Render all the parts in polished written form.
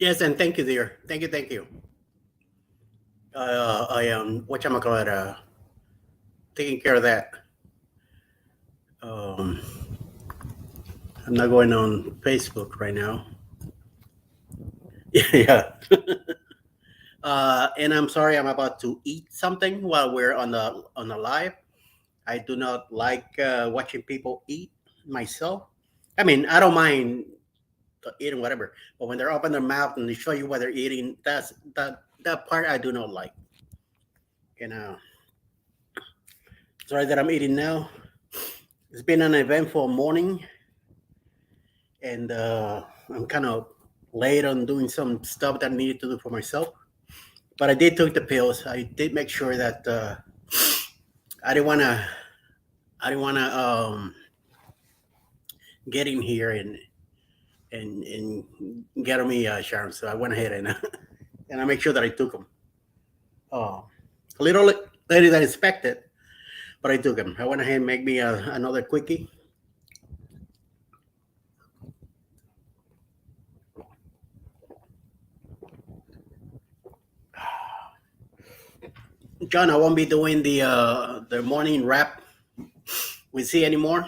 Yes, and thank you, dear. Thank you, thank you. I am whatchamacallit, taking care of that. Um, I'm not going on Facebook right now. Yeah. And I'm sorry, I'm about to eat something while we're on the live. I do not like watching people eat myself. I mean, I don't mind eating whatever, but when they're open their mouth and they show you what they're eating, that part I do not like. You know, sorry that I'm eating now. It's been an eventful morning, and I'm kind of late on doing some stuff that I needed to do for myself. But I did take the pills. I did make sure that I didn't want to. I didn't want to get in here and get on me, Sharon. So I went ahead and and I make sure that I took them. Uh, a little later than expected, but I took them. I went ahead and make me another quickie. John, I won't be doing the morning rap with Z anymore.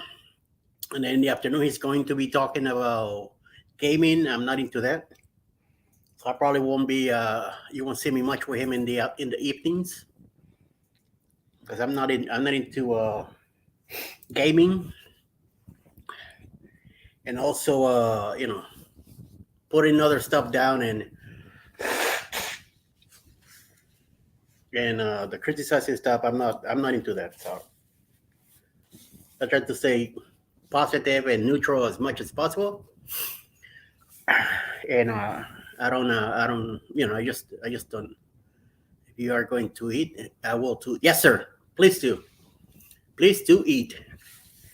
And then in the afternoon, he's going to be talking about gaming. I'm not into that, so I probably won't be. You won't see me much with him in the evenings because I'm not in. I'm not into gaming, and also putting other stuff down and the criticizing stuff. I'm not into that. So I try to stay positive and neutral as much as possible. And I just don't. If you are going to eat, I will too. Yes, sir. Please do. Please do eat.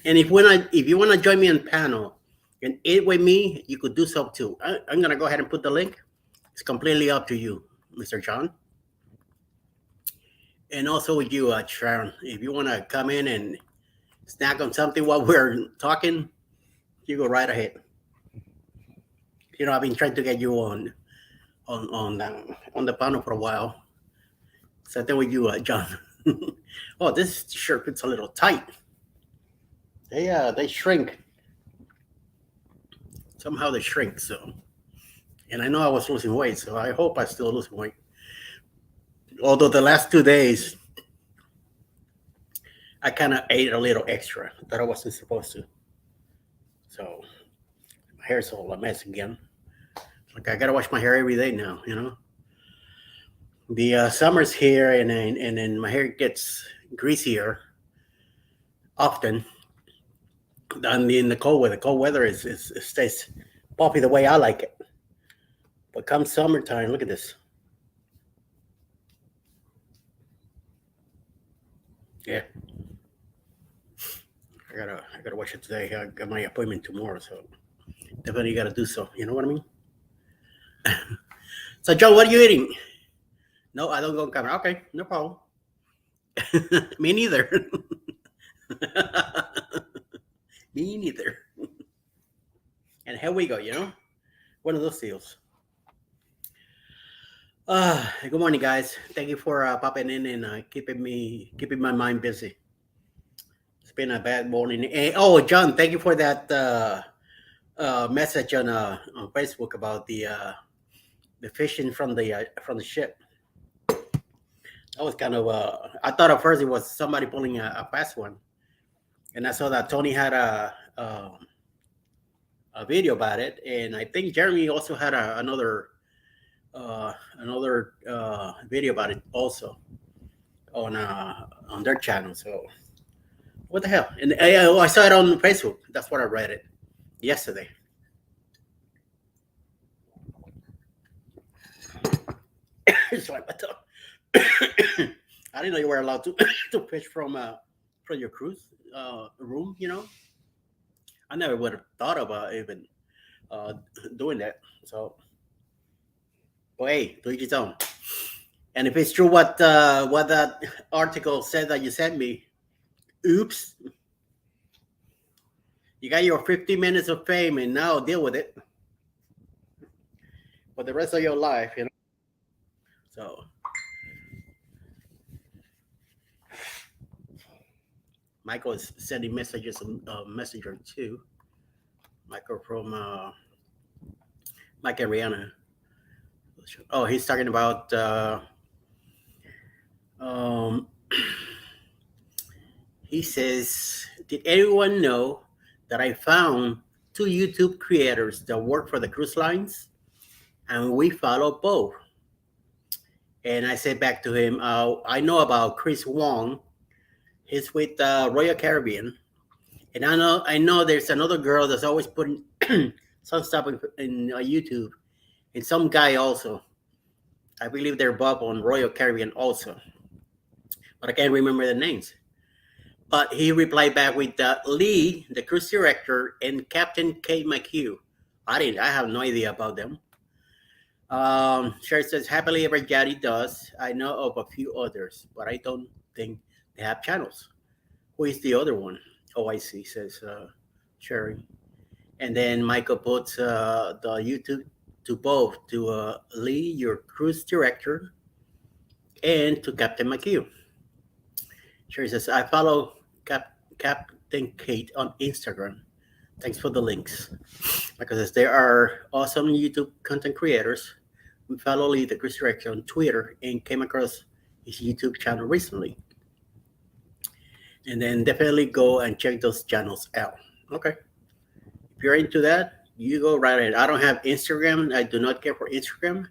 And if you wanna join me on panel and eat with me, you could do so too. I'm gonna go ahead and put the link. It's completely up to you, Mr. John, and also with you, Sharon. If you wanna come in and snack on something while we're talking, you go right ahead. I've been trying to get you on the panel for a while. So then with you, John. Oh, this shirt fits a little tight. They shrink. Somehow they shrink. So, and I know I was losing weight, so I hope I still lose weight. Although the last 2 days I kind of ate a little extra that I wasn't supposed to. So my hair's all a mess again. Like I gotta wash my hair every day now. The summer's here, and then my hair gets greasier often than in the cold weather. Cold weather it stays puffy the way I like it. But come summertime, look at this. Yeah, I gotta wash it today. I got my appointment tomorrow, so definitely gotta do so. You know what I mean? So Joe, what are you eating? No, I don't go on camera. Okay, no problem. Me neither. Me neither. And here we go. One of those deals. Good morning, guys. Thank you for popping in and keeping my mind busy. It's been a bad morning. Oh, John, thank you for that message on Facebook about the fishing from the ship. That was kind of I thought at first it was somebody pulling a fast one, and I saw that Tony had a video about it, and I think Jeremy also had another video about it also on their channel. So what the hell? And I saw it on Facebook. That's what I read it yesterday. Sorry about that. I didn't know you were allowed to to fish from your cruise room. I never would have thought about even uh, doing that. So, well, hey, to each his own. And if it's true what that article said that you sent me, oops, you got your 50 minutes of fame, and now deal with it. for the rest of your life, So Michael is sending messages on Messenger too. Michael from Mike and Rihanna. Oh, he's talking about um, he says, did anyone know that I found two YouTube creators that work for the cruise lines and we follow both? And I said back to him, I know about Chris Wong. He's with Royal Caribbean. And I know there's another girl that's always putting some stuff in YouTube. And some guy also. I believe they're both on Royal Caribbean also. But I can't remember the names. But he replied back with Lee, the cruise director, and Captain Kate McHugh. I have no idea about them. Sherry says, happily ever Daddy does. I know of a few others, but I don't think they have channels. Who is the other one? Oh, I see, says Sherry. And then Michael puts the YouTube to both, to Lee, your cruise director, and to Captain McHugh. Sherry says, I follow Captain Kate on Instagram. Thanks for the links. Because there are awesome YouTube content creators. We follow Lee, the cruise director, on Twitter and came across his YouTube channel recently. And then definitely go and check those channels out. Okay. If you're into that, you go right ahead. I don't have Instagram. I do not care for Instagram.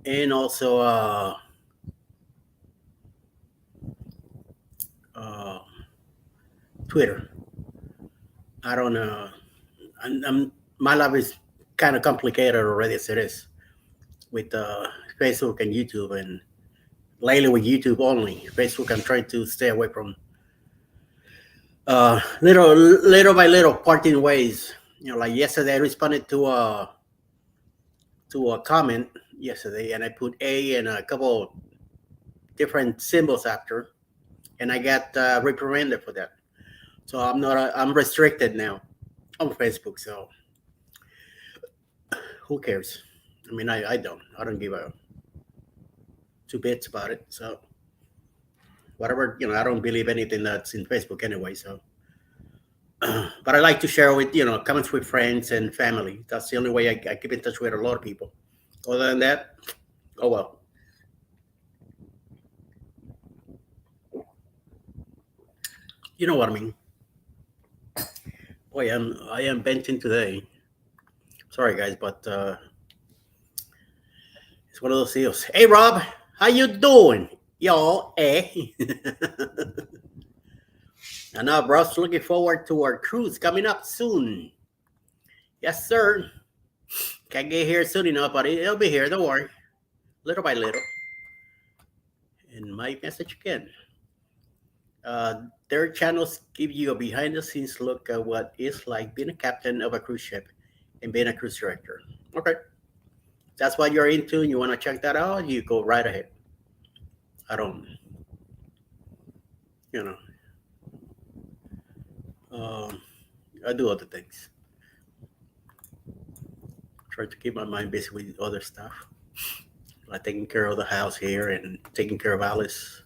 And also Twitter. I don't know. My life is kind of complicated already as it is with Facebook and YouTube, and lately with YouTube only. Facebook, I'm trying to stay away from. Little by little, parting ways. Like yesterday, I responded to a comment yesterday, and I put A and a couple different symbols after, and I got reprimanded for that. So I'm restricted now on Facebook. So who cares? I mean, I don't give a two bits about it. So whatever, I don't believe anything that's in Facebook anyway. So, but I like to share with, comments with friends and family. That's the only way I keep in touch with a lot of people. Other than that, oh well. You know what I mean? Boy, I am venting today. Sorry guys, but it's one of those deals. Hey Rob, how you doing? Y'all, eh? I know, bros. Looking forward to our cruise coming up soon. Yes, sir. Can't get here soon enough, but it'll be here. Don't worry. Little by little. And my message again. Their channels give you a behind-the-scenes look at what it's like being a captain of a cruise ship and being a cruise director. Okay. That's what you're into and you want to check that out, you go right ahead. I don't, I do other things. Try to keep my mind busy with other stuff, like taking care of the house here and taking care of Alice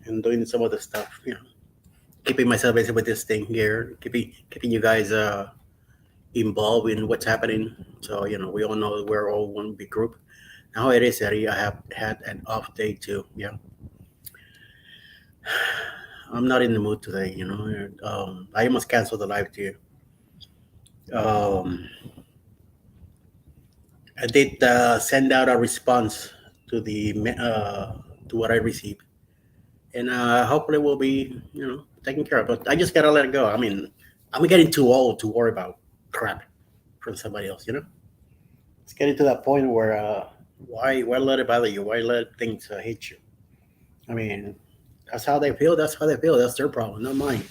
and doing some other stuff. Keeping myself busy with this thing here, keeping you guys involved in what's happening. So we all know we're all one big group. Now it is, Eddie. I have had an off day too. Yeah. I'm not in the mood today, I almost canceled the live too. I did send out a response to the to what I received, and hopefully we'll be taken care of. But I just gotta let it go. I mean, I'm getting too old to worry about crap from somebody else. It's getting to that point where why let it bother you? Why let things hit you? I mean, that's how they feel. That's how they feel. That's their problem, not mine.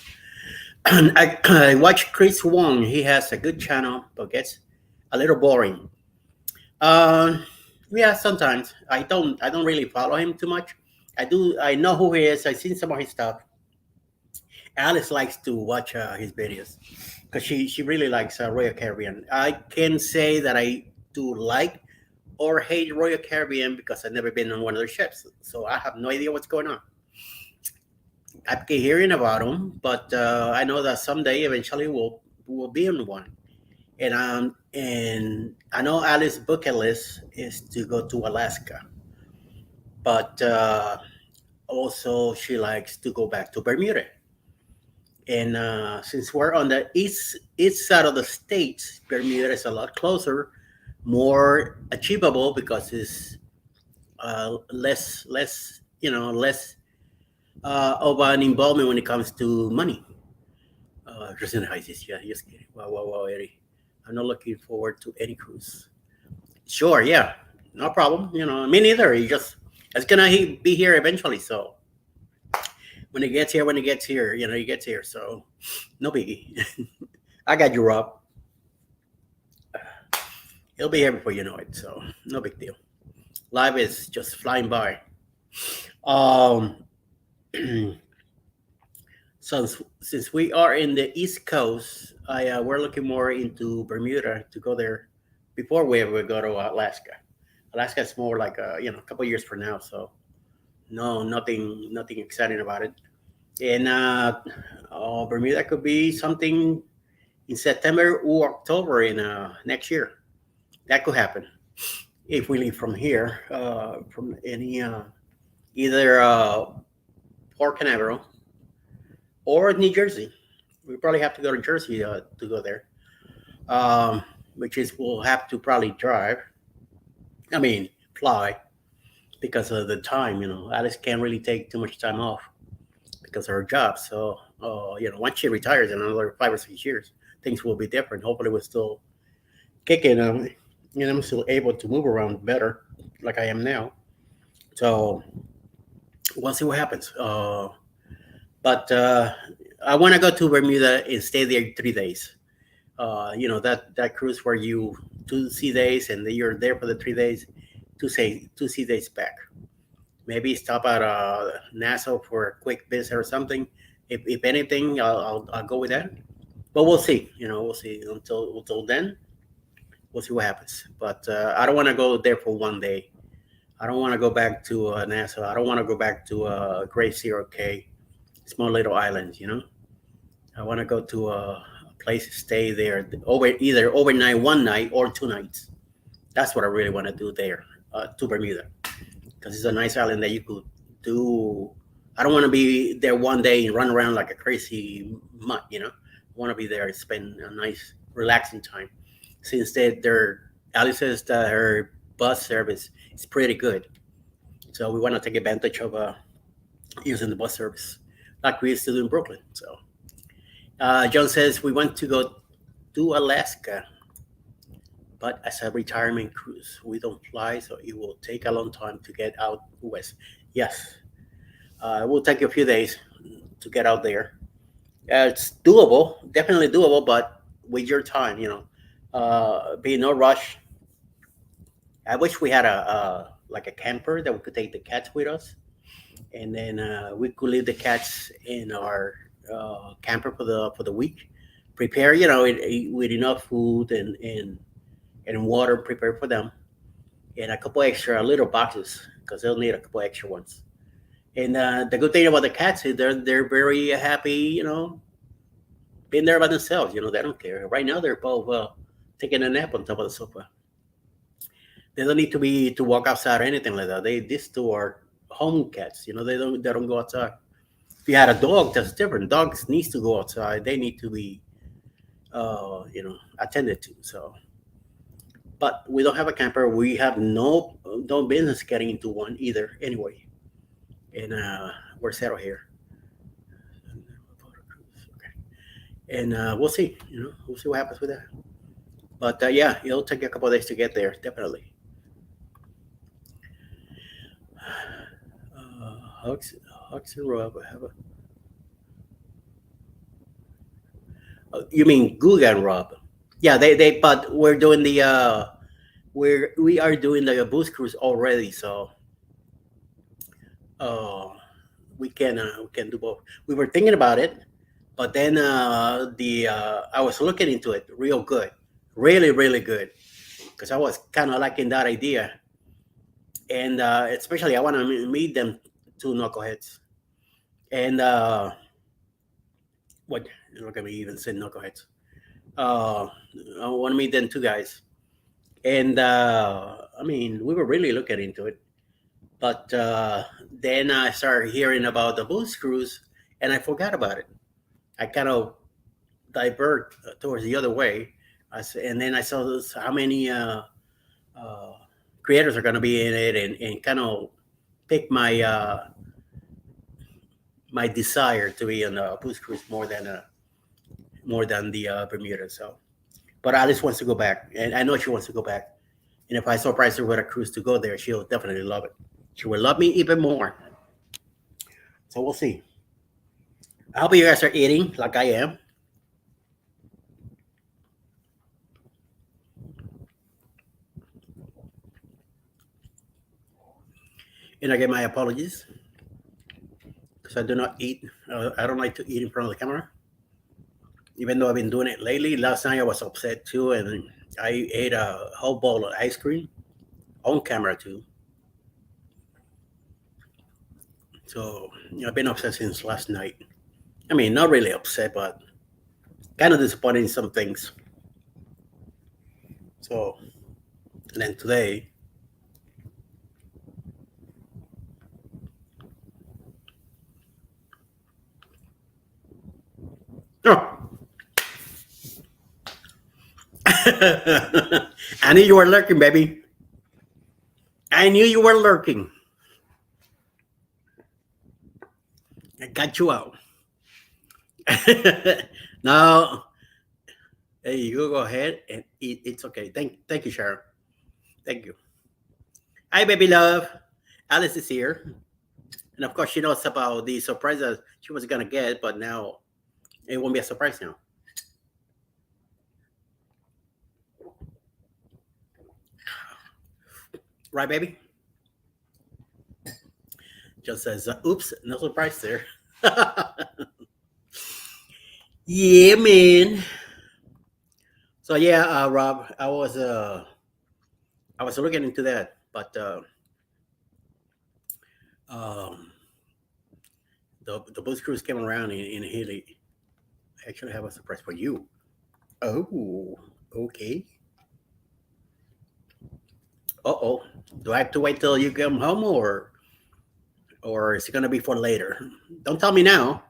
I watch Chris Wong. He has a good channel, but gets a little boring. Yeah, sometimes I don't really follow him too much. I know who he is. I've seen some of his stuff. Alice likes to watch his videos because she really likes Royal Caribbean. I can say that I to like or hate Royal Caribbean because I've never been on one of their ships, so I have no idea what's going on. I keep hearing about them, but I know that someday, eventually, we'll be on one. And I know Alice's bucket list is to go to Alaska, but also she likes to go back to Bermuda. And since we're on the east side of the states, Bermuda is a lot closer, more achievable because it's less of an involvement when it comes to money. Resident Heights, yeah, just kidding. Wow, Eddie. I'm not looking forward to any cruise. Sure, yeah, no problem. Me neither. It's gonna be here eventually. So when it gets here, it gets here. So no biggie. I got you, Rob. It'll be here before you know it. So no big deal. Life is just flying by. Um, so since we are in the East Coast, we're looking more into Bermuda to go there before we ever go to Alaska. Alaska is more like a couple years from now, so no, nothing exciting about it. And Bermuda could be something in September or October in next year. That could happen if we leave from here, from any either Port Canaveral or New Jersey. We probably have to go to Jersey to go there, which is we'll have to probably drive. I mean, fly because of the time. Alice can't really take too much time off because of her job. So, once she retires in another 5 or 6 years, things will be different. Hopefully, we're still kicking. I'm still able to move around better, like I am now. So, we'll see what happens. But I want to go to Bermuda and stay there 3 days. That cruise where you 2 sea days and then you're there for the 3 days, 2 sea days back. Maybe stop at Nassau for a quick visit or something. If anything, I'll go with that. But we'll see. We'll see until then. We'll see what happens. But I don't want to go there for one day. I don't want to go back to Nassau. I don't want to go back to Great Zero K, small little islands. I want to go to a place to stay there either overnight, one night, or 2 nights. That's what I really want to do there, to Bermuda, because it's a nice island that you could do. I don't want to be there one day and run around like a crazy mutt. I want to be there and spend a nice, relaxing time. Since Alice says that her bus service is pretty good, so we want to take advantage of using the bus service like we used to do in Brooklyn. So John says we want to go to Alaska, but as a retirement cruise, we don't fly, so it will take a long time to get out west. Yes, it will take a few days to get out there. It's doable, definitely doable, but with your time, be no rush. I wish we had a like a camper that we could take the cats with us, and then we could leave the cats in our camper for the week. Prepare, with enough food and water prepared for them, and a couple extra little boxes because they'll need a couple extra ones. And the good thing about the cats is they're very happy, being there by themselves. They don't care. Right now they're both taking a nap on top of the sofa. They don't need to walk outside or anything like that. These two are home cats. They don't go outside. If you had a dog, that's different. Dogs needs to go outside. They need to be attended to. So, but we don't have a camper. We have no business getting into one either. Anyway, and we're settled here. Okay, and we'll see. We'll see what happens with that. But yeah, it'll take a couple of days to get there. Definitely. Hugs and Rob have a. You mean Guga and Rob? Yeah, they. But we're doing the we are doing the boost cruise already, so we can do both. We were thinking about it, but then I was looking into it real good, really good, because I was kind of liking that idea, and especially I want to meet them two knuckleheads, and what? Look at me even saying knuckleheads. Uh, I want to meet them two guys, and I mean we were really looking into it, but then I started hearing about the booze cruise, and I forgot about it. I kind of divert towards the other way. And then I saw this, how many uh, creators are going to be in it, and kind of pick my desire to be on a booze cruise more than the Bermuda. So, but Alice wants to go back, and I know she wants to go back. And if I surprise her with a cruise to go there, she'll definitely love it. She will love me even more. So we'll see. I hope you guys are eating like I am. And again, my apologies because I do not eat. I don't like to eat in front of the camera, even though I've been doing it lately. Last night I was upset too, and I ate a whole bowl of ice cream on camera too. So I've been upset since last night. I mean, not really upset, but kind of disappointed in some things. So, and then today, oh, I knew you were lurking, baby. I knew you were lurking. I got you out. Now, hey, you go ahead and eat. It's okay. Thank you, Sharon. Thank you. Hi, baby love. Alice is here. And of course, she knows about the surprises she was going to get, but now it won't be a surprise now. Right, baby? Just says, oops, no surprise there. Yeah, man. So yeah, Rob, I was looking into that, but um, the booze cruise came around in Haley. I actually have a surprise for you. Oh, okay. Uh-oh. Do I have to wait till you come home, or is it gonna be for later? Don't tell me now.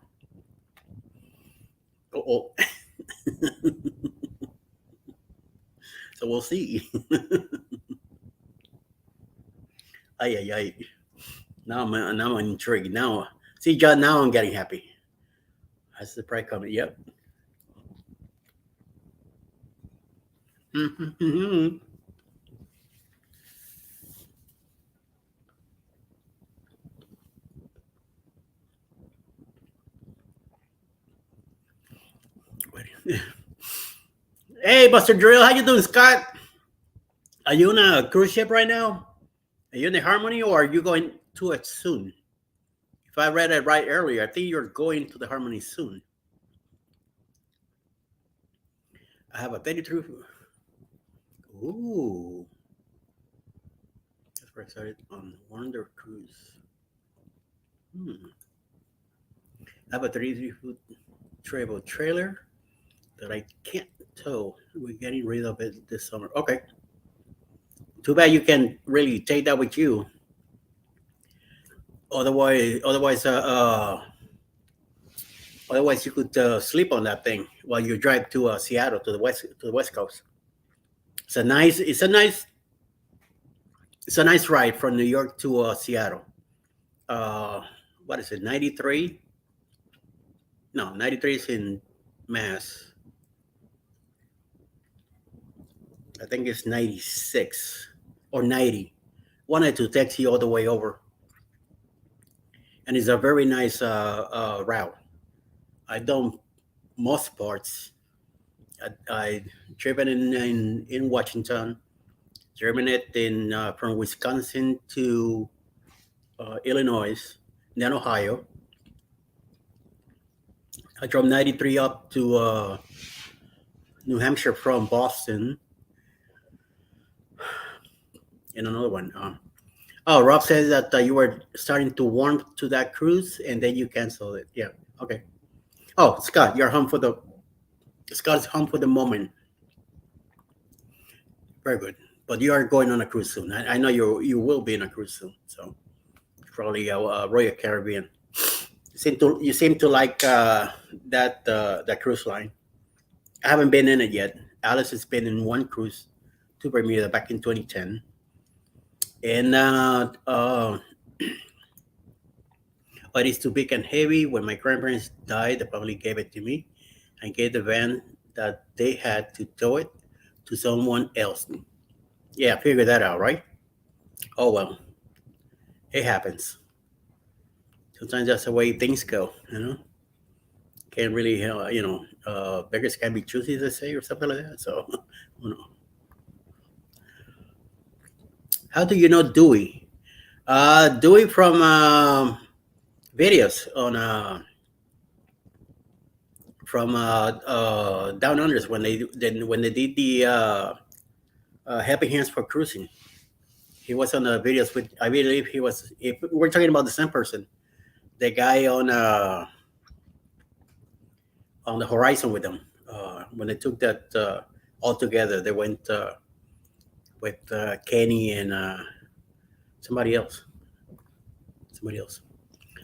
Oh, so we'll see. Ay, ay, ay. Now I'm intrigued. Now, see, John. Now I'm getting happy. That's the price coming. Yep. Hey, Buster Drill, how you doing, Scott? Are you on a cruise ship right now? Are you in the Harmony, or are you going to it soon? If I read it right earlier, I think you're going to the Harmony soon. I have a 33. Ooh, that's where I started on Wonder Cruise. I have a 33-foot travel trailer that I can't tow. We're getting rid of it this summer. Okay. Too bad you can really take that with you. Otherwise, you could sleep on that thing while you drive to Seattle to the west coast. It's a nice, it's a nice, it's a nice ride from New York to Seattle. Uh, what is it? 93? No, 93 is in Mass. I think it's 96 or 90. Wanted to taxi all the way over, and it's a very nice route. I've done most parts. I driven in Washington, driven it in from Wisconsin to Illinois, then Ohio. I drove 93 up to New Hampshire from Boston. And another one. Oh, Rob says that you were starting to warm to that cruise and then you canceled it. Yeah. Okay. Oh, Scott, you're home for the Scott's home for the moment. Very good. But you are going on a cruise soon. I know you will be in a cruise soon. So probably Royal Caribbean. You seem to like that cruise line. I haven't been in it yet. Alice has been in one cruise to Bermuda back in 2010, and but it's too big and heavy. When my grandparents died, the family gave it to me and gave the van that they had to tow it to someone else. Yeah, figure that out, right? Oh well, it happens. Sometimes that's the way things go. Can't really, beggars can be choosy, they say, or something like that. So, you know. How do you know Dewey? Dewey from videos on from Down Unders when they did the Helping Hands for Cruising. He was on the videos with, I believe he was. If we're talking about the same person, the guy on the horizon with them when they took that all together. They went with Kenny and somebody else. Somebody else.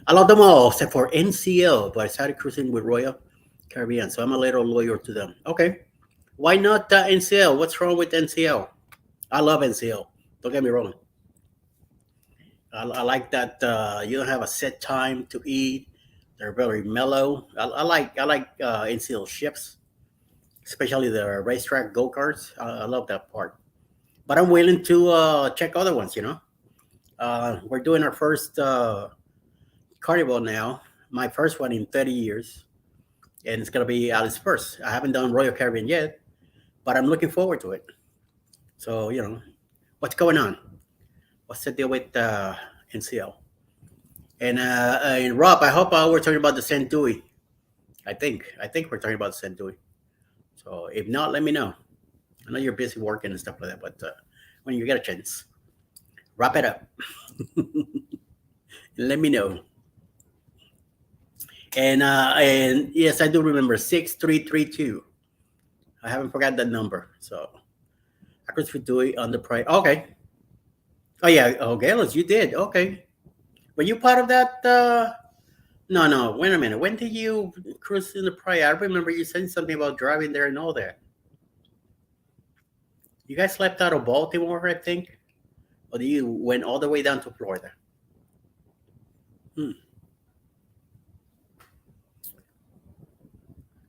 I love them all except for NCL, but I started cruising with Royal Caribbean, so I'm a little loyal to them. Okay, why not NCL? What's wrong with NCL? I love NCL. Don't get me wrong. I like that you don't have a set time to eat. They're very mellow. I like NCL ships, especially the racetrack go karts. I love that part. But I'm willing to check other ones. We're doing our first carnival now. My first one in 30 years, and it's gonna be Alice first. I haven't done Royal Caribbean yet, but I'm looking forward to it. So what's going on? What's the deal with NCL? And Rob, I hope we're talking about the Saint Dewey. I think we're talking about Saint Dewey. So if not, let me know. I know you're busy working and stuff like that, but when you get a chance, wrap it up. Let me know. And yes, I do remember 6332. I haven't forgot that number. So I could do it on the price. Okay. Oh yeah. Oh, Galos, you did. Okay. Were you part of that? No, no. Wait a minute. When did you cruise in the Pride? I remember you saying something about driving there and all that. You guys slept out of Baltimore, I think, or you went all the way down to Florida? Hmm.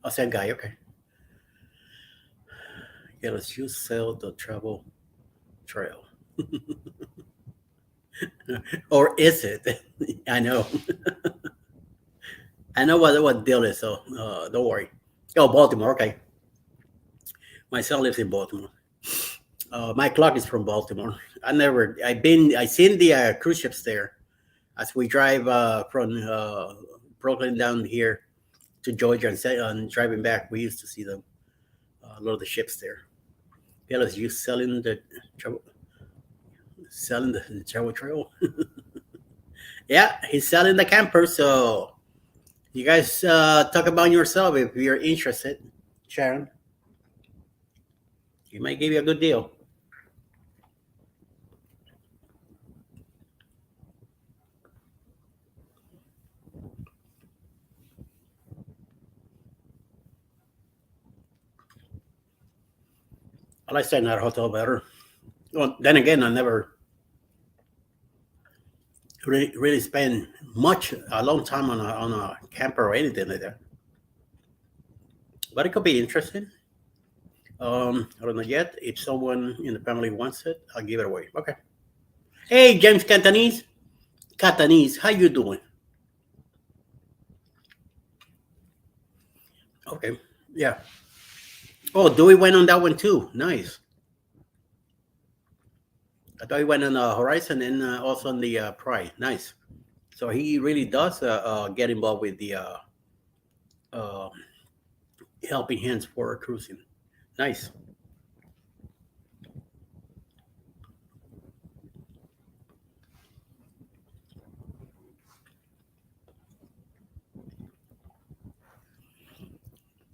Oh, same guy. Okay. Yeah, let's use sail the travel trail. Or is it? I know. I know what deal is, so don't worry. Oh, Baltimore. Okay. My son lives in Baltimore. My clock is from Baltimore. I seen the cruise ships there as we drive from Brooklyn down here to Georgia and driving back. We used to see them, a lot of the ships there. Yeah, let's use selling the travel trail. Yeah, he's selling the camper. So you guys talk about yourself if you're interested, Sharon. He might give you a good deal. I like staying at a hotel better. Well, then again, I never really spend a long time on a camper or anything like that. But it could be interesting. I don't know yet. If someone in the family wants it, I'll give it away. Okay. Hey, James Cantonese, how you doing? Okay. Yeah. Oh, Dewey went on that one too. Nice. I thought he went on the Horizon and also on the Pride. Nice. So he really does get involved with the uh, helping hands for cruising. Nice.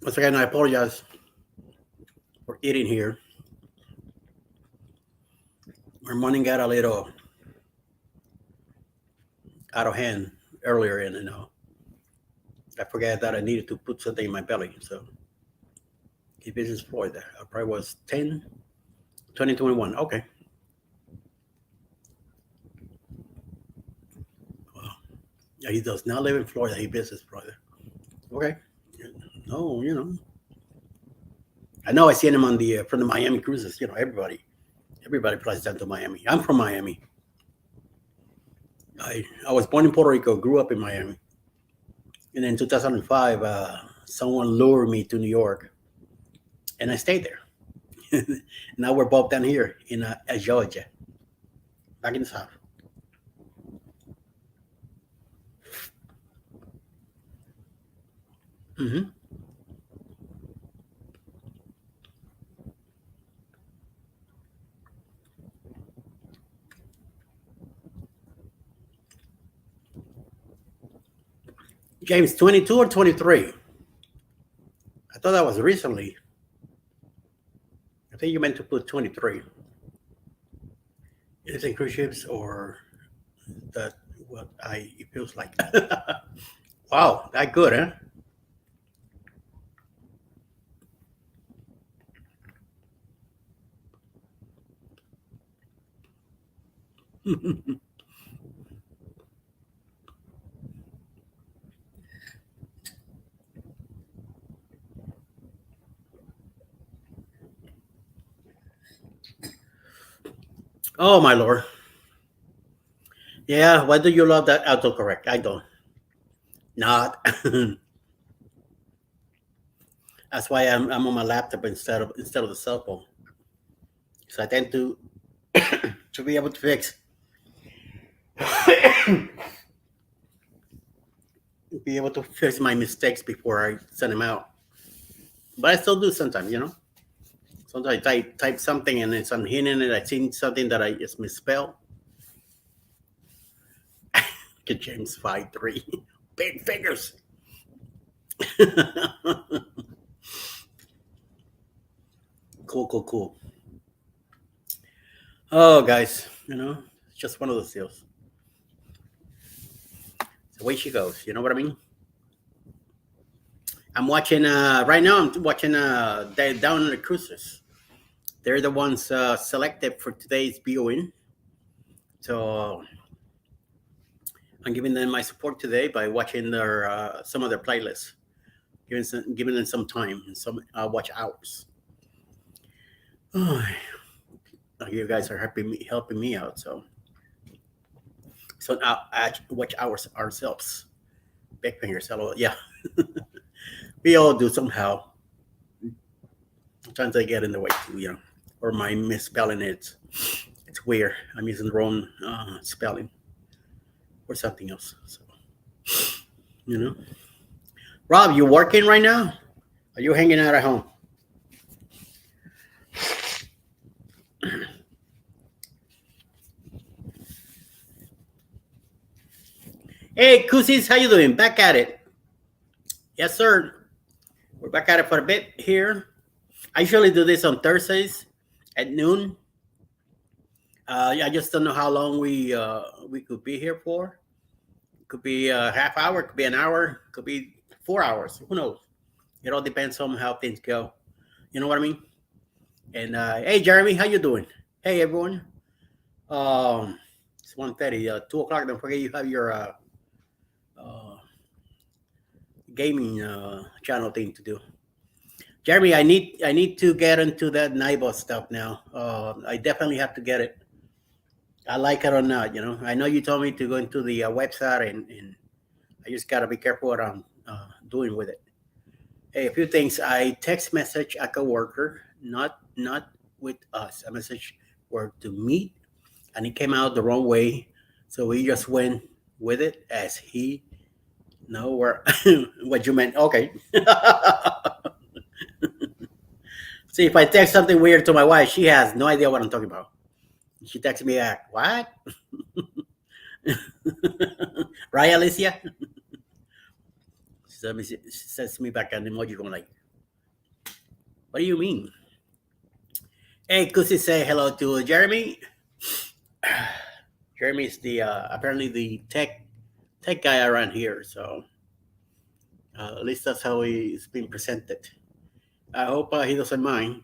Once again, I apologize for eating here. Our morning got a little out of hand earlier, and I forgot that I needed to put something in my belly. So he visits Florida. I probably was 10, 2021. Okay. Well, yeah, he does not live in Florida. He visits Florida. Okay. No, I know I seen him on the from the Miami cruises. Everybody flies down to Miami. I'm from Miami. I was born in Puerto Rico, grew up in Miami, and in 2005, someone lured me to New York, and I stayed there. Now we're both down here in Georgia, back in the south. Hmm. James, 22 or 23? I thought that was recently. I think you meant to put 23. Is it cruise ships or that what I it feels like? Wow, that good, huh? Oh my lord. Yeah, why do you love that autocorrect? I don't. Not. That's why I'm on my laptop instead of the cell phone. So I tend to to be able to fix be able to fix my mistakes before I send them out. But I still do sometimes. Sometimes I type something and it's I'm hitting it. I seen something that I just misspelled. Get James 5'3". Big fingers. Cool, cool, cool. Oh, guys, it's just one of those deals. It's the way she goes. You know what I mean? I'm watching. Right now, I'm watching. Down on the cruises. They're the ones selected for today's viewing. So I'm giving them my support today by watching their some of their playlists, giving them some time and some watch hours. Oh, you guys are helping me out. So now watch hours ourselves. Big fingers. Hello. Yeah, we all do somehow. Sometimes I get in the way too. Or my misspelling it. It's weird. I'm using the wrong spelling or something else. So you know, Rob, you working right now? Are you hanging out at home? Hey, Kusis, how you doing? Back at it. Yes, sir. We're back at it for a bit here. I usually do this on Thursdays at noon. I just don't know how long we could be here for. Could be a half hour, could be an hour, could be 4 hours. Who knows? It all depends on how things go. You know what I mean? And hey, Jeremy, how you doing? Hey, everyone. It's 1:30, 2 o'clock. Don't forget you have your uh, gaming channel thing to do. Jeremy, I need to get into that NIBO stuff now. I definitely have to get it. I like it or not. I know you told me to go into the website, and I just gotta be careful what I'm doing with it. Hey, a few things. I text message a coworker, not with us. A message were to meet, and it came out the wrong way, so we just went with it as he know where what you meant. Okay. See, if I text something weird to my wife, she has no idea what I'm talking about. She texts me back, what? Right, Alicia? She says to me back an emoji going like, What do you mean? Hey, Kusi, say hello to Jeremy. Jeremy is the apparently the tech guy around here, so at least that's how he's being presented. I hope he doesn't mind.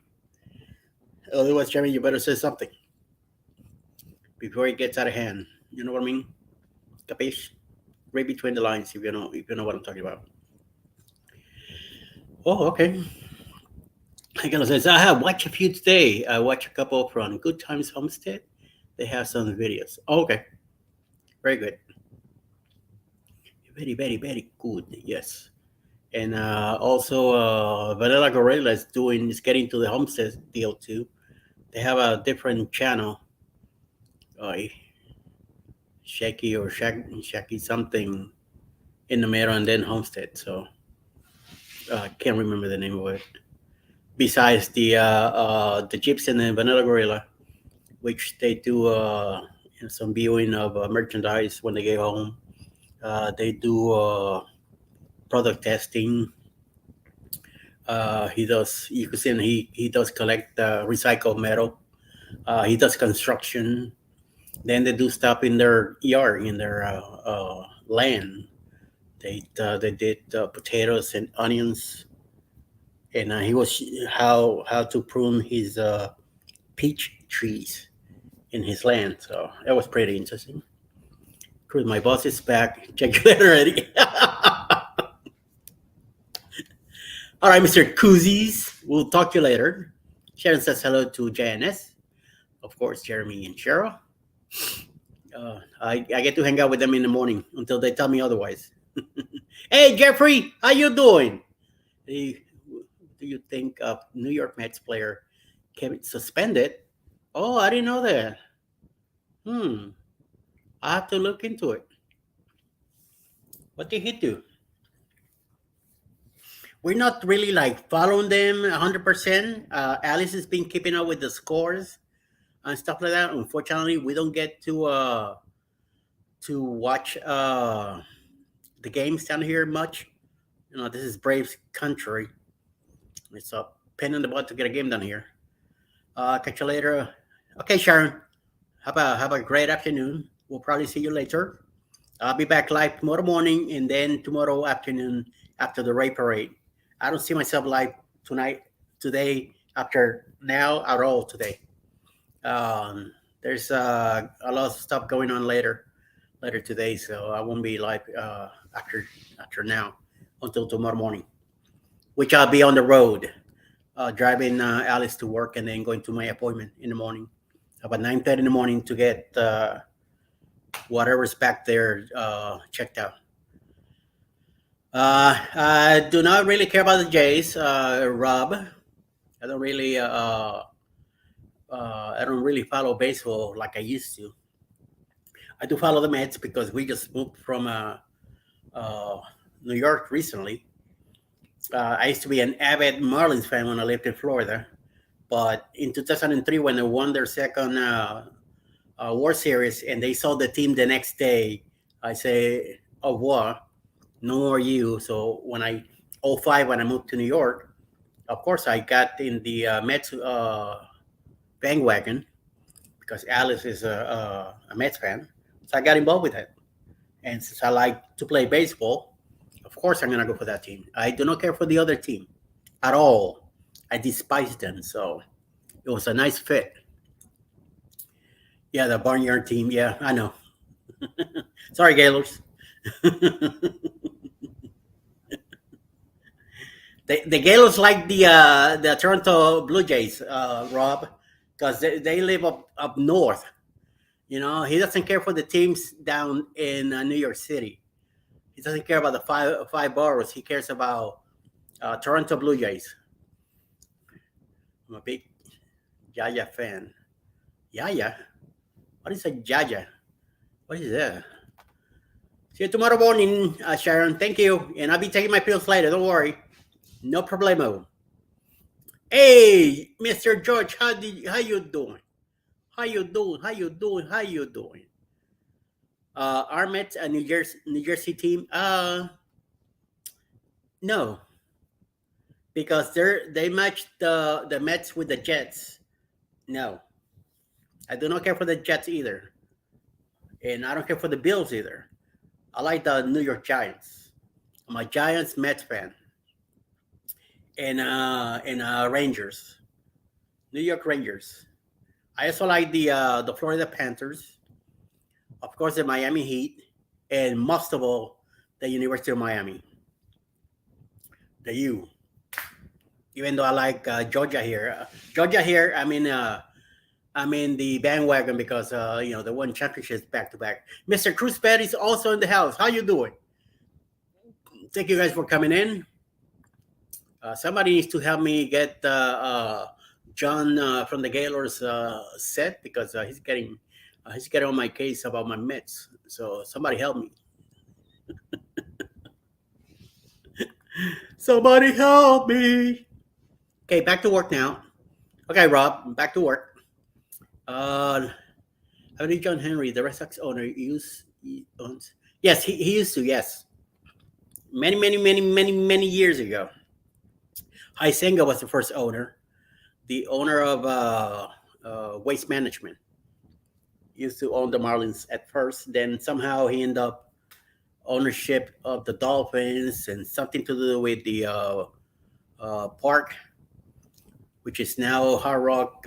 Otherwise, Jeremy, you better say something before it gets out of hand. You know what I mean? Capiche? Read between the lines if you know what I'm talking about. Oh, okay. I gotta say, I have watched a few today. I watched a couple from Good Times Homestead. They have some videos. Oh, okay, very good. Very, very, very good. Yes. And also, Vanilla Gorilla is getting to the Homestead deal too. They have a different channel, uh, Shaky something in the middle, and then Homestead. So I can't remember the name of it. Besides the Gypsy and the Vanilla Gorilla, which they do some viewing of merchandise when they get home. They do product testing. He does. You can see him, he does collect recycled metal. He does construction. Then they do stuff in their yard, in their land. They did potatoes and onions, and he was how to prune his peach trees in his land. So that was pretty interesting. Cruise, my boss is back. Check that already. All right, Mr. Koozies. We'll talk to you later. Sharon says hello to JNS. Of course, Jeremy and Cheryl. I get to hang out with them in the morning until they tell me otherwise. Hey, Jeffrey, how you doing? Hey, do you think of New York Mets player Kevin suspended? Oh, I didn't know that. I have to look into it. What did he do? We're not really like following them 100%. Alice has been keeping up with the scores and stuff like that. Unfortunately, we don't get to watch the games down here much. You know, this is Braves country. It's a pain in the butt to get a game done here. Catch you later. Okay, Sharon. Have a great afternoon. We'll probably see you later. I'll be back live tomorrow morning and then tomorrow afternoon after the Ray Parade. I don't see myself live today, after now at all today. There's a lot of stuff going on later today, so I won't be live after now until tomorrow morning, which I'll be on the road, driving Alice to work and then going to my appointment in the morning, about 9:30 in the morning to get whatever's back there checked out. I do not really care about the Jays, Rob. I don't really follow baseball like I used to. I do follow the Mets because we just moved from New York recently. I used to be an avid Marlins fan when I lived in Florida, but in 2003 when they won their second World Series and they saw the team the next day, I say, "Au revoir, no more you." So when I 05 when I moved to New York, of course I got in the Mets bandwagon because Alice is a Mets fan, so I got involved with it. And since I like to play baseball, of course I'm gonna go for that team. I do not care for the other team at all. I despise them. So it was a nice fit. Yeah, the Barnyard team. Yeah, I know. Sorry, Gaylors. The Gaylors like the Toronto Blue Jays, Rob, because they live up north. You know, he doesn't care for the teams down in New York City. He doesn't care about the five boroughs. He cares about Toronto Blue Jays. I'm a big Yaya fan. Yaya? What is a Yaya? What is that? See you tomorrow morning, Sharon. Thank you. And I'll be taking my pills later. Don't worry. No problemo. Hey, Mr. George, how you doing? How you doing? How you doing? How you doing? Our Mets, a New Jersey team. No, because they match the Mets with the Jets. No, I do not care for the Jets either, and I don't care for the Bills either. I like the New York Giants. I'm a Giants Mets fan, and Rangers, New York Rangers. I also like the Florida Panthers, of course, the Miami Heat, and most of all, the University of Miami, the U. Even though I like Georgia here, I'm in the bandwagon because they won championships back to back. Mr. Cruz is also in the house. How you doing? Thank you guys for coming in. Somebody needs to help me get John from the Gaylords set because he's getting on my case about my Mets. So somebody help me. Somebody help me. Okay, back to work now. Okay, Rob, back to work. I believe John Henry, the Red Sox owner, he owns. Yes, he used to. Yes, many years ago. Hysenga was the first owner, the owner of Waste Management. He used to own the Marlins at first. Then somehow he ended up ownership of the Dolphins and something to do with the park, which is now Hard Rock,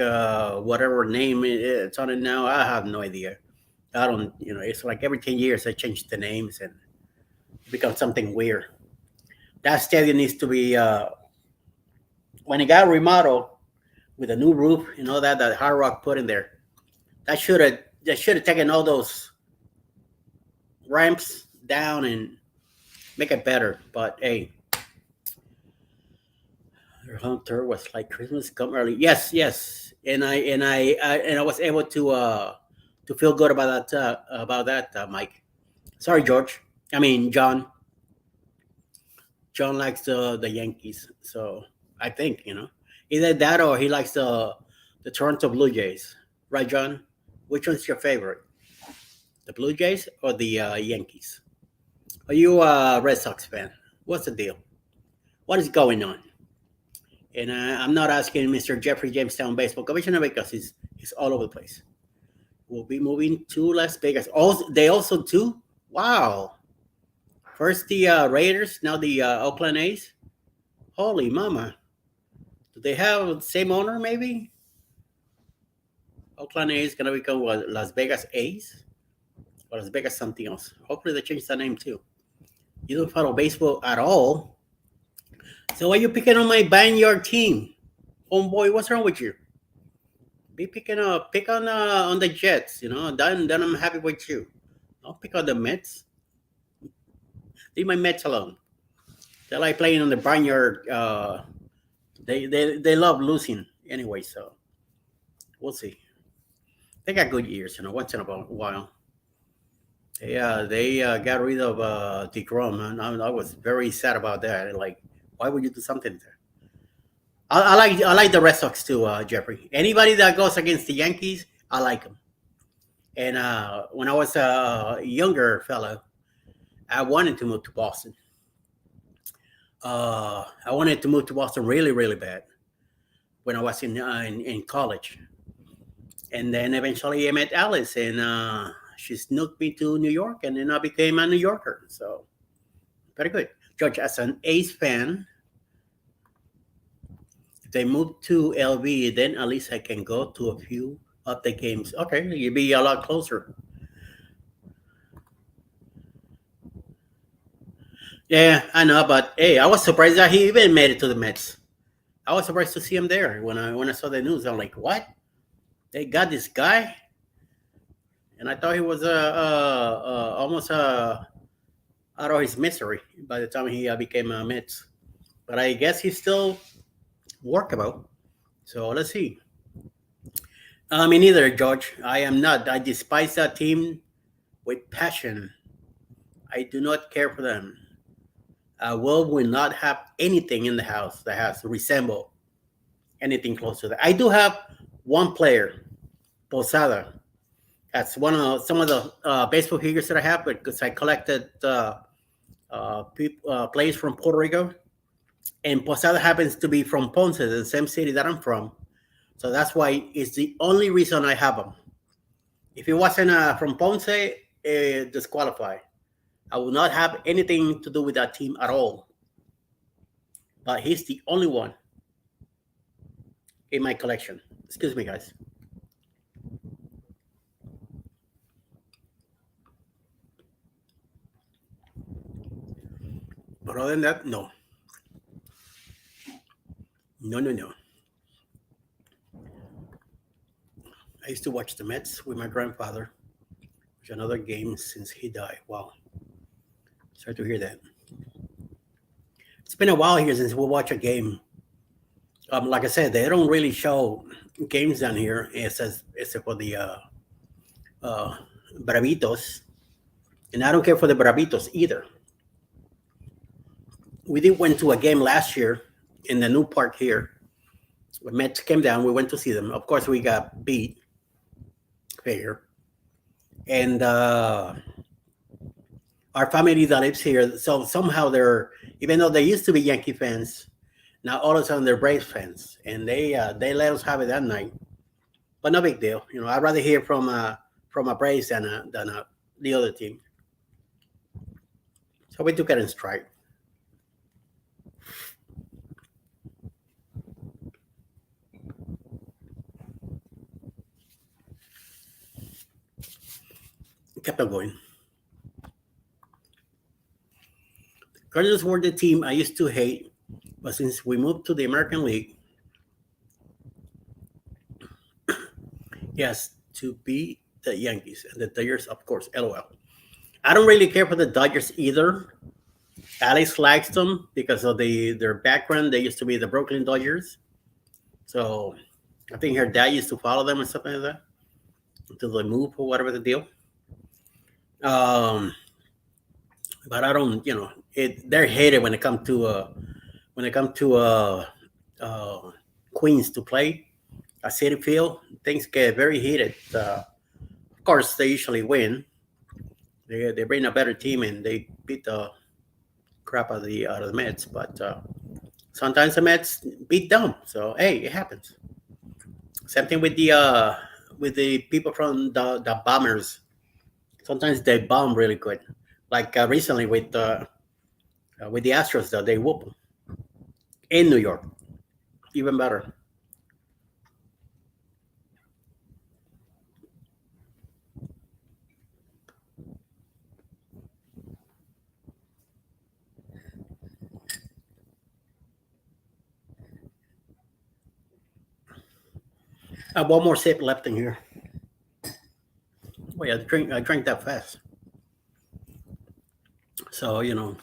whatever name it's on it now. I have no idea. I don't, it's like every 10 years I change the names and it becomes something weird. That stadium needs to be, when it got remodeled with a new roof, that Hard Rock put in there, that should have taken all those ramps down and make it better. But hey, Hunter was like Christmas come early. Yes, and I was able to feel good about that, Mike. Sorry, George. I mean, John. John likes the Yankees, so I think either that or he likes the Toronto Blue Jays, right, John? Which one's your favorite, the Blue Jays or the Yankees? Are you a Red Sox fan? What's the deal? What is going on? And I'm not asking Mr. Jeffrey Jamestown baseball commissioner because he's all over the place. We'll be moving to Las Vegas. Also, they also too. Wow. First the Raiders, now the Oakland A's. Holy mama. Do they have the same owner maybe? Oakland A's gonna become what, Las Vegas A's? Or Las Vegas something else. Hopefully they change the name too. You don't follow baseball at all. So why are you picking on my Vineyard team? Homeboy, what's wrong with you? Pick on the Jets, then I'm happy with you. Don't pick on the Mets. Leave my Mets alone. They like playing on the Vineyard. They love losing anyway, so we'll see. They got good years, once in a while. They got rid of DeGrom, and I was very sad about that. Like, why would you do something there? I like the Red Sox too, Jeffrey. Anybody that goes against the Yankees, I like them. And when I was a younger fellow, I wanted to move to Boston. I wanted to move to Boston really, really bad when I was in college. And then eventually I met Alice, and she snooked me to New York, and then I became a New Yorker. So very good. George, as an A's fan, if they move to LV, then at least I can go to a few of the games. Okay, you'll be a lot closer. Yeah, I know, but hey, I was surprised that he even made it to the Mets. I was surprised to see him there when I saw the news. I'm like, what? They got this guy, and I thought he was almost out of his misery by the time he became a Mets. But I guess he's still workable. So let's see. Me neither, George. I am not. I despise that team with passion. I do not care for them. Will not have anything in the house that has resemble anything close to that. I do have one player, Posada. That's some of the baseball figures that I have because I collected players from Puerto Rico. And Posada happens to be from Ponce, the same city that I'm from. So that's why it's the only reason I have him. If he wasn't from Ponce, disqualified. I will not have anything to do with that team at all. But he's the only one in my collection. Excuse me, guys. But other than that, no. No, no, no. I used to watch the Mets with my grandfather. Which another game since he died. Wow. Sorry to hear that. It's been a while here since we watch a game. Like I said, they don't really show games down here except for the uh, Bravitos. And I don't care for the Bravitos either. We did went to a game last year in the new park here. The Mets came down. We went to see them. Of course, we got beat here. And our family that lives here, so somehow they're, even though they used to be Yankee fans, now all of a sudden they're Braves fans, and they let us have it that night. But no big deal. You know, I'd rather hear from a Braves than the other team. So we took it in stride. Kept on going. Cardinals were the team I used to hate, but since we moved to the American League, yes, to beat the Yankees and the Dodgers, of course, LOL. I don't really care for the Dodgers either. Alex likes them because of their background. They used to be the Brooklyn Dodgers. So I think her dad used to follow them or something like that until they move or whatever the deal. But I don't, they're hated when it comes to Queens to play a City Field. Things get very heated. Of course, they usually win. They bring a better team and they beat the crap out of the Mets. But sometimes the Mets beat them. So hey, it happens. Same thing with the people from the Bombers. Sometimes they bomb really good. Like recently with the Astros, though, they whoop them in New York. Even better. I have one more sip left in here. Wait, I drank that fast. So and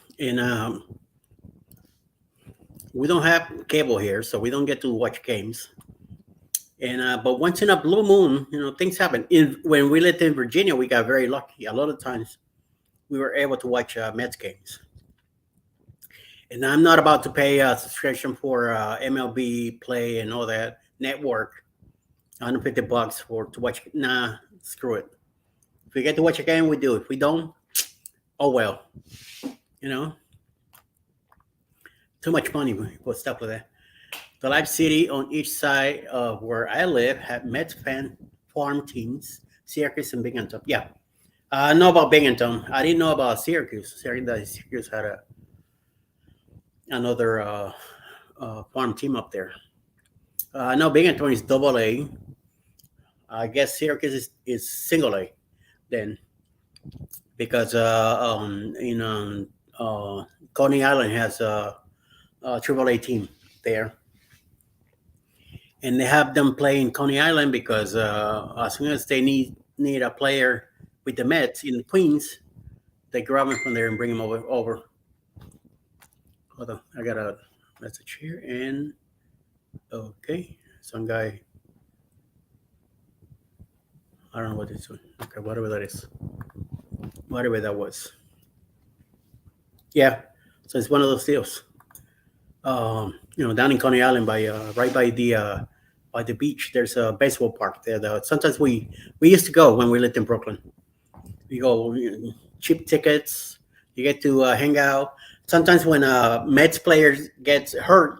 we don't have cable here, so we don't get to watch games. And but once in a blue moon, things happen. When we lived in Virginia, we got very lucky. A lot of times, we were able to watch Mets games. And I'm not about to pay a subscription for MLB Play and all that network, $150 to watch. Nah, screw it. If we get to watch a game, we do. If we don't, oh well. Too much money for stuff like that. The Live City on each side of where I live have Mets fan farm teams, Syracuse and Binghamton. Yeah, I know about Binghamton. I didn't know about Syracuse. Syracuse had another farm team up there. I know Binghamton is double A. I guess Syracuse is single A then, because Coney Island has a triple A team there. And they have them play in Coney Island because as soon as they need a player with the Mets in Queens, they grab him from there and bring him over. Hold on, I got a message here, and okay, some guy. I don't know what it's doing. Okay, whatever that is, whatever that was. Yeah, so it's one of those deals. Down in Coney Island right by the beach, there's a baseball park there. Sometimes we used to go when we lived in Brooklyn. We go cheap tickets. You get to hang out. Sometimes when a Mets player gets hurt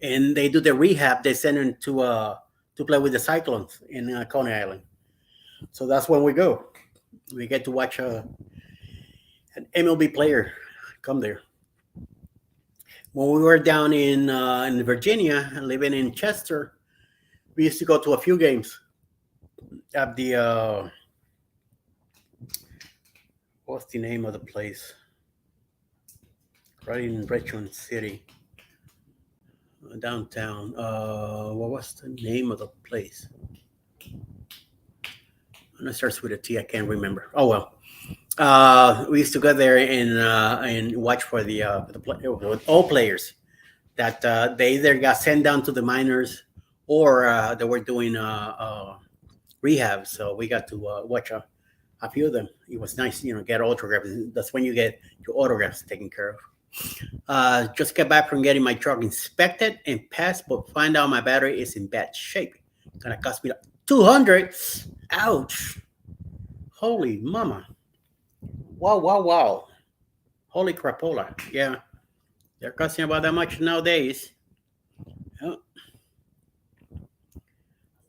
and they do the rehab, they send him to play with the Cyclones in Coney Island. So that's when we go. We get to watch an MLB player come there. When we were down in Virginia, living in Chester, we used to go to a few games at the what's the name of the place? Right in Richmond City, downtown. What was the name of the place? And it starts with a T. I can't remember. Oh well. We used to go there and watch for with all players that they either got sent down to the minors or they were doing rehab. So we got to watch a few of them. It was nice, get autographs. That's when you get your autographs taken care of. Just got back from getting my truck inspected and passed, but find out my battery is in bad shape. Gonna cost me $200. Ouch! Holy mama! Wow! Holy crapola! Yeah, they're costing about that much nowadays. Yeah.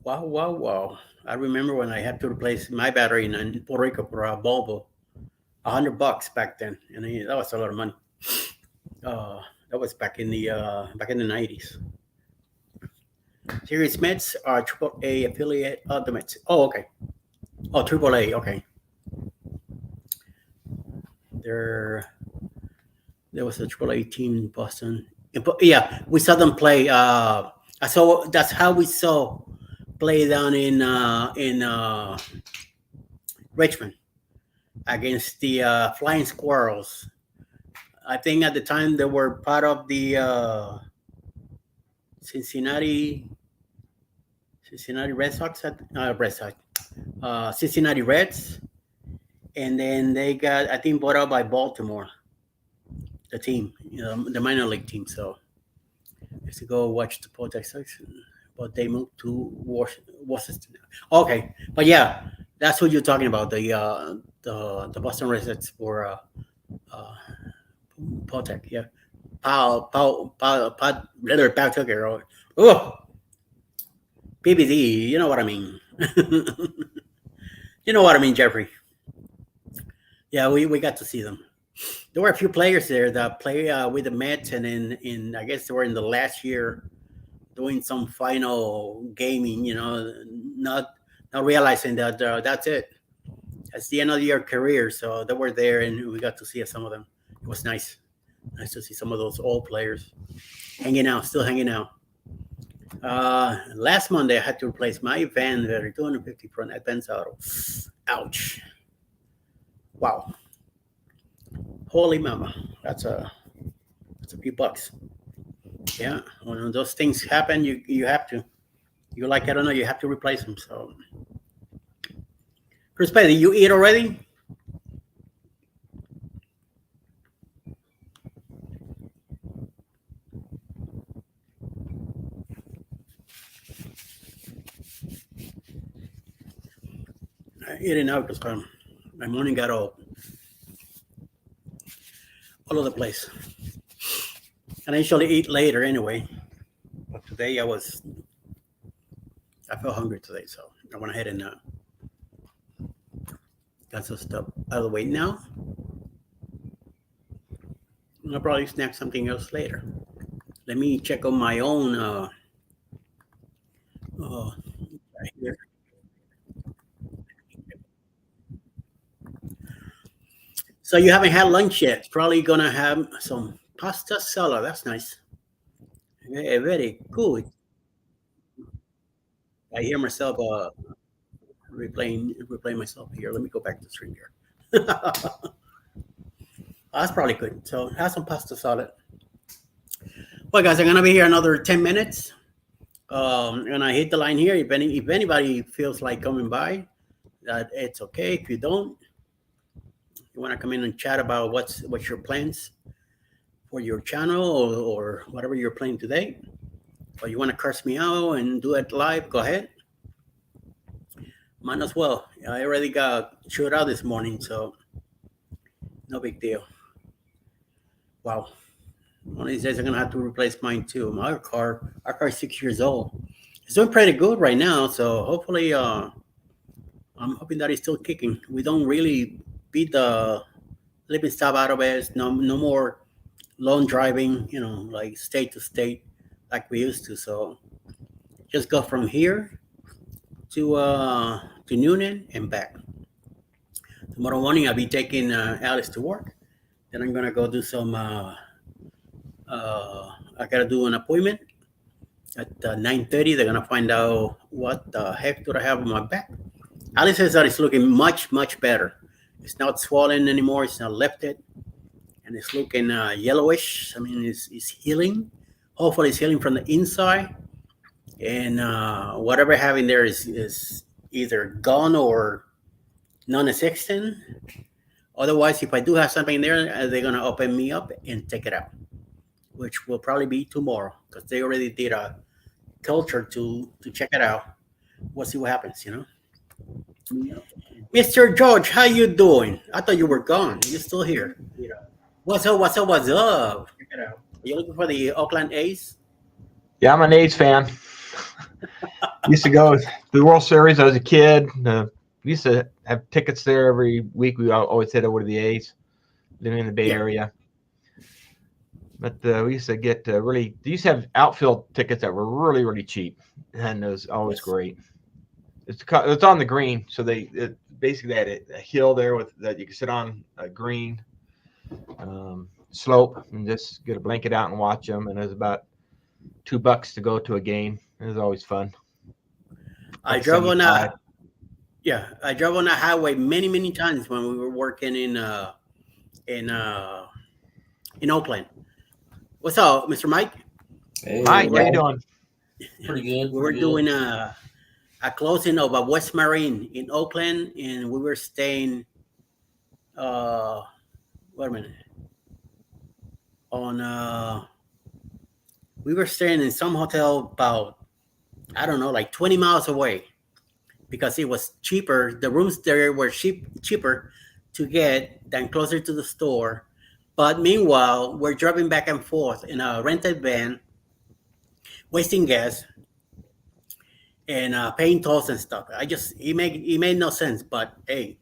Wow! I remember when I had to replace my battery in Puerto Rico for a Volvo, $100 back then, and that was a lot of money. That was back in the 90s. Sirius Mets are AAA affiliate of the Mets. Oh, okay. Oh, AAA. Okay. There was a AAA team in Boston. Yeah, we saw them play. So that's how we saw play down in Richmond against the Flying Squirrels. I think at the time they were part of the Cincinnati Red Sox, Cincinnati Reds, and then they got, I think, bought out by Baltimore, the team, the minor league team. So I used to go watch the Potex section, but they moved to Washington. Okay, but yeah, that's what you're talking about. The Boston Red Sox for Potec, yeah. Oh, PBD, you know what I mean. You know what I mean, Jeffrey. Yeah, we got to see them. There were a few players there that play with the Mets, and in I guess they were in the last year doing some final gaming. Not realizing that that's it. That's the end of your career. So they were there, and we got to see some of them. It was nice to see some of those old players still hanging out. Last Monday, I had to replace my van, the 250 front Advance Auto. Ouch! Wow! Holy mama! That's a few bucks. Yeah, when those things happen, you have to. You like it or not, you have to replace them. So, Chris Petty, you eat already? Eating out because my morning got all over the place. And I usually eat later anyway. But today I felt hungry today, so I went ahead and got some stuff out of the way now. I'll probably snack something else later. Let me check on my own right here. So you haven't had lunch yet. Probably gonna have some pasta salad. That's nice. Very good. I hear myself replaying myself here. Let me go back to the screen here. That's probably good. So have some pasta salad. Well, guys, I'm gonna be here another 10 minutes. And I hit the line here. If anybody feels like coming by, that it's okay. If you don't, you want to come in and chat about what's your plans for your channel or whatever you're playing today, or you want to curse me out and do it live, go ahead. Might as well. I already got chewed out this morning, so no big deal. Wow. One of these days, I'm gonna have to replace mine too. Our car is 6 years old. It's doing pretty good right now, so hopefully, I'm hoping that it's still kicking. We don't really beat the living stuff out of it. No more long driving, like state to state, like we used to. So just go from here to Noonan and back. Tomorrow morning, I'll be taking Alice to work. Then I'm gonna go do some. I gotta do an appointment at 9:30. They're gonna find out what the heck do I have on my back. Alice says that it's looking much better. It's not swollen anymore. It's not lifted, and it's looking yellowish. I mean, it's healing. Hopefully, it's healing from the inside, and whatever I have in there is either gone or non-existent. Otherwise, if I do have something in there, they're gonna open me up and take it out, which will probably be tomorrow because they already did a culture to check it out. We'll see what happens. Mr. George, how you doing? I thought you were gone. You're still here. What's up? What's up? What's up? Check it out. Are you looking for the Oakland A's? Yeah, I'm an A's fan. Used to go to the World Series. I was a kid. We used to have tickets there every week. We always head over to the A's, living in the Bay Area. But we used to get they used to have outfield tickets that were really cheap, and it was always great. It's on the green, so basically had a hill there that you could sit on a green slope and just get a blanket out and watch them. And it was about $2 to go to a game. It was always fun. I drove on a highway many times when we were working in Oakland. What's up, Mr. Mike? Hey, Mike, how you doing? Pretty good. We were doing a closing of a West Marine in Oakland, and we were staying. Wait a minute. We were staying in some hotel about, I don't know, like 20 miles away, because it was cheaper. The rooms there were cheaper to get than closer to the store. But meanwhile, we're driving back and forth in a rented van, wasting gas and paying tolls and stuff. It made no sense. But hey,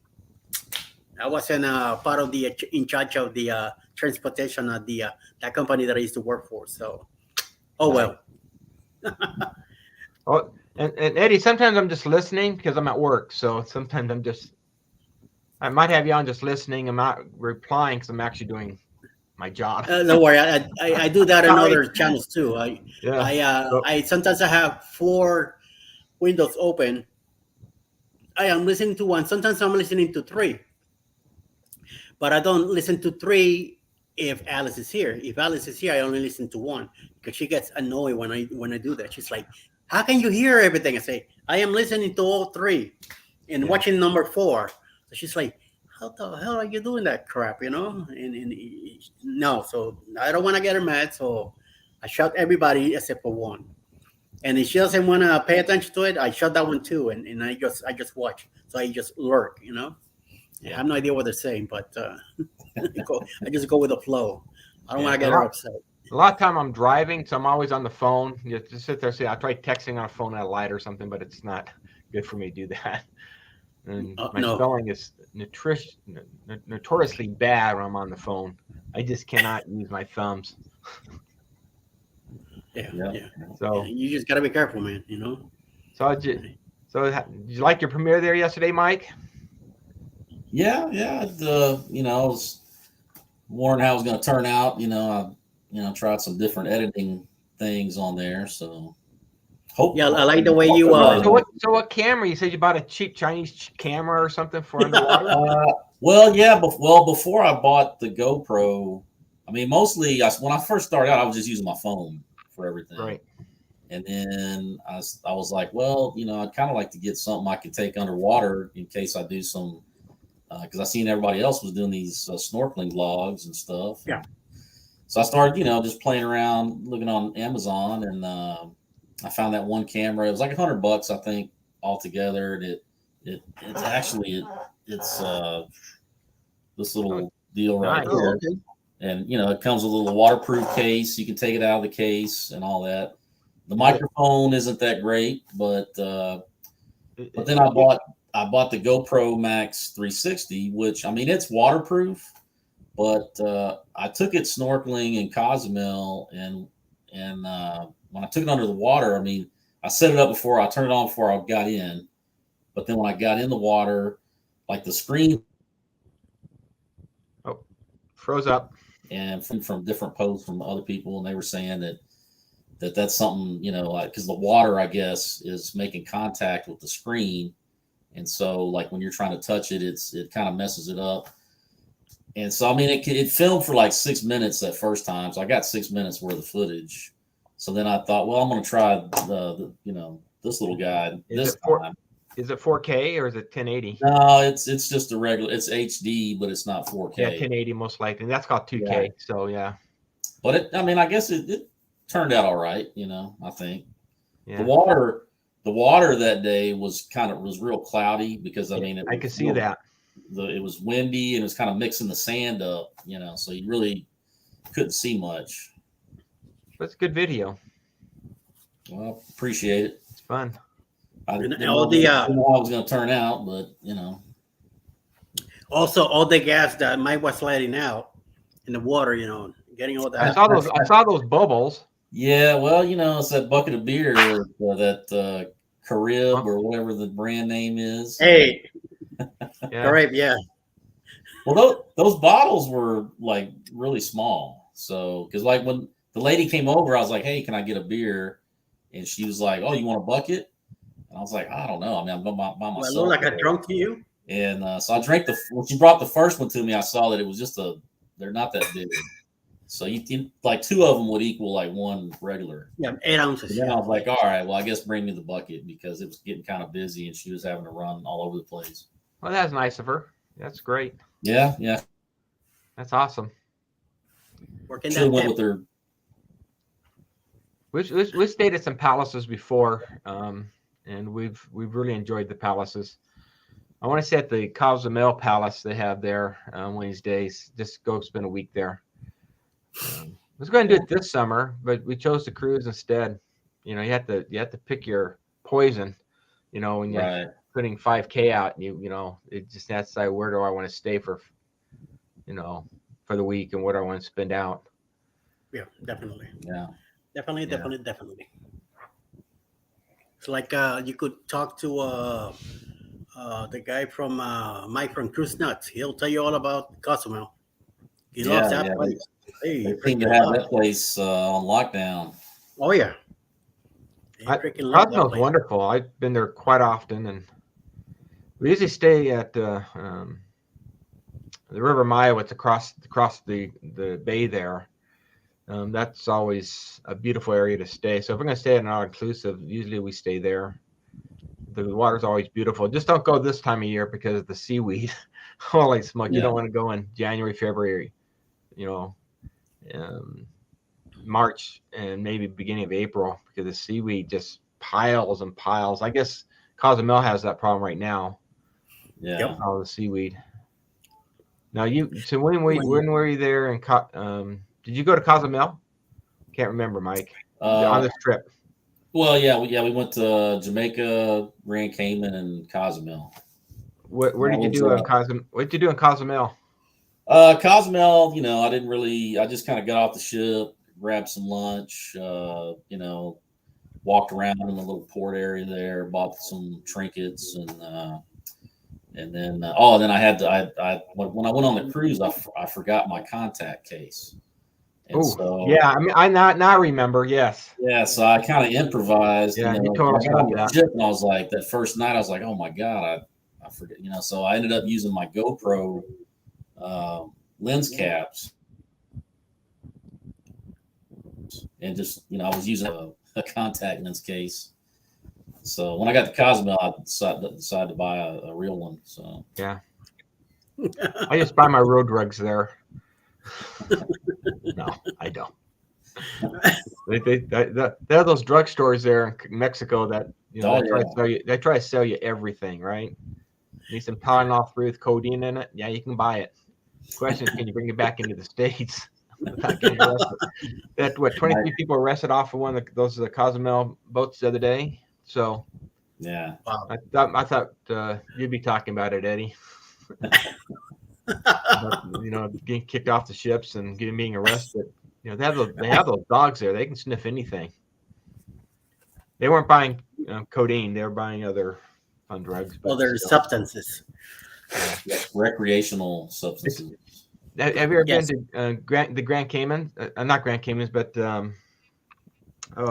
I wasn't part of in charge of the transportation of that company that I used to work for. So, well. Oh, and Eddie, sometimes I'm just listening because I'm at work. So sometimes I might have you on just listening. I'm not replying because I'm actually doing my job. Don't worry, I do that on other channels too. I sometimes I have 4 windows open. I am listening to one. Sometimes I'm listening to 3, but I don't listen to 3 if Alice is here. If Alice is here, I only listen to 1 because she gets annoyed when I do that. She's like, "How can you hear everything?" I say, "I am listening to all 3 and watching number 4." So she's like, "How the hell are you doing that crap?" And no, so I don't want to get her mad. So I shut everybody except for 1. And if she doesn't want to pay attention to it, I shut that one too. And I just watch. So I just lurk. I have no idea what they're saying, but I just go with the flow. I don't want to get her upset. A lot of time I'm driving, so I'm always on the phone. You just sit there, I try texting on a phone at a light or something, but it's not good for me to do that. And my spelling is notoriously bad when I'm on the phone. I just cannot use my thumbs. Yeah. So you just gotta be careful, man. So did you like your premiere there yesterday, Mike? Yeah. I was wondering how it was going to turn out. I tried some different editing things on there. So I like the way you. So what camera? You said you bought a cheap Chinese camera or something for underwater? Before I bought the GoPro, I mean, mostly when I first started out, I was just using my phone for everything. Right. And then I was like, I'd kind of like to get something I could take underwater in case I do some, because I seen everybody else was doing these snorkeling vlogs and stuff. Yeah. So I started, just playing around, looking on Amazon, and I found that one camera. It was like $100, I think, altogether. And it's this little deal right here. Okay. and it comes with a little waterproof case. You can take it out of the case and all that. The microphone isn't that great, but then I bought the GoPro Max 360, which I mean it's waterproof, but I took it snorkeling in Cozumel, and when I took it under the water, I mean I set it up before I turned it on before I got in, but then when I got in the water, like the screen froze up, and from different posts from other people, and they were saying that's something, like, because the water, I guess, is making contact with the screen. And so like when you're trying to touch it, it kind of messes it up. And so, I mean, it filmed for like 6 minutes that first time. So I got 6 minutes worth of footage. So then I thought, well, I'm going to try this little guy this time. Is it 4K or is it 1080? No, it's just a regular, it's HD, but it's not 4K. Yeah, 1080 most likely. And that's called 2K. Yeah. So yeah. But I guess it turned out all right, I think. Yeah. The water that day was real cloudy because I could see that. It was windy and it was kind of mixing the sand up, so you really couldn't see much. That's good video. Well, appreciate it. It's fun. I didn't know how it was going to turn out, but Also, all the gas that Mike was letting out in the water, getting all that. I saw those bubbles. Yeah, well, it's that bucket of beer, that Carib or whatever the brand name is. Hey, yeah. Carib, yeah. Well, those bottles were like really small. So, because like when the lady came over, I was like, "Hey, can I get a beer?" And she was like, "Oh, you want a bucket?" And I was like, "I don't know. I mean, I'm by myself." Well, I look like a drunk to you. And so I drank when she brought the first one to me, I saw that it was they're not that big. So you like 2 of them would equal like one regular. Yeah, 8 ounces. And then I was like, all right, well, I guess bring me the bucket because it was getting kind of busy and she was having to run all over the place. Well, that's nice of her. That's great. Yeah. That's awesome. Working that went with her. We stayed at some palaces before, and we've really enjoyed the palaces. I want to say at the Cozumel Palace they have there one of these days. Just go spend a week there. I was going to do it this summer, but we chose to cruise instead. You have to pick your poison. When you're putting 5K out, and it just has to decide where do I want to stay for the week and what do I want to spend out. Yeah, definitely. Yeah, definitely. It's like you could talk to the guy from Mike from Cruise Nuts. He'll tell you all about Cozumel. He loves that place. They seem to have that place on lockdown. Oh yeah. Cozumel's wonderful. I've been there quite often, and we usually stay at the River Maya. It's across the bay there. That's always a beautiful area to stay. So if we're going to stay at an all-inclusive, usually we stay there. The water's always beautiful. Just don't go this time of year because of the seaweed. Holy smoke! You don't want to go in January, February, March, and maybe beginning of April because the seaweed just piles and piles. I guess Cozumel has that problem right now. Yeah, all the seaweed. Now when were you there? And did you go to Cozumel? Can't remember, Mike. On this trip. Well, yeah, we went to Jamaica, Grand Cayman, and Cozumel. Where did you do in Cozumel? What did you do in Cozumel? Cozumel, I just kind of got off the ship, grabbed some lunch, walked around in the little port area there, bought some trinkets, and then I had to. When I went on the cruise, I forgot my contact case. Oh, yeah. I mean, I now remember. Yes. Yeah. So I kind of improvised. Yeah, you told us about that. And I was like, that first night, I was like, oh my god, I forget. So I ended up using my GoPro lens caps, and just I was using a contact lens case. So when I got to Cozumel, I decided to buy a real one. So yeah, I just buy my road rugs there. No, I don't. They have those drugstores there in Mexico that they try to sell you everything, right? Need some Tylenol free with codeine in it? Yeah, you can buy it. Question is, can you bring it back into the States without getting arrested? That 23 people arrested off of one of those Cozumel boats the other day. So Yeah. Wow. I thought you'd be talking about it, Eddie. About, getting kicked off the ships and being arrested. They have those dogs there. They can sniff anything. They weren't buying codeine. They were buying other fun drugs. But Other still. substances. Recreational substances. Have you ever Yes. been to the Grand Cayman? Not Grand Caymans, but oh,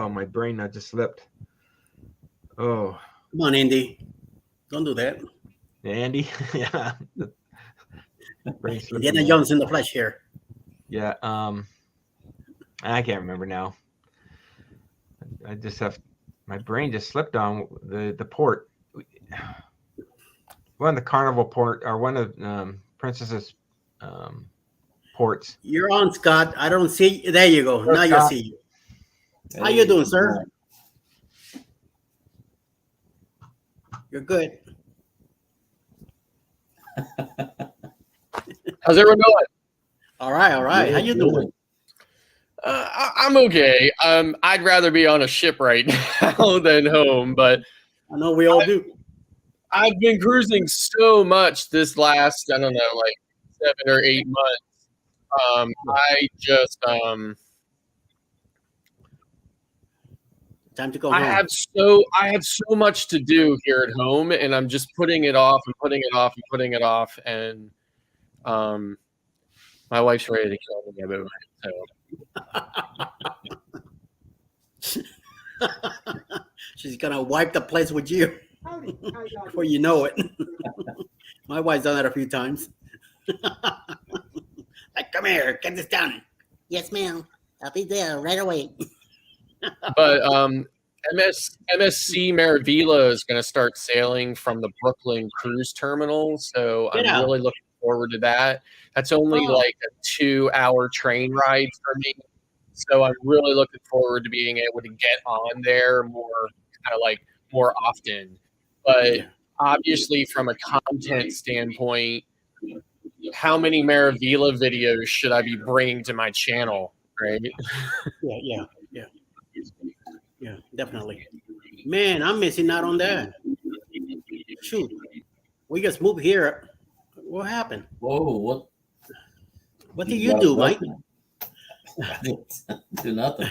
my brain just slipped. Oh, Come on, Indy. Don't do that. Andy. Yeah. Brain slipped Indiana again. Jones in the flesh here. Yeah. I can't remember now. I just have my brain just slipped on the port. One of the Carnival port or one of Princess's ports. You're on, Scott. I don't see you. There you go. Hello, Now you Scott. see you. How you doing, sir? You're good. How's everyone doing? All right, all right. How you doing? I'm okay. I'd rather be on a ship right now than home, but I know we all do. I've been cruising so much this last, I don't know, like 7 or 8 months. I just, Time to go I home. have so much to do here at home, and I'm just putting it off and putting it off and putting it off, and my wife's ready to kill me about it. So. She's gonna wipe the place with you before you know it. My wife's done that a few times. Like, come here, get this done. Yes, ma'am. I'll be there right away. But MSC Maravilla is going to start sailing from the Brooklyn cruise terminal, so I'm Yeah. really looking forward to that. That's only Oh. like a 2-hour train ride for me, so I'm really looking forward to being able to get on there more often. But obviously, from a content standpoint, how many Maravilla videos should I be bringing to my channel? Right? Yeah, definitely. Man, I'm missing out on that. Shoot, we just moved here. What happened? Whoa, What did you do, Mike? I didn't do nothing.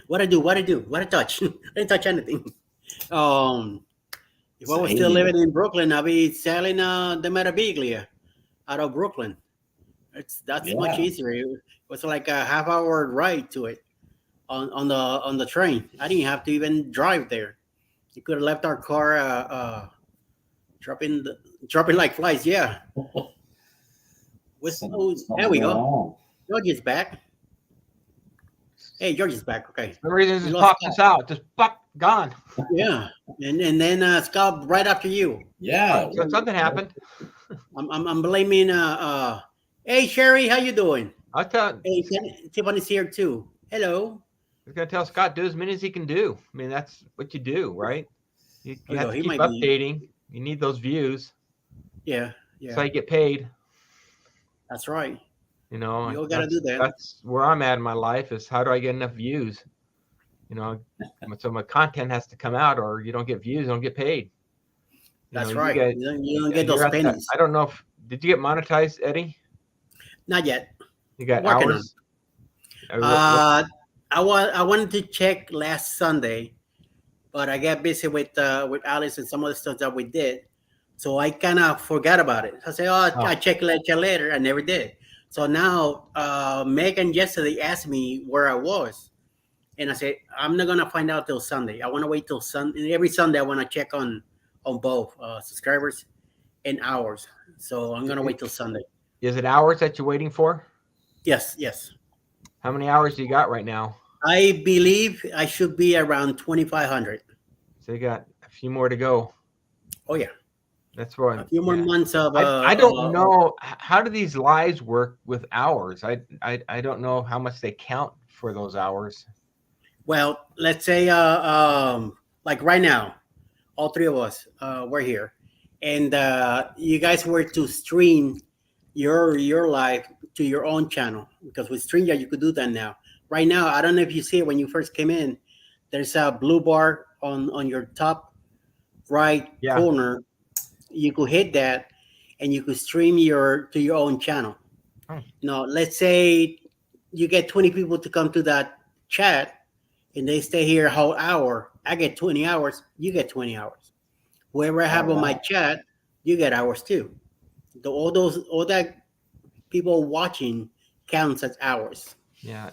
What I do? What I touch? I didn't touch anything. If I was still Same. living in Brooklyn, I'd be selling the Meraviglia out of Brooklyn. That's much Yeah. easier. It was like a half-hour ride to it on the train. I didn't have to even drive there. You could have left our car dropping like flies. Yeah. There we go. George is back. Hey, George is back. Okay. For some reason, just We popped lost this out. Just gone. Yeah. And then Scott right after you. Yeah. So something happened. I'm blaming hey Sherry, how you doing? I thought Hey, Tiffany's here too. Hello. I was gonna tell Scott, do as many as he can do. I mean, that's what you do, right? You Oh, have no, to he keep might be- updating. You need those views. Yeah. That's how you get paid. That's right. You know, You all gotta do that. That's where I'm at in my life is how do I get enough views? So my content has to come out or you don't get views, you don't get paid. That's you right. guys- You don't get those you're at that- pennies. I don't know did you get monetized, Eddie? Not yet. You got Working hours? What- I wanted to check last Sunday, but I got busy with Alice and some other stuff that we did, so I kind of forgot about it. I said, I check it later. I never did. So now Megan yesterday asked me where I was, and I said I'm not gonna find out till Sunday. I want to wait till Sunday. Every Sunday I want to check on both subscribers and hours. So I'm gonna wait till Sunday. Is it hours that you're waiting for? Yes. How many hours do you got right now? I believe I should be around 2,500. So you got a few more to go. Oh yeah, That's right. a few more months of. I don't know how do these lives work with hours. I don't know how much they count for those hours. Well, let's say like right now, all three of us we're here, and you guys were to stream your live to your own channel, because with StreamYard you could do that now. Right now, I don't know if you see it when you first came in. There's a blue bar on your top right Yeah. corner. You could hit that, and you could stream to your own channel. Oh. Now, let's say you get 20 people to come to that chat, and they stay here a whole hour. I get 20 hours. You get 20 hours. Whoever I have on my chat, you get hours too. All that people watching counts as hours. Yeah,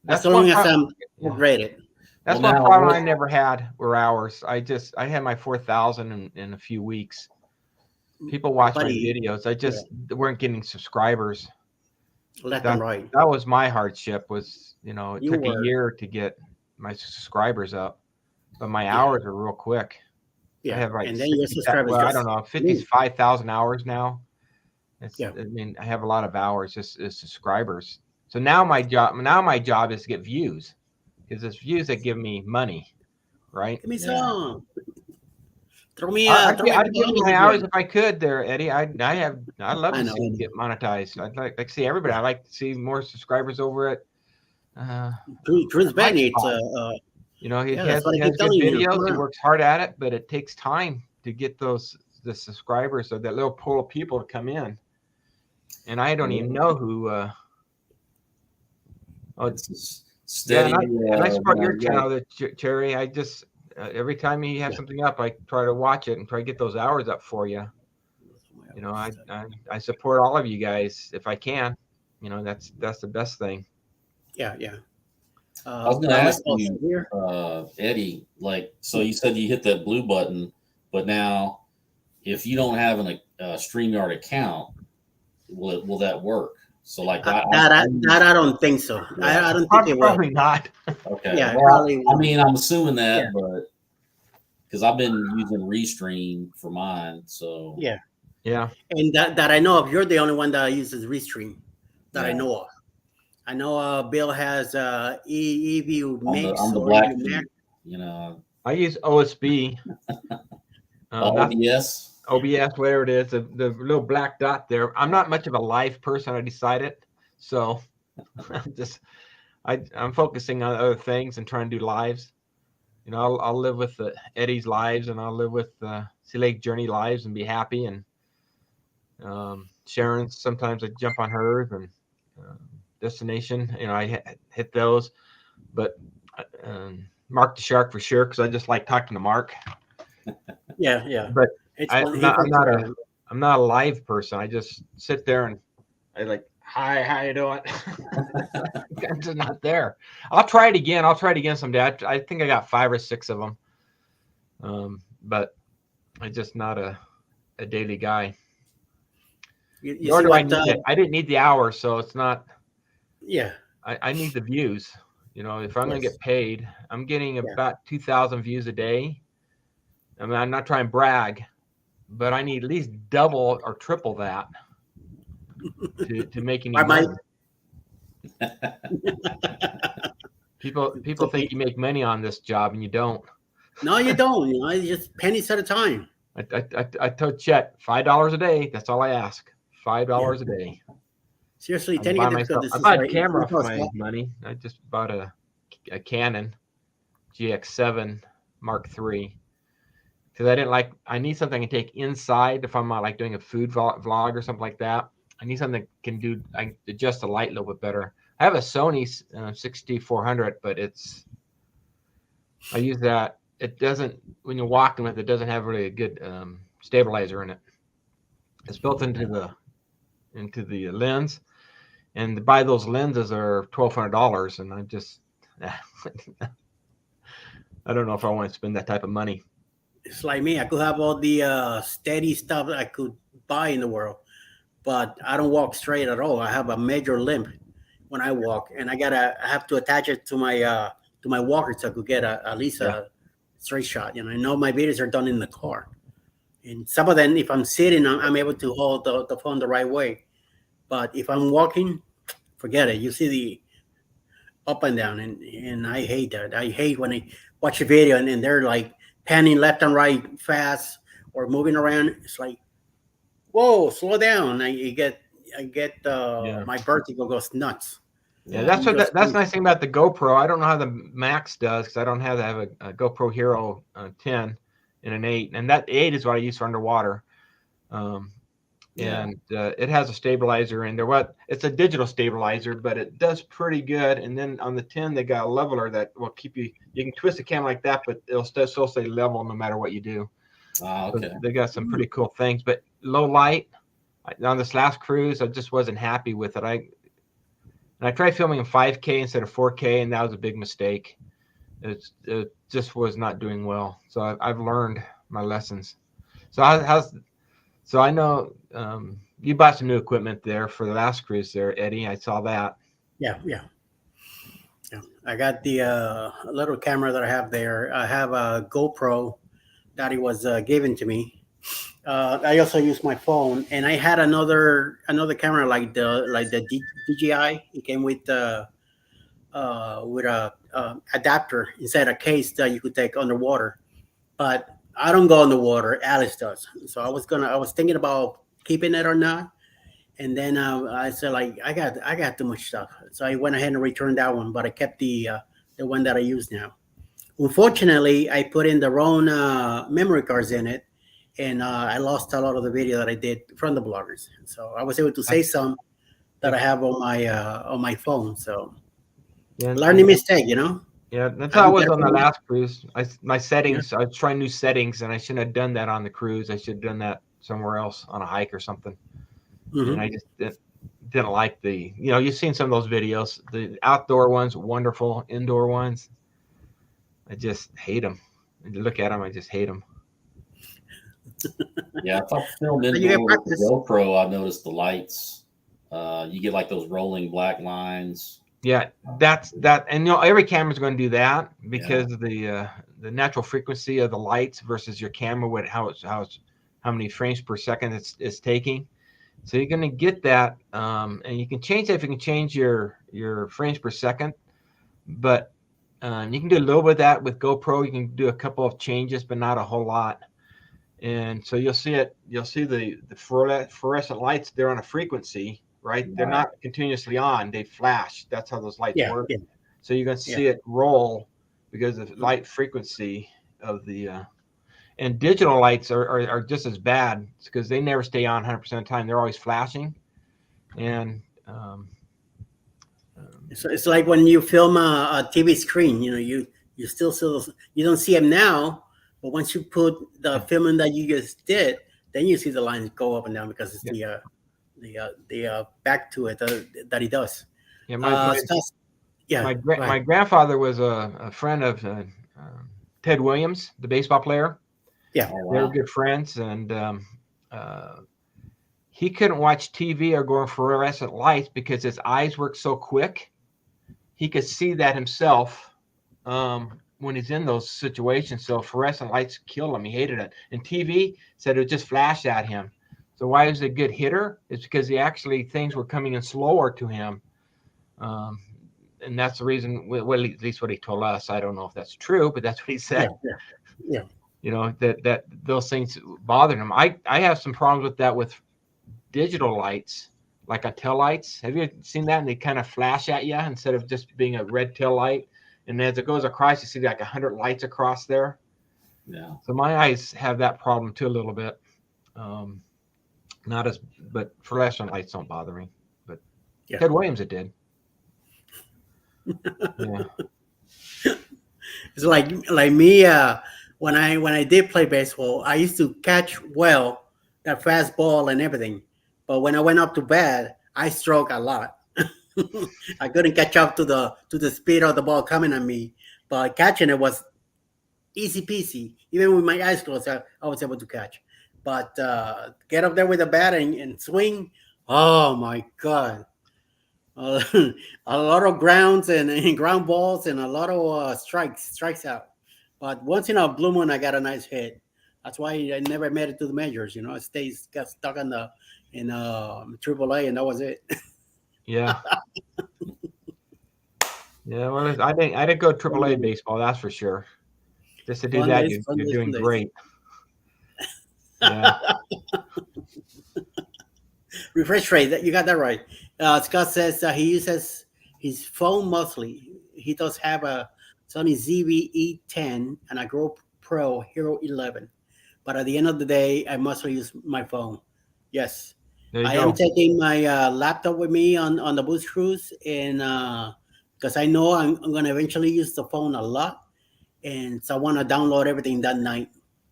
As long as I'm yeah. rated. That's Well, one now- problem I never had were hours. I had my 4,000 in a few weeks. People watch my Buddy, videos. I just weren't getting subscribers. Left and right. That was my hardship. Was it You took were. a year to get my subscribers up, but my Yeah. hours are real quick. I Yeah, have like and then your 60 subscribers. well, I just don't know, move. 55,000 hours now. Yeah. I mean, I have a lot of hours just as subscribers. So now my job is to get views, because it's views that give me money, right? Give me Yeah. some. Throw me I'd throw me give you my $100 hours again. if I could, there, Eddie. I'd love I to know. see them get monetized. I'd like to see everybody. I like to see more subscribers over it. Chris Mike Bennett. Spot. He Yeah, has that's what I good keep telling you. videos. Come He on. works hard at it, but it takes time to get the subscribers, or that little pool of people to come in. And I don't even know who. It's just steady. And I support your yeah. channel, Cherry. I just every time you have something up, I try to watch it and try to get those hours up for you. I support all of you guys if I can. That's the best thing. Yeah. I was going to ask also you, here. Eddie, so you said you hit that blue button, but now if you don't have a StreamYard account, will that work? So like That I don't think so. I don't think it will. Probably not. okay. Yeah, Well, probably I mean, I'm assuming that, Yeah. but because I've been using Restream for mine, so Yeah. Yeah. And that I know of, you're the only one that uses Restream that I Yeah. know of. I know Bill has eView Mix I'm the or black eView Max. sheep, I use OSB. OBS. OBS, whatever it is, the little black dot there. I'm not much of a live person. I decided, so I'm focusing on other things and trying to do lives. I'll live with Eddie's lives, and I'll live with Sea Lake Journey lives and be happy. And Sharon's, sometimes I jump on hers, and Destination, I hit those. But Mark the Shark for sure, because I just like talking to Mark. Yeah. But It's I'm funny. not a live person. I just sit there and I like, hi, how you doing? I'm just not there. I'll try it again someday. I think I got 5 or 6 of them. But I'm just not a daily guy. You Nor see do I what, need it. I didn't need the hours, so it's not. Yeah. I need the views. If I'm going to Yes. get paid, I'm getting Yeah. about 2,000 views a day. I mean, I'm not trying to brag, but I need at least double or triple that to make any money. People think you make money on this job, and you don't. No, you don't. It's just pennies at a time. I told Chet $5 a day. That's all I ask. $5 a day. Seriously, I telling buy you this myself. because I this bought is a like, camera for my money. I just bought a Canon GX7 Mark III because I need something I can take inside if I'm not like doing a food vlog or something like that. I need something that I can adjust the light a little bit better. I have a Sony 6400, but I use that. It doesn't, when you're walking with it, doesn't have really a good stabilizer in it. It's built into the lens, and to buy those lenses are $1,200, and I'm just I don't know if I want to spend that type of money. It's like me. I could have all the steady stuff that I could buy in the world, but I don't walk straight at all. I have a major limp when I walk, and I have to attach it to my walker so I could get at least a straight shot. I know my videos are done in the car, and some of them, if I'm sitting, I'm able to hold the phone the right way. But if I'm walking, forget it. You see the up and down, and I hate that. I hate when I watch a video and they're like panning left and right fast or moving around. It's like, whoa, slow down. get Yeah. my vertigo goes nuts. Yeah, that's what Just that's the nice thing about the GoPro. I don't know how the Max does because I don't have a GoPro Hero 10 and an 8, and that 8 is what I use for underwater. Yeah. And it has a stabilizer in there. It's a digital stabilizer, but it does pretty good. And then on the 10, they got a leveler that will keep you. You can twist the camera like that, but it'll still stay level no matter what you do. Okay. So they got some pretty cool things. But low light on this last cruise, I just wasn't happy with it. I tried filming in 5K instead of 4K, and that was a big mistake. It just was not doing well. So I've learned my lessons. So so I know you bought some new equipment there for the last cruise there, Eddie. I saw that. Yeah. I got the little camera that I have there. I have a GoPro that it was given to me. I also use my phone, and I had another camera like the DJI. It came with a adapter inside a case that you could take underwater. But I don't go underwater. Alice does. So I was thinking about keeping it or not. And then I said, like, I got too much stuff. So I went ahead and returned that one, but I kept the one that I use now. Unfortunately, I put in the wrong memory cards in it, and I lost a lot of the video that I did from the bloggers. So I was able to save some that I have on my phone. So Yeah, learning mistake, you know. Yeah, that's how it was on the last cruise. My settings, I was trying new settings, and I shouldn't have done that on the cruise. I should have done that somewhere else on a hike or something. Mhm. And I just didn't like you've seen some of those videos. The outdoor ones, wonderful. Indoor ones, I just hate them. And to look at them, I just hate them. Yeah, if I filmed you get indoor with the practice. GoPro, I noticed the lights. You get like those rolling black lines. Yeah, that's that, and every camera's going to do that because of the natural frequency of the lights versus your camera, how many frames per second it's taking. So you're going to get that, and you can change that if you can change your frames per second. But you can do a little bit of that with GoPro. You can do a couple of changes, but not a whole lot. And so you'll see it. You'll see the fluorescent lights. They're on a frequency, right? They're not continuously on. They flash. That's how those lights work. Yeah. So you're going to see it roll because of the light frequency of the. And digital lights are just as bad because they never stay on 100% of the time. They're always flashing. And It's like when you film a TV screen, you still see those, you don't see them now, but once you put the filming that you just did, then you see the lines go up and down because it's the back to it that he does. yeah, My my grandfather was a friend of Ted Williams, the baseball player. Yeah, Oh, They were wow. good friends, and he couldn't watch TV or go in fluorescent lights because his eyes work so quick. He could see that himself when he's in those situations. So fluorescent lights killed him. He hated it. And TV said it would just flash at him. So why was he a good hitter? It's because things were coming in slower to him. And that's the reason, well, at least what he told us. I don't know if that's true, but that's what he said. Yeah. That those things bothered him. I have some problems with that with digital lights, like tail lights. Have you seen that? And they kind of flash at you instead of just being a red tail light. And as it goes across, you see like 100 lights across there. Yeah. So my eyes have that problem too a little bit. But fluorescent lights don't bother me. But Ted Williams, it did. Yeah. It's like me. When I did play baseball, I used to catch well that fastball and everything. But when I went up to bat, I struck a lot. I couldn't catch up to the speed of the ball coming at me. But catching it was easy peasy. Even with my eyes closed, I was able to catch. But get up there with a bat and swing. Oh my God. A lot of grounds and ground balls and a lot of strikes out. But once in a blue moon, I got a nice hit. That's why I never made it to the majors. I got stuck in AAA, and that was it. Yeah. Yeah. Well, I didn't go AAA baseball. That's for sure. Just to do Fun that, days, you're doing days. great. Yeah. Refresh rate. You got that right. Scott says he uses his phone mostly. He does have a Sony ZV-E10 and a GoPro Hero 11. But at the end of the day, I mostly use my phone. Yes. There you I go. am taking my laptop with me on the boost cruise, and because I know I'm going to eventually use the phone a lot, and so I want to download everything that night.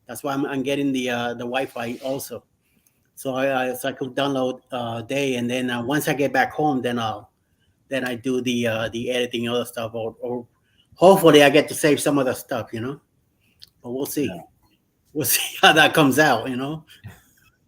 That's why I'm getting the Wi-Fi also, so I could download day, and then once I get back home, then I do the editing and other stuff, or hopefully I get to save some of the stuff, But we'll see. Yeah. We'll see how that comes out,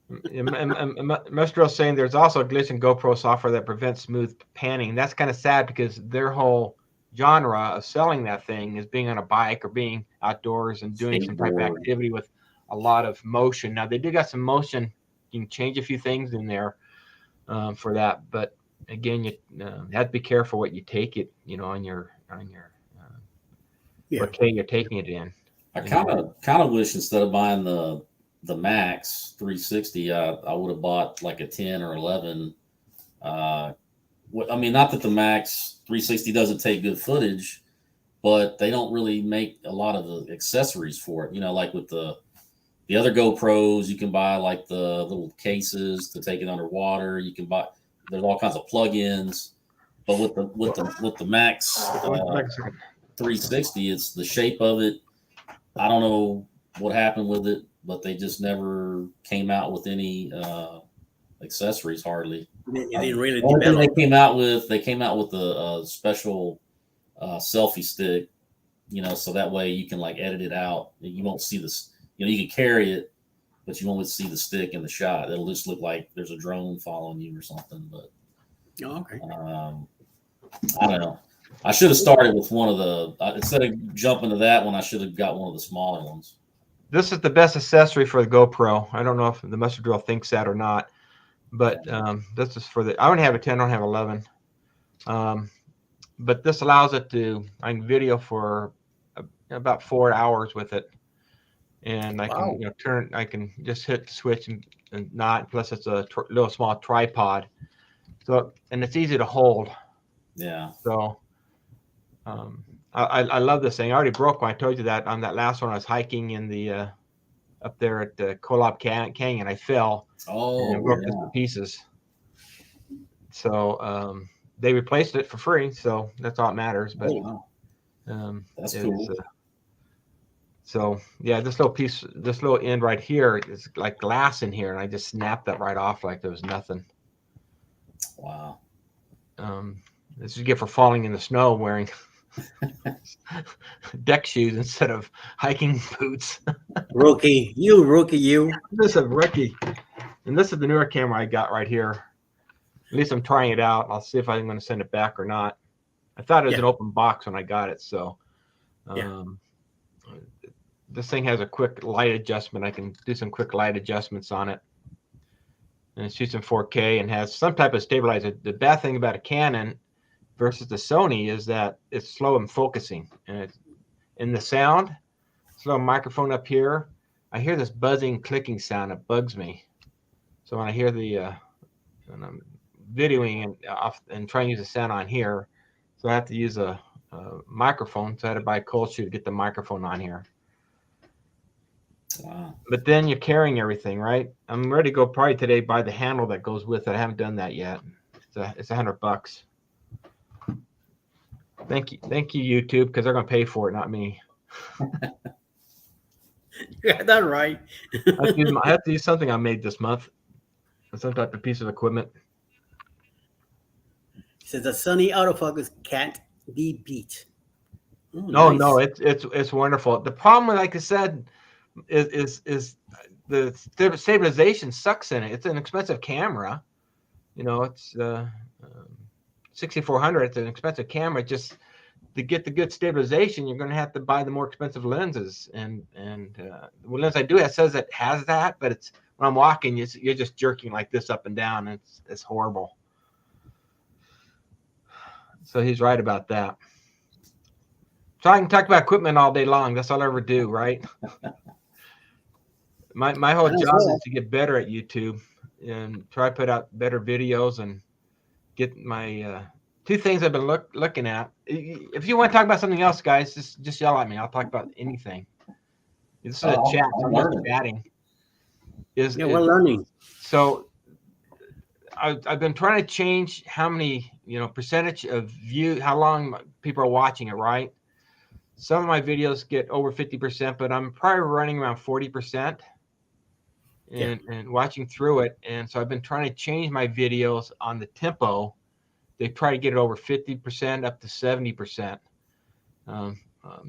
Mr. saying there's also a glitch in GoPro software that prevents smooth panning. That's kind of sad because their whole genre of selling that thing is being on a bike or being outdoors and doing some type of Skateboard. activity with a lot of motion. Now they do got some motion. You can change a few things in there for that, but again, you have to be careful what you take it, on your what K you're taking it in. I kind of wish instead of buying the Max 360, I would have bought like a 10 or 11. I mean, not that the Max 360 doesn't take good footage, but they don't really make a lot of the accessories for it. Like with the other GoPros, you can buy like the little cases to take it underwater. You can buy. There's all kinds of plugins, but with the Max 360, it's the shape of it. I don't know what happened with it, but they just never came out with any accessories hardly. It didn't really The only thing develop. they came out with a special selfie stick, so that way you can like edit it out. You won't see this. You can carry it, but you won't see the stick in the shot. It'll just look like there's a drone following you or something. But Oh, okay. I don't know. I should have started with one of the instead of jumping to that one. I should have got one of the smaller ones. This is the best accessory for the GoPro. I don't know if the Mustard Drill thinks that or not, but this is for the. I only have a 10. I don't have 11. But this allows it to. I can video for about 4 hours with it, and I can turn. I can just hit the switch and not. Plus, it's a little small tripod, so and it's easy to hold. Yeah. So. I love this thing. I already broke one. I told you that on that last one. I was hiking in the up there at the Kolob Canyon. I fell and broke this to pieces. So they replaced it for free. So that's all that matters. But that's cool. So yeah, this little end right here is like glass in here, and I just snapped that right off like there was nothing. Wow. This you get for falling in the snow wearing deck shoes instead of hiking boots. Rookie, you. This is a rookie, and this is the newer camera I got right here. At least I'm trying it out. I'll see if I'm going to send it back or not. I thought it was an open box when I got it, so this thing has a quick light adjustment. I can do some quick light adjustments on it, and it shoots in 4K and has some type of stabilizer. The bad thing about a Canon versus the Sony is that it's slow in focusing, and it's in the sound. Slow microphone up here. I hear this buzzing, clicking sound. It bugs me. So when I hear when I'm videoing and trying to use the sound on here, so I have to use a microphone. So I had to buy a cold shoe to get the microphone on here. Wow. But then you're carrying everything, right? I'm ready to go probably today buy the handle that goes with it. I haven't done that yet. It's $100. Thank you, YouTube, because they're going to pay for it, not me. Yeah, that's right. I have to use something I made this month, some type of piece of equipment. He says the Sony autofocus can't be beat. No, Nice. no, it's wonderful. The problem, like I said, is the stabilization sucks in it. It's an expensive camera. It's 6400. It's an expensive camera. Just to get the good stabilization, you're going to have to buy the more expensive lenses. And the lens I do have says it has that, but it's when I'm walking, you're just jerking like this up and down. It's horrible. So he's right about that. So I can talk about equipment all day long. That's all I ever do, right? My whole job is to get better at YouTube. and try to put out better videos and get my two things I've been looking at. If you want to talk about something else, guys, just yell at me. I'll talk about anything. This is a chat. I'm I'm just learning. chatting. We're learning. So I've been trying to change how many, percentage of view, how long people are watching it, right? Some of my videos get over 50%, but I'm probably running around 40% and watching through it. And so I've been trying to change my videos on the tempo. They try to get it over 50% up to 70%.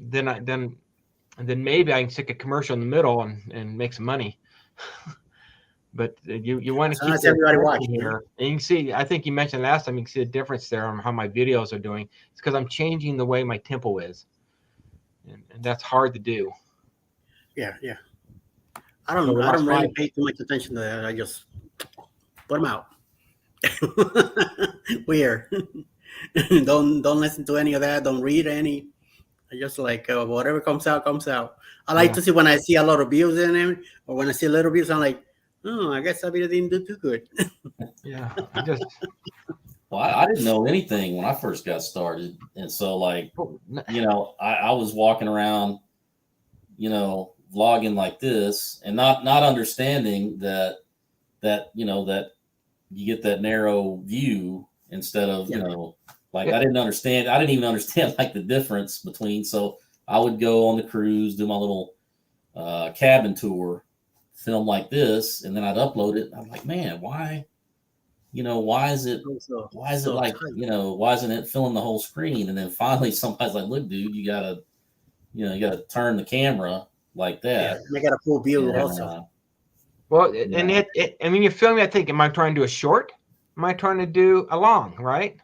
Then maybe I can stick a commercial in the middle and make some money. But you want to keep everybody watching here. And you can see, I think you mentioned last time, you can see the difference there on how my videos are doing. It's because I'm changing the way my tempo is. And that's hard to do. Yeah. I don't really pay too much attention to that. I just put them out. Weird. Don't listen to any of that. Don't read any. I just like whatever comes out, comes out. I like to see when I see a lot of views in it, or when I see little views, I'm like, oh, I guess that video didn't do too good. Yeah. Well, I didn't know anything when I first got started. And so, like, I was walking around, vlogging like this and not understanding that you get that narrow view instead of, I didn't understand. I didn't even understand like the difference between. So I would go on the cruise, do my little cabin tour, film like this, and then I'd upload it. I'm like, man, why isn't it filling the whole screen? And then finally somebody's like, look, dude, you gotta turn the camera like that. You got a full view also. Well, and you're filming, I think, am I trying to do a short? Am I trying to do a long, right?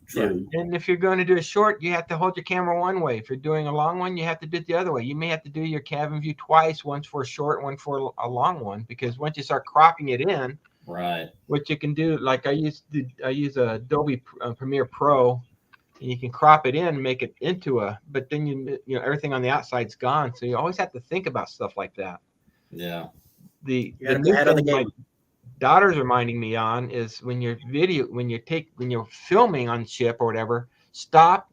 True. And if you're going to do a short, you have to hold your camera one way. If you're doing a long one, you have to do it the other way. You may have to do your cabin view twice, once for a short, one for a long one, because once you start cropping it in, right, what you can do, like I use Adobe Premiere Pro, and you can crop it in and make it into but then everything on the outside's gone. So you always have to think about stuff like that. Yeah. The new thing my daughter's reminding me on is when you're filming on ship or whatever, stop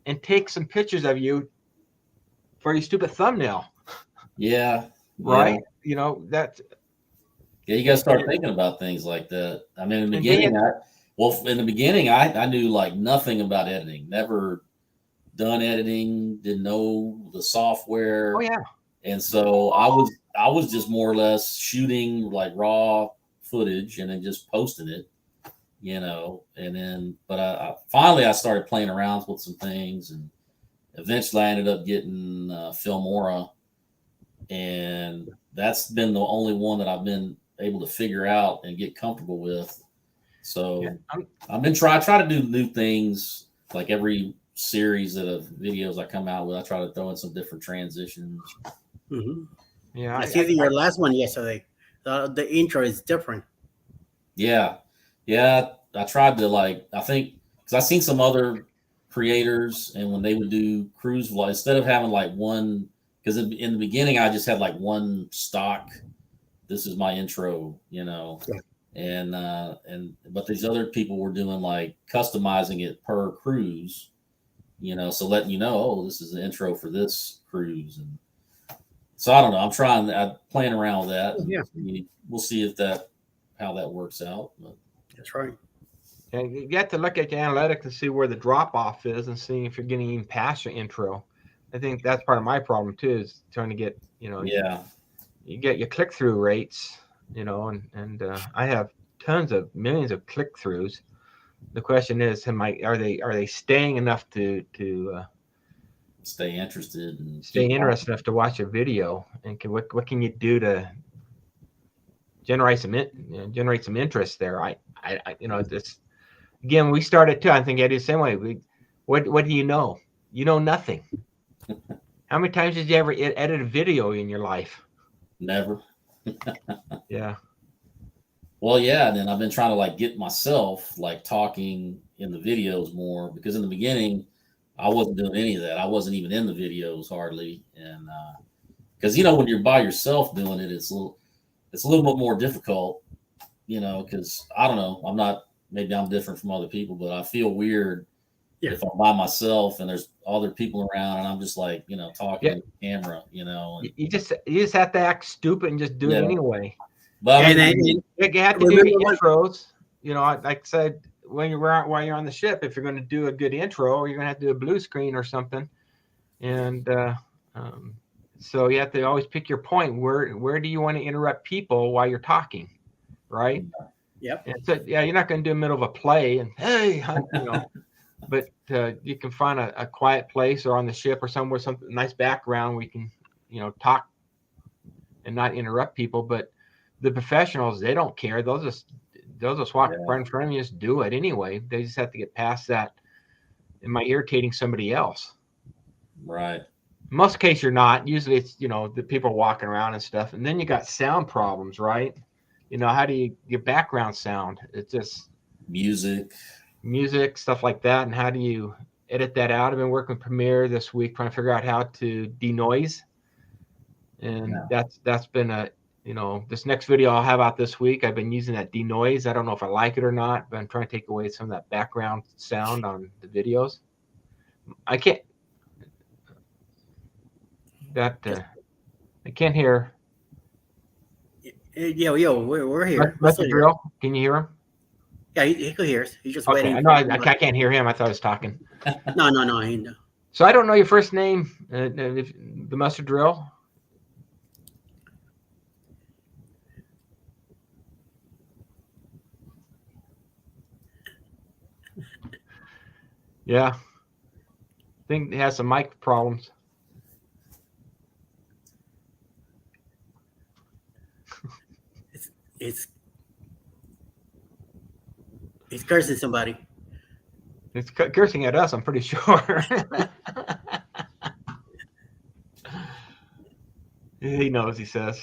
and take some pictures of you for your stupid thumbnail. Yeah. Right. Yeah, you got to start thinking about things like that. I mean, in the beginning, I knew like nothing about editing, never done editing, didn't know the software. Oh yeah. And so I was just more or less shooting like raw footage and then just posting it, and then, but I finally started playing around with some things, and eventually I ended up getting Filmora, and that's been the only one that I've been able to figure out and get comfortable with. So I've been try to do new things, like every series of videos I come out with, I try to throw in some different transitions. Mm-hmm. Yeah, I see your last one yesterday. The intro is different. Yeah. I tried to I think because I seen some other creators, and when they would do cruise vlog, instead of having like one, because in the beginning I just had like one stock. This is my intro, and but these other people were doing like customizing it per cruise, so letting oh, this is the intro for this cruise, and so I don't know. I'm playing around with that. Yeah, we'll see how that works out. But. That's right. And you have to look at your analytics and see where the drop off is, and seeing if you're getting even past your intro. I think that's part of my problem too, is trying to get you get your click through rates, and I have millions of click throughs. The question is, are they staying enough to stay interested enough to watch a video, and what can you do to generate some interest there? I this again, we started too. I think Eddie the same way. What do you know? You know nothing. How many times did you ever edit a video in your life? Never. Yeah. Well, yeah, and then I've been trying to get myself talking in the videos more, because in the beginning I wasn't doing any of that. I wasn't even in the videos hardly, and because when you're by yourself doing it, it's a little bit more difficult because I don't know. Maybe I'm different from other people, but I feel weird Yeah. if I'm by myself and there's other people around and I'm just like, talking to the camera, and, You just have to act stupid and just do it Yeah. anyway. but I And, mean, and You have to do remember your what- intros. Like I said, while you're on the ship, if you're going to do a good intro, you're going to have to do a blue screen or something. And so you have to always pick your point. Where do you want to interrupt people while you're talking, right? Yep. And so you're not going to do in the middle of a play and hey, but you can find a quiet place or on the ship or somewhere, some nice background where you can, talk and not interrupt people. But the professionals, they don't care. They'll just walk right in front of you, just do it anyway. They just have to get past that. Am I irritating somebody else? right. In most cases, you're not. Usually it's, the people walking around and stuff. And then you got sound problems, right? How do you get background sound? It's just Music. stuff like that. And how do you edit that out? I've been working with Premiere this week trying to figure out how to denoise. And that's been this next video I'll have out this week. I've been using that denoise. I don't know if I like it or not, but I'm trying to take away some of that background sound on the videos. I can't hear. Yo, we're here. Mr. Drill, can you hear him? Yeah, he could hear us. He's just Okay, waiting. I know I can't hear him. I thought I was talking. No, he no. So I don't know your first name, the Mustard Drill. Yeah. I think he has some mic problems. It's cursing somebody. It's cursing at us, I'm pretty sure. He knows, he says.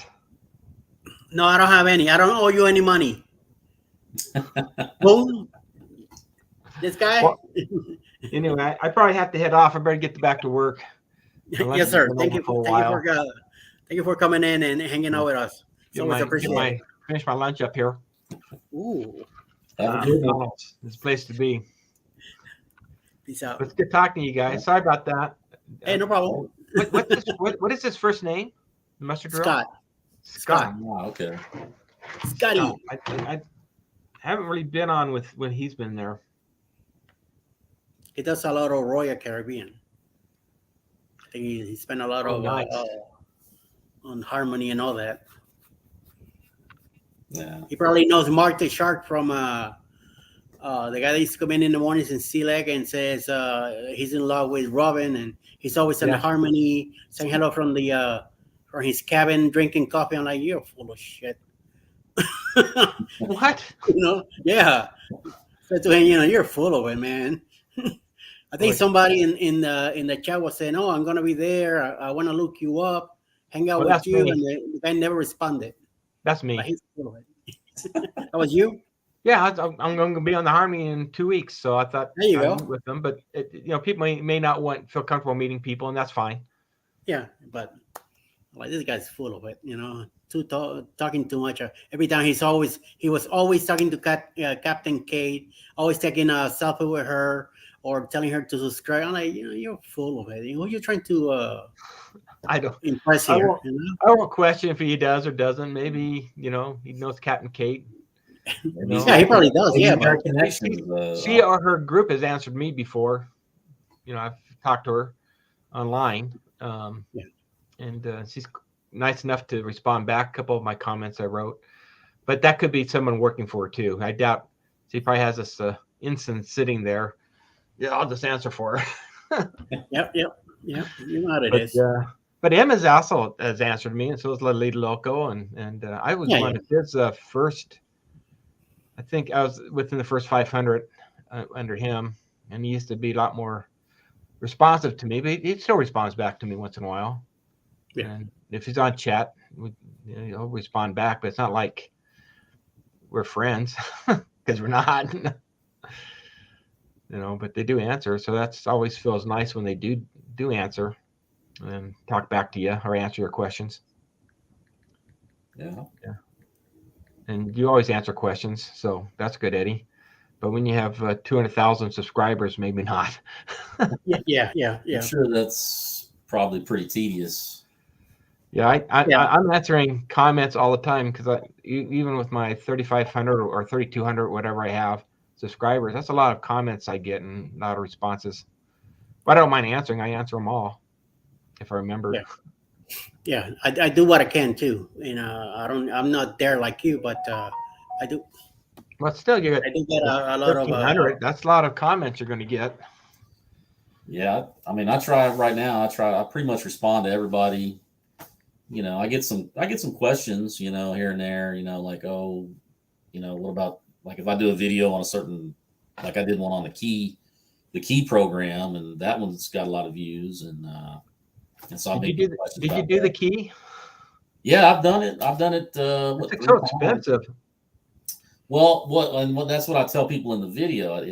No, I don't have any. I don't owe you any money. Boom. This guy. Well, anyway, I probably have to head off. I better get back to work. Yes, sir. Thank you for coming in and hanging out with us. It's always appreciated. Finish my lunch up here. Ooh. Have a good one. McDonald's. It's a place to be. Peace out. It's good talking to you guys. Sorry about that. Hey, no problem. What is his first name? The Mustard Drill? Scott. Oh, okay. Scotty. Oh, I haven't really been on with when he's been there. He does a lot of Royal Caribbean. I think he spent a lot of nice. On harmony and all that. Yeah. He probably knows Mark the Shark from the guy that used to come in the mornings in Sea Leg and says he's in love with Robin, and he's always in harmony, saying hello from his cabin, drinking coffee. I'm like, you're full of shit. What? Yeah. Said to him, you're full of it, man. I think somebody in the chat was saying, "Oh, I'm gonna be there. I want to look you up, hang out with you," me. and the guy never responded. That's me. But he's full of it. That was you? Yeah, I'm going to be on the Harmony in 2 weeks, so I thought There you I'd go. meet with them. But people may not feel comfortable meeting people, and that's fine. Yeah, but like this guy's full of it. Talking too much. Every time he was always talking to Captain Kate, always taking a selfie with her or telling her to subscribe. I'm like, you're full of it. Who are you trying to I don't impress I here? won't- I won't question if he does or doesn't. Maybe he knows Captain Kate. Yeah, he probably does. Yeah, but She or her group has answered me before. I've talked to her online, and she's nice enough to respond back. A couple of my comments I wrote, but that could be someone working for her too. I doubt she probably has this instance sitting there. Yeah, I'll just answer for her. Yep. You know how it is. But Emma's also has answered me, and so is Lolita Loco, and I was one of his first. I think I was within the first 500 under him, and he used to be a lot more responsive to me, but he still responds back to me once in a while. Yeah. And if he's on chat, he'll respond back, but it's not like we're friends because we're not. But they do answer, so that's always feels nice when they do answer and talk back to you or answer your questions. Yeah. and you always answer questions, so that's good, Eddie. But when you have 200,000 subscribers, maybe not. Yeah. I'm sure that's probably pretty tedious. Yeah, Yeah. I'm answering comments all the time because even with my 3,500 or 3,200, whatever I have subscribers, that's a lot of comments I get and a lot of responses. But I don't mind answering. I answer them all if I remember. Yeah. I do what I can too. I'm not there like you, but I do. But still, you got I do get a lot of 1,300. That's a lot of comments you're going to get. Yeah, I mean, I try right now. I pretty much respond to everybody. I get some questions, here and there, like, oh, what about, like, if I do a video on a certain, like I did one on the key program, and that one's got a lot of views, and so I Did you do the key? Yeah, I've done it. It's so expensive. Well, that's what I tell people in the video.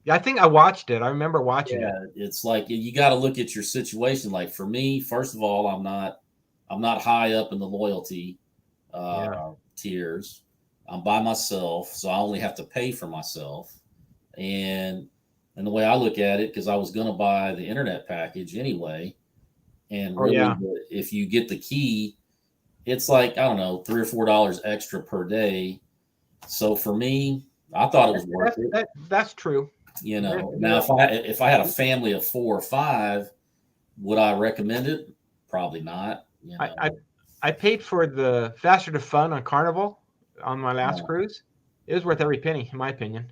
Yeah, I think I watched it. I remember watching it. It's like you got to look at your situation. Like for me, first of all, I'm not high up in the loyalty tiers. I'm by myself, so I only have to pay for myself. And the way I look at it, because I was going to buy the internet package anyway, and really, if you get the key, it's like, I don't know, $3 or $4 extra per day. So for me, I thought it was worth it. That's true. Now if I had a family of 4 or 5, would I recommend it? Probably not. I paid for the Faster to Fun on Carnival on my last cruise. It was worth every penny, in my opinion.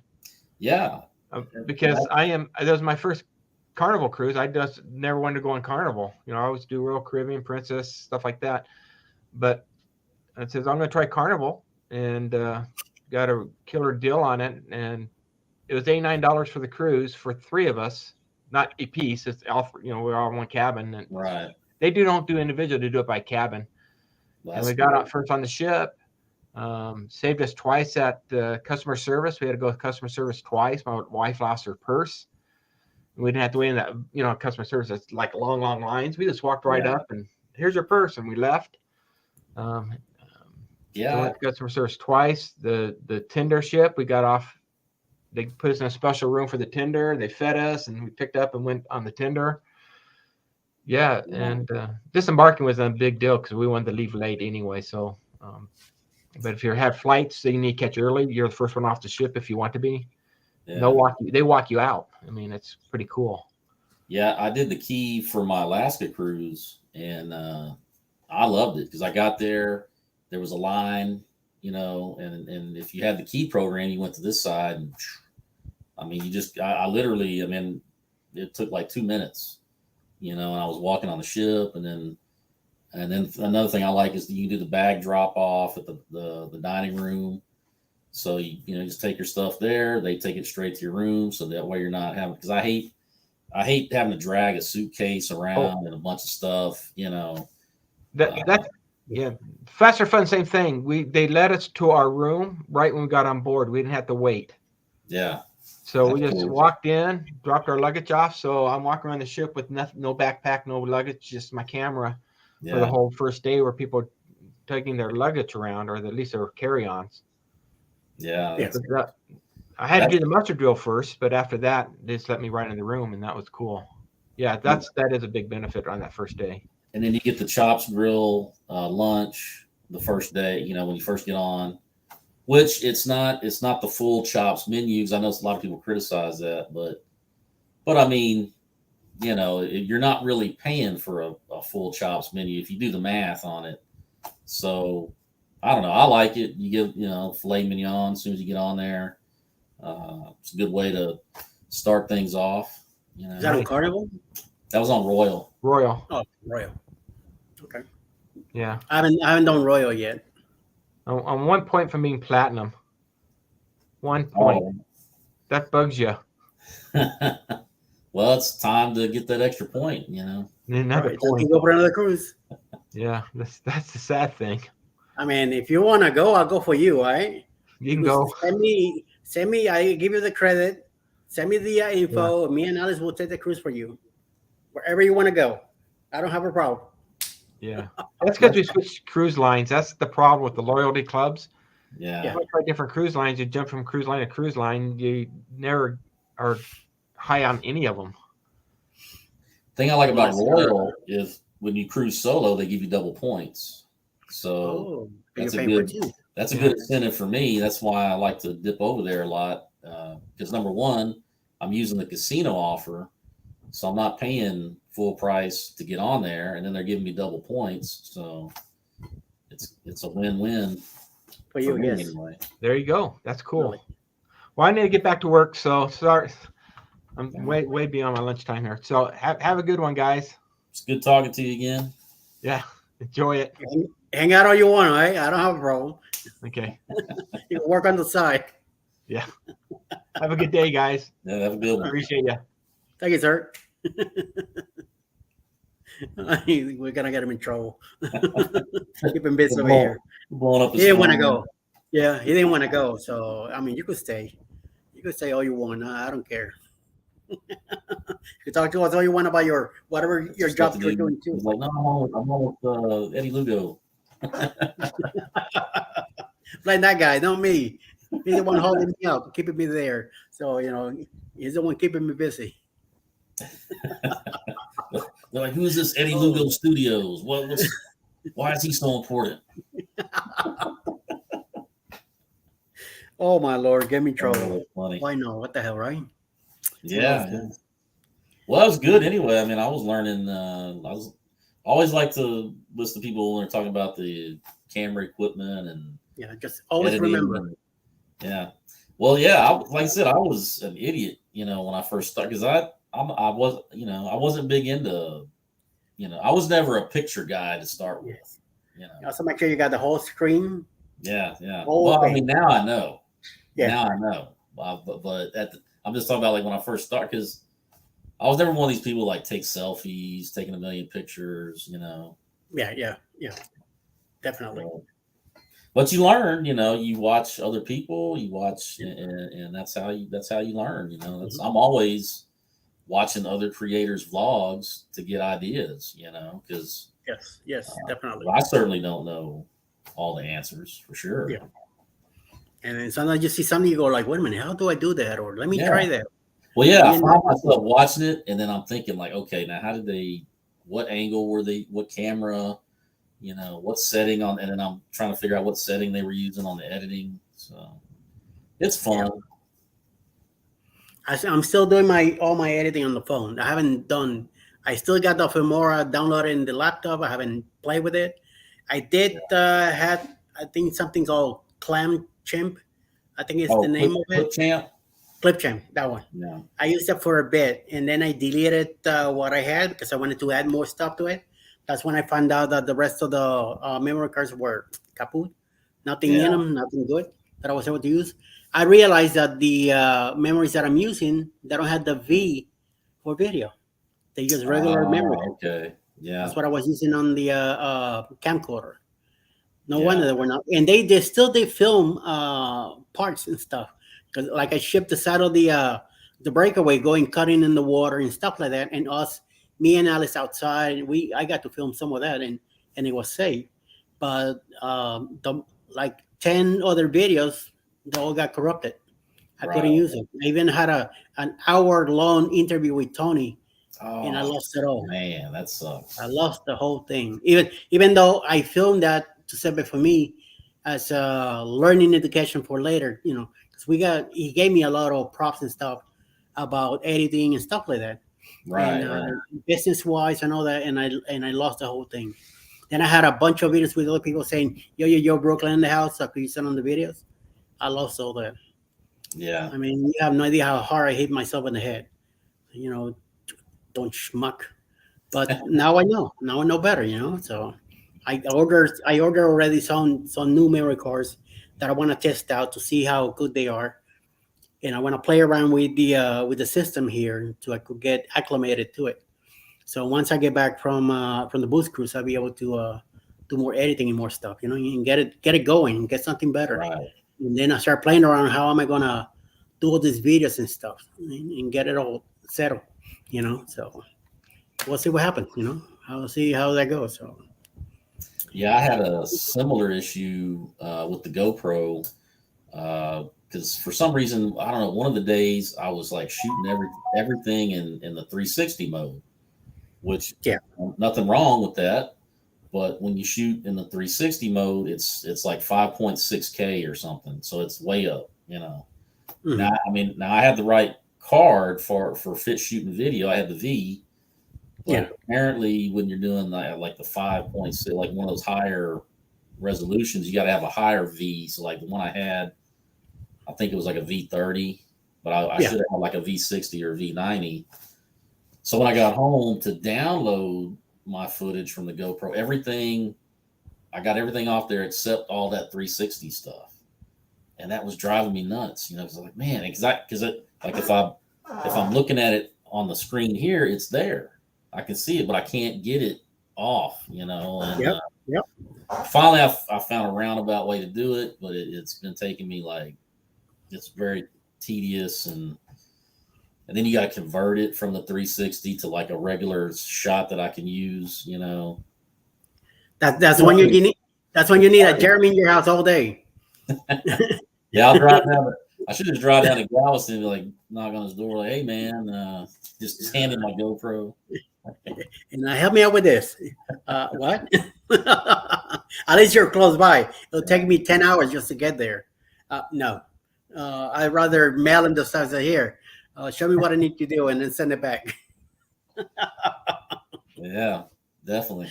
Yeah, because that was my first Carnival cruise. I just never wanted to go on Carnival. I always do Royal Caribbean, Princess, stuff like that. But it says I'm going to try Carnival, and got a killer deal on it, and it was $89 for the cruise for 3 of us, not a piece. It's all, we're all in one cabin, and right. They don't do individual; they do it by cabin. And we got out first on the ship. Saved us twice at customer service. We had to go to customer service twice. My wife lost her purse. We didn't have to wait in that, customer service. It's like long lines. We just walked right up and here's your purse, and we left. So we went to customer service twice. The tender ship, we got off. They put us in a special room for the tender. They fed us, and we picked up and went on the tender. Yeah, and disembarking was a big deal because we wanted to leave late anyway. So, but if you have flights that you need to catch early, you're the first one off the ship if you want to be. Yeah. They walk you out. I mean, it's pretty cool. Yeah, I did the key for my Alaska cruise, and I loved it because I got there. There was a line, and if you had the key program, you went to this side, and I mean, I literally, I mean, it took like 2 minutes, and I was walking on the ship, and then another thing I like is you can do the bag drop off at the dining room. So you just take your stuff there. They take it straight to your room, so that way you're not having. Because I hate having to drag a suitcase around and a bunch of stuff. Faster Fun, same thing. They led us to our room right when we got on board. We didn't have to wait. Yeah. So we just walked in, dropped our luggage off. So I'm walking around the ship with nothing, no backpack, no luggage, just my camera for the whole first day, where people are taking their luggage around, or at least their carry-ons. Yeah. I had to do the muster drill first, but after that, they just let me right in the room, and that was cool. Yeah, that is a big benefit on that first day. And then you get the Chops Grill lunch the first day, when you first get on, which it's not the full Chops menus. I know a lot of people criticize that, but I mean, you're not really paying for a full Chops menu if you do the math on it. So I don't know. I like it. You get, filet mignon as soon as you get on there. It's a good way to start things off. Is that on Carnival? That was on Royal. Oh, Royal. Okay. Yeah. I haven't done Royal yet. On 1 point from being platinum. 1 point. Oh. That bugs you. Well, it's time to get that extra point, Another point. You go for another cruise. Yeah, that's the sad thing. I mean, if you want to go, I'll go for you, right? You can go. Send me. I give you the credit. Send me the info. Yeah. Me and Alice will take the cruise for you, wherever you want to go. I don't have a problem. Yeah, that's because we switched cruise lines. That's the problem with the loyalty clubs. Yeah. If I try different cruise lines, you jump from cruise line to cruise line, you never are high on any of them. Thing I like about Unless Royal is when you cruise solo, they give you double points. So Oh, you're that's a paying for good two. that's a Yeah. good incentive for me. That's why I like to dip over there a lot. Because number one, I'm using the casino offer, so I'm not paying full price to get on there, and then they're giving me double points. So it's a win-win For you, me yes. anyway. There you go. That's cool. Really. Well, I need to get back to work, so sorry. I'm way beyond my lunchtime here. So have a good one, guys. It's good talking to you again. Yeah, enjoy it. Hang out all you want, right? I don't have a problem. Okay. You can work on the side. Yeah. Have a good day, guys. Yeah, have a good one. Appreciate you. Thank you, sir. We're gonna get him in trouble. Keep him busy over here. Blowing up He his didn't want to phone. go. Yeah, he didn't want to go. So I mean, you could stay. You could say all you want. I don't care. You can talk to us all you want about your whatever your Just job got you're to doing do- too. He's like, no, I'm on with Eddie Lugo. Like that guy, not me. He's the one holding me up, keeping me there. So he's the one keeping me busy. They're like, who's this Eddie Lugo Studios? Why is he so important? Oh my lord, get me in trouble. Oh, funny. Why no? What the hell, right? Yeah, yeah. Well, that was good anyway. I mean, I was learning. I was always like to listen to people when they're talking about the camera equipment and Yeah, just always editing remember. and- yeah. Well, yeah. Like I said, I was an idiot, when I first started because I was, I wasn't big into, I was never a picture guy to start with. Also, make sure you got the whole screen. Yeah, yeah. Whole Well, I thing. mean, now I know. Yeah. Now I know. But I'm just talking about like when I first started because I was never one of these people like take selfies, taking a million pictures, Yeah. Definitely. But you learn, you watch other people, you watch, and that's how you learn. I'm always watching other creators' vlogs to get ideas, because Yes, definitely. I certainly don't know all the answers for sure. Yeah. And then sometimes you see something, you go like, "Wait a minute, how do I do that?" Or "Let me Yeah. try that." Well, yeah, I And- find myself watching it, and then I'm thinking like, okay, now what angle were they, what camera, what setting on, and then I'm trying to figure out what setting they were using on the editing. So it's fun. I'm still doing all my editing on the phone. I haven't done. I still got the Filmora downloaded in the laptop. I haven't played with it. I did had I think something called Clam Chimp. I think it's the name of it. Clipchamp. Clipchamp, that one. Yeah. I used it for a bit, and then I deleted what I had because I wanted to add more stuff to it. That's when I found out that the rest of the memory cards were kaput, nothing in them, nothing good that I was able to use. I realized that the memories that I'm using, they don't have the V for video. They use regular memory. Okay. Yeah. That's what I was using on the camcorder. No Yeah. wonder they were not. And they still film parts and stuff. Because like I shipped the side of the breakaway going cutting in the water and stuff like that, and me and Alice outside, I got to film some of that, and it was safe. But the like 10 other videos, they all got corrupted. I couldn't use it. I even had an hour-long interview with Tony, and I lost it all. Man, that sucks. I lost the whole thing. Even though I filmed that to save it for me as a learning education for later, because he gave me a lot of props and stuff about editing and stuff like that. Right. And business wise and all that, and I lost the whole thing. Then I had a bunch of videos with other people saying, yo, Brooklyn in the house, so could you send on the videos? I lost all that. Yeah. I mean, you have no idea how hard I hit myself in the head. Don't schmuck. But now I know. Now I know better, So I ordered already some new memory cards that I want to test out to see how good they are. And I want to play around with the system here so I could get acclimated to it. So once I get back from the boost cruise, I'll be able to do more editing and more stuff, and get it going, and get something better. Right. And then I start playing around. How am I gonna do all these videos and stuff, and get it all settled, So we'll see what happens. I'll see how that goes. So Yeah, I had a similar issue with the GoPro because for some reason, I don't know, one of the days I was like shooting everything in the 360 mode, which Yeah. nothing wrong with that. But when you shoot in the 360 mode, it's like 5.6K or something, so it's way up. Mhm. Now I had the right card for fit shooting video. I had the V, but Yeah. apparently when you're doing like the 5.6, like one of those higher resolutions, you got to have a higher V. So like the one I had, I think it was like a V30, but I Yeah. should have had like a V60 or a V90. So when I got home to download my footage from the GoPro, I got everything off there except all that 360 stuff, and that was driving me nuts. Because like, man, because like if I'm looking at it on the screen here, it's there, I can see it, but I can't get it off. And Yep. Yep. finally I found a roundabout way to do it, but it's been taking me it's very tedious, and then you got to convert it from the 360 to like a regular shot that I can use. That's when you need. That's when you need a Jeremy in your house all day. Yeah, I'll drive down. I should just drive down to Galveston and be like, knock on his door, like, "Hey, man, just hand him my GoPro." And help me out with this. What? At least you're close by. It'll take me 10 hours just to get there. No. I'd rather mail him the stuff that here. Show me what I need to do and then send it back. Yeah, definitely.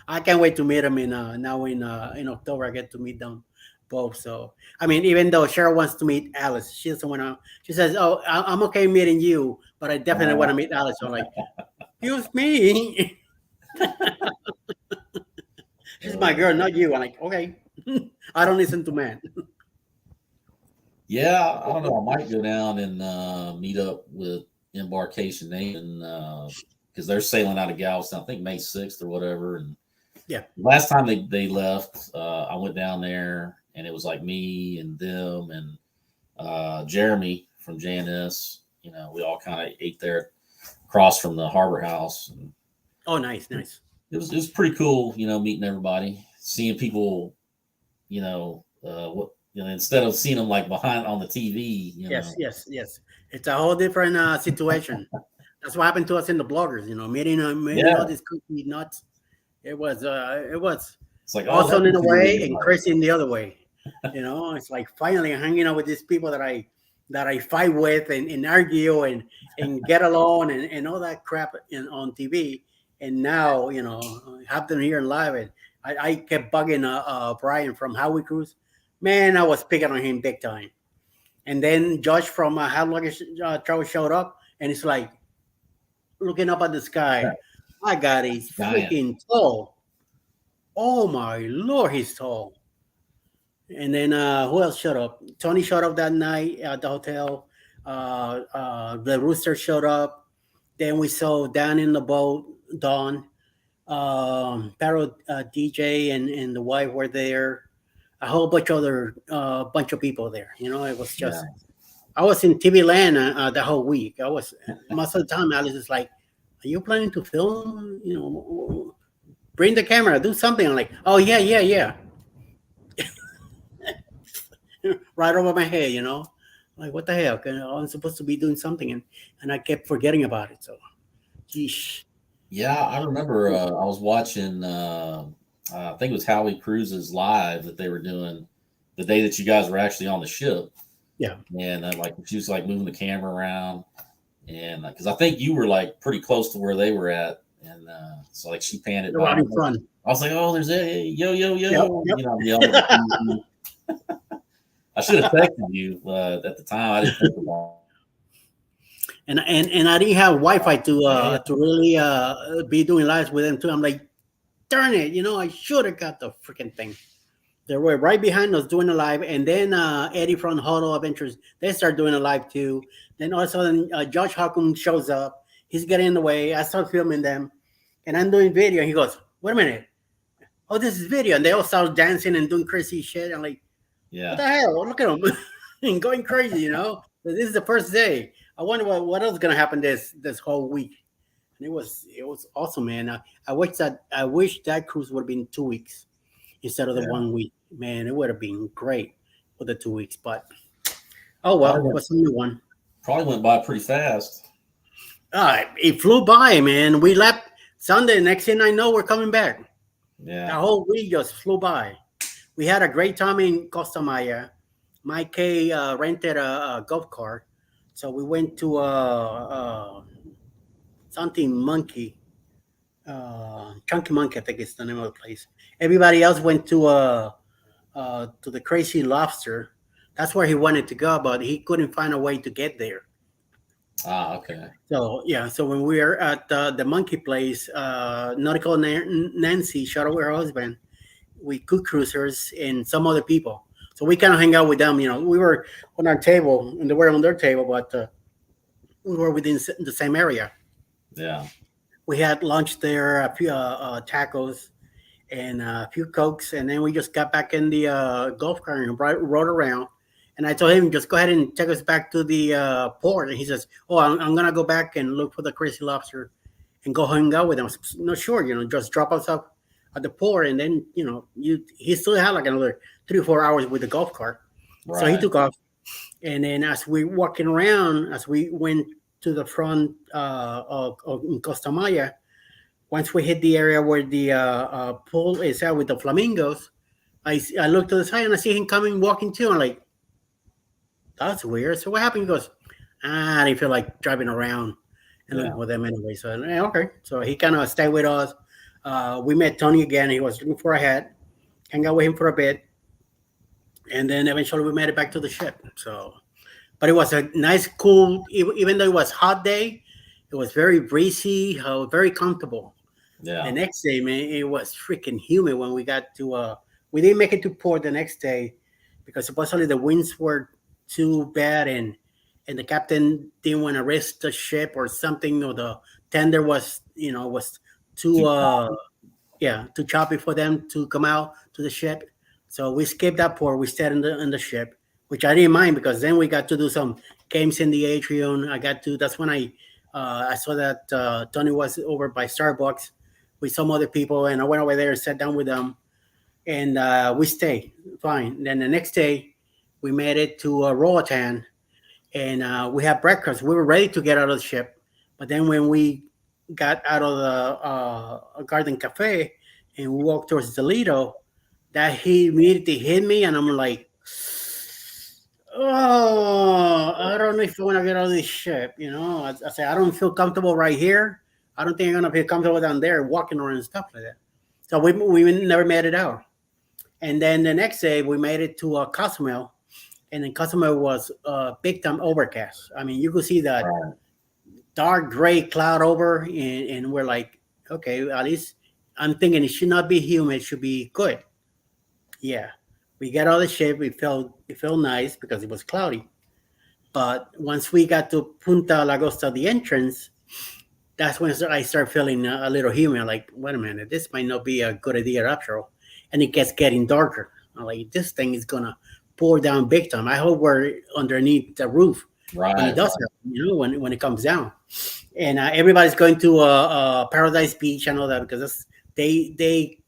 I can't wait to meet him in October. I get to meet them both. So I mean, even though Cheryl wants to meet Alice, she doesn't want to. She says, "Oh, I'm okay meeting you, but I definitely want to meet Alice." So I'm like, "Excuse me." She's my girl, not you. I'm like, okay. I don't listen to men. Yeah, I don't know. I might go down and meet up with Embarkation Nation because they're sailing out of Galveston, I think May 6th or whatever. And Yeah. last time they left, I went down there and it was like me and them and Jeremy from JNS. We all kind of ate there across from the Harbor House. And Oh, nice. it was pretty cool, meeting everybody, seeing people, instead of seeing them like behind on the TV. Yes. It's a whole different situation. That's what happened to us in the bloggers. Meeting all these cookie nuts. It was It's like awesome in a way really and crazy in the other way. It's like finally hanging out with these people that I fight with and argue and get along and all that crap on TV. And now, have them here in live. And I kept bugging Brian from Howie Cruise. Man, I was picking on him big time. And then Josh from How Luggage Travel showed up, and it's like looking up at the sky. My God, he's freaking tall. Oh my Lord, he's tall. And then who else showed up? Tony showed up that night at the hotel. The Rooster showed up. Then we saw down in the boat, Dawn, Paro DJ and the wife were there. A whole bunch of people there. It was just. Yeah. I was in TV land the whole week. I was most of the time. Alice is like, "Are you planning to film? Bring the camera, do something." I'm like, "Oh yeah." Right over my head, like what the hell? I'm supposed to be doing something, and I kept forgetting about it. So, geesh. Yeah, I remember I was watching. I think it was Howie Cruise's live that they were doing the day that you guys were actually on the ship. Yeah, and she was like moving the camera around, and because I think you were like pretty close to where they were at, and so like she panned it by. In front. I was like, "Oh, there's a yo." Yep. I'm yelling. I should have texted you at the time. I didn't think about it. And I didn't have Wi-Fi to really be doing lives with them too. I'm like, darn it, I should have got the freaking thing. They were right behind us doing a live, and then Eddie from Huddle Adventures, they start doing a live too. Then all of a sudden, Josh Hawkins shows up. He's getting in the way. I start filming them, and I'm doing video. He goes, "Wait a minute, oh, this is video," and they all start dancing and doing crazy shit. I'm like, yeah, what the hell? Look at them and going crazy. This is the first day. I wonder what else is gonna happen this whole week. and it was awesome, man. I wish that cruise would have been 2 weeks instead of the Yeah. 1 week. Man, it would have been great for the 2 weeks, but oh well, Probably it was only one. Probably went by pretty fast. It flew by, man. We left Sunday. Next thing I know, we're coming back. The Yeah. whole week just flew by. We had a great time in Costa Maya. Mike K rented a golf cart, so we went to something monkey, Chunky Monkey, I think it's the name of the place. Everybody else went to the Crazy Lobster. That's where he wanted to go, but he couldn't find a way to get there. Okay. So yeah, so when we were at the monkey place, Nautical Nancy shot over her husband with Cook Cruisers and some other people. So we kind of hang out with them. We were on our table and they were on their table, but we were within the same area. Yeah. We had lunch there, a few tacos, and a few cokes, and then we just got back in the golf cart and rode around. And I told him, just go ahead and take us back to the port. And he says, "Oh, I'm gonna go back and look for the Crazy Lobster and go hang out with them." I said, "No, sure, just drop us up at the port, and then he still had like another 3 or 4 hours with the golf cart." So he Right. took off, and then as we walking around, as we went to the front of in Costa Maya, once we hit the area where the pool is at with the flamingos, I look to the side and I see him coming walking too. I'm like, that's weird. So what happened? He goes, I didn't feel like driving around and Yeah. looking for them anyway. So okay. So he kind of stayed with us. We met Tony again. He was looking for a hat. Hang out with him for a bit, and then eventually we made it back to the ship. So, but it was a nice, cool. Even though it was hot day, it was very breezy, very comfortable. Yeah. The next day, man, it was freaking humid when we got to. We didn't make it to port the next day because supposedly the winds were too bad, and the captain didn't want to risk the ship or something, or the tender was too too choppy for them to come out to the ship. So we skipped that port. We stayed in the ship, which I didn't mind because then we got to do some games in the atrium. That's when I saw that Tony was over by Starbucks with some other people, and I went over there and sat down with them, and we stayed fine. Then the next day, we made it to Roatan, and we had breakfast. We were ready to get out of the ship, but then when we got out of the Garden Cafe and we walked towards the Lido, that he immediately hit me, and I'm like, oh, I don't know if I want to get out of this ship. I said, I don't feel comfortable right here. I don't think I'm gonna feel comfortable down there walking around and stuff like that. So we never made it out. And then the next day we made it to Cozumel, and then Cozumel was big time overcast. I mean, you could see that Right. dark gray cloud over, and we're like, okay, at least I'm thinking it should not be humid, it should be good. Yeah, we got out of the ship. It felt nice because it was cloudy. But once we got to Punta Lagosta, the entrance, that's when I start feeling a little humid. Like, wait a minute, this might not be a good idea after all. And it gets getting darker. I'm like, this thing is gonna pour down big time. I hope we're underneath the roof when Right. it does happen, when it comes down. And everybody's going to Paradise Beach and all that because they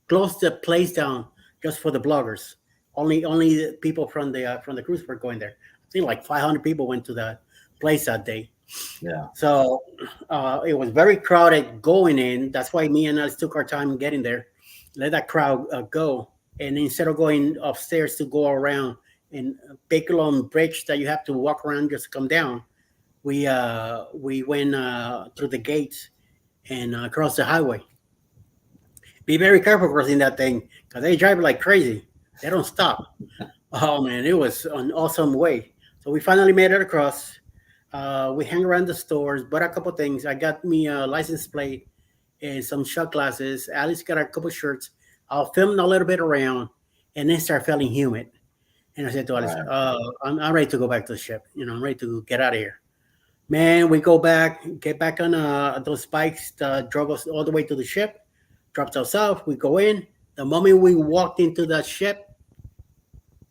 closed the place down just for the bloggers. Only the people from the cruise were going there. I think like 500 people went to that place that day. Yeah. So it was very crowded going in. That's why me and us took our time getting there. Let that crowd go. And instead of going upstairs to go around and big long bridge that you have to walk around just to come down, we went through the gates and across the highway. Be very careful crossing that thing because they drive like crazy. They don't stop. Oh man, it was an awesome way. So we finally made it across. We hang around the stores, bought a couple things. I got me a license plate and some shot glasses. Alice got a couple shirts. I'll film a little bit around, and then start feeling humid. And I said to Alice, Right. I'm ready to go back to the ship. I'm ready to get out of here. Man, we get back on those bikes that drove us all the way to the ship, dropped us off. We go in. The moment we walked into that ship,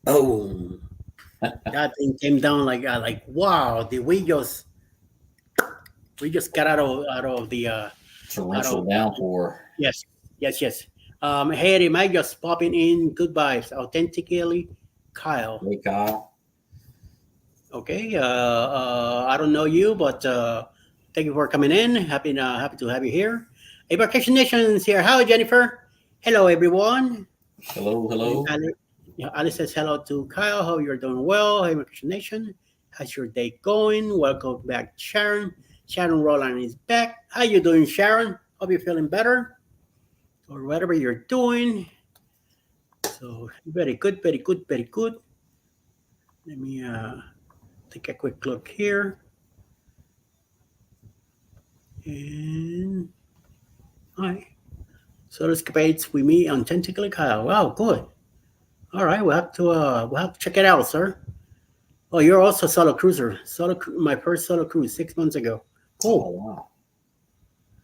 boom, that thing came down like wow, did we just We just got out of the Torrential downpour. yes, yes, yes. Hey, Eddie, Mike, just popping in. Good vibes, authentically, Kyle. Hey, Kyle. Okay, I don't know you, but thank you for coming in. Happy to have you here. Hey, Vacation Nation's here. Hi, Jennifer. Hello, everyone. Hello, hello. Alice says hello to Kyle. Hope you're doing well. Hey, Vacation Nation. How's your day going? Welcome back, Sharon. Sharon Roland is back. How you doing, Sharon? Hope you're feeling better or whatever you're doing. So very good, very good, very good. Let me take a quick look here. And hi. So escapades with me authentically, Kyle. Wow, good. All right, we'll have to check it out, sir. Oh, you're also a solo cruiser. My first solo cruise 6 months ago. Cool. Oh, wow.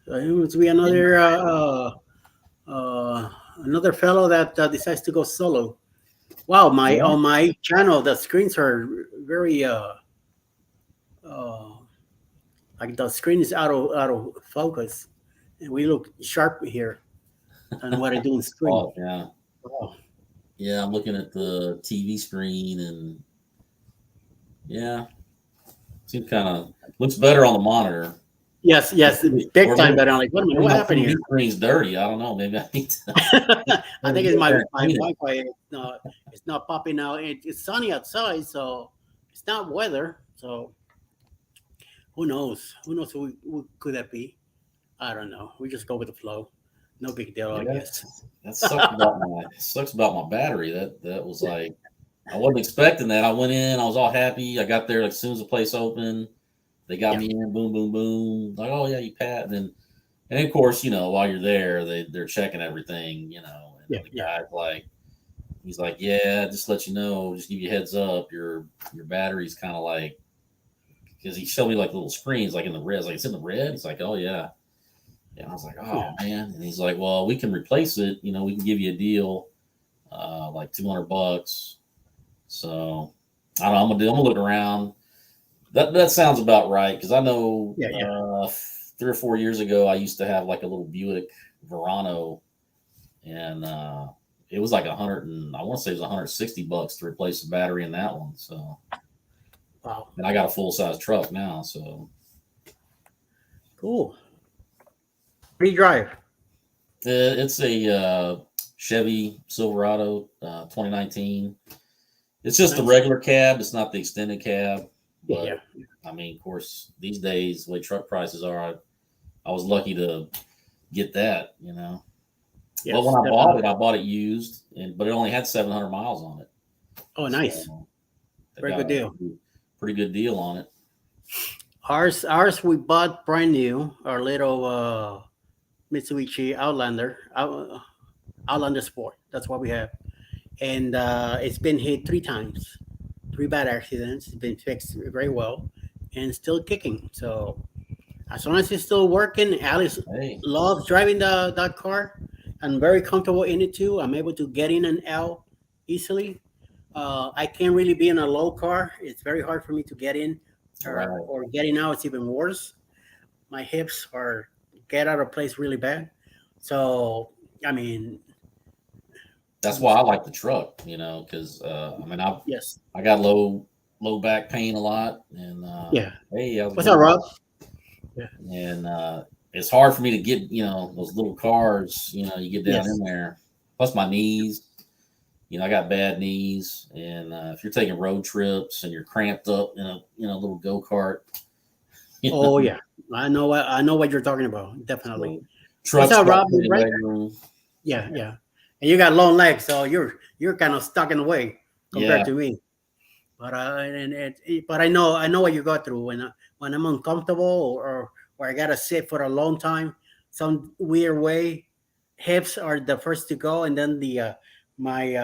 So it must be another another fellow that decides to go solo. Wow, on my channel the screens are very like the screen is out of focus, and we look sharp here on what I do on screen. Oh, yeah. Wow. Yeah, I'm looking at the TV screen and yeah, seems kind of looks better on the monitor. Yes, big time. But I'm like, what happened here? The screen's dirty. I don't know. Maybe I need to. I think it's my Wi-Fi. It's not popping out. It's sunny outside, so it's not weather. So who knows? Who knows who could that be? I don't know. We just go with the flow. No big deal, I guess. That sucks about my battery. That was like I wasn't expecting that. I went in, I was all happy. I got there like as soon as the place opened. They got me in, boom, boom, boom. Like, oh yeah, you pat. And of course, while you're there, they're checking everything, And the guy's like, he's like, yeah, just let you know, just give you a heads up. Your battery's kind of like, because he showed me like little screens, like in the red. Like, it's in the red. He's like, oh yeah. Yeah, I was like, oh man. And he's like, well, we can replace it. We can give you a deal, like $200. So I don't know. I'm gonna look around. That sounds about right because I know 3 or 4 years ago I used to have like a little Buick Verano, and it was like I want to say it was $160 to replace the battery in that one. So wow. And I got a full size truck now, so cool. What do you drive? It's a Chevy Silverado 2019. It's just the regular cab. It's not the extended cab. But, I mean, of course, these days, the way truck prices are, I was lucky to get that, Yes, but when I bought it used, but it only had 700 miles on it. Oh, nice. So very good deal. Pretty good deal on it. Ours we bought brand new, our little Mitsubishi Outlander Sport. That's what we have. And it's been hit 3 times. 3 bad accidents. It's been fixed very well and still kicking. So as long as it's still working, Alice loves driving that car. I'm very comfortable in it too. I'm able to get in and out easily. I can't really be in a low car. It's very hard for me to get in or getting out. It's even worse. My hips get out of place really bad. So, I mean, that's why I like the truck, because I got low back pain a lot, and hey, what's up, Rob? Yeah, and it's hard for me to get, those little cars, you get down in there. Plus my knees, I got bad knees, and if you're taking road trips and you're cramped up in a little go-kart. Oh yeah, I know what you're talking about. Definitely. Trucks. What's up, Rob? Yeah. And you got long legs, so you're kind of stuck in the way compared to me. But but I know what you go through when I'm uncomfortable or I gotta sit for a long time, some weird way. Hips are the first to go, and then my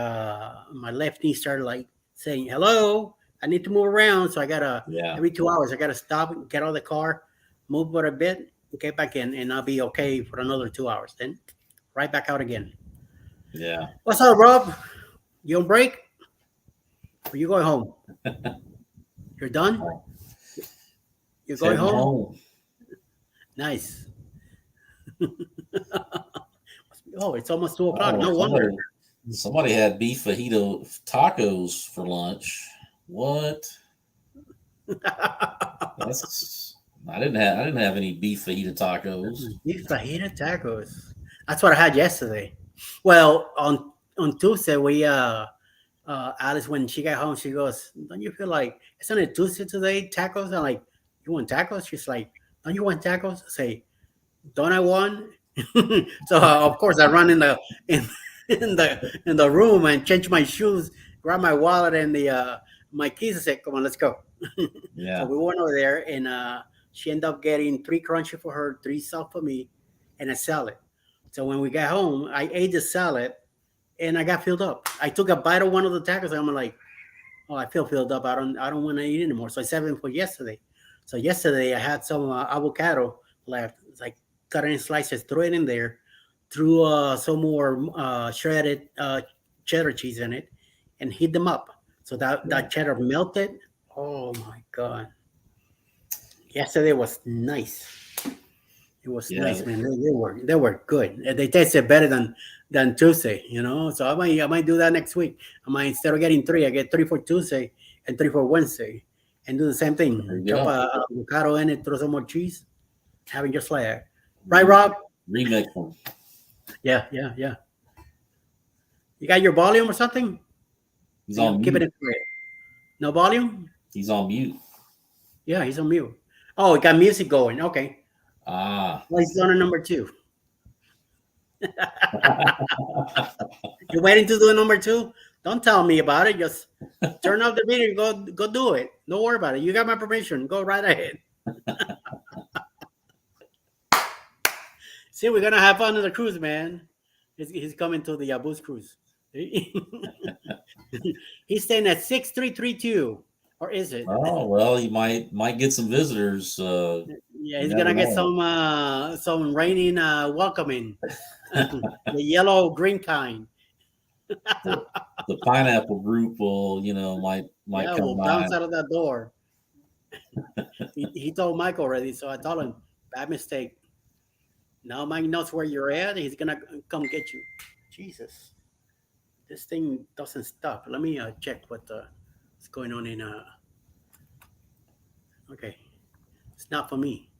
left knee started like saying, "Hello, I need to move around." So I gotta every 2 hours I gotta stop, get out of the car, move for a bit, get back in, and I'll be okay for another 2 hours. Then right back out again. Yeah. What's up, Rob? You on break? Or you going home? You're done? You're going home? Nice. Oh, it's almost 2 o'clock. Oh, No wonder. somebody had beef fajita tacos for lunch. What? That's I didn't have any beef fajita tacos. Beef fajita tacos. That's what I had yesterday. Well, on Tuesday we Alice, when she got home, she goes, "Don't you feel like it's only Tuesday today? Tacos?" I'm like, "You want tacos?" She's like, "Don't you want tacos?" I say, "Don't I want?" So of course I run in the room and change my shoes, grab my wallet and the my keys, and say, "Come on, let's go." Yeah. So we went over there, and she ended up getting 3 crunchy for her, 3 soft for me, and a salad. So when we got home, I ate the salad, and I got filled up. I took a bite of one of the tacos, and I'm like, "Oh, I feel filled up. I don't want to eat anymore." So I saved it for yesterday. So yesterday I had some avocado left. It's like cut it in slices, threw it in there, threw some more shredded cheddar cheese in it, and heat them up. So that cheddar melted. Oh my god! Yesterday was nice. It was nice, man. They were good. They tasted better than Tuesday, you know. So I might do that next week. I might, instead of getting 3, I get 3 for Tuesday and 3 for Wednesday, and do the same thing. Chop a avocado in it, throw some more cheese, have it just like that. Right, Rob? Remix them. Yeah. You got your volume or something? He's on Keep mute. it in quiet. No volume? He's on mute. Yeah, he's on mute. Oh, he got music going. Okay. Ah. Well, he's on a number 2. You're waiting to do a number 2? Don't tell me about it. Just turn off the video and go do it. Don't worry about it. You got my permission. Go right ahead. See, we're gonna have fun on the cruise, man. He's coming to the booze cruise. He's staying at 6332, or is it? Oh well, you might get some visitors. Yeah, he's gonna get some raining welcoming, the yellow green kind. The pineapple group will, might come will by. bounce out of that door. He told Mike already, so I told him, bad mistake. Now Mike knows where you're at. He's gonna come get you. Jesus, this thing doesn't stop. Let me check what's going on in. Okay, it's not for me,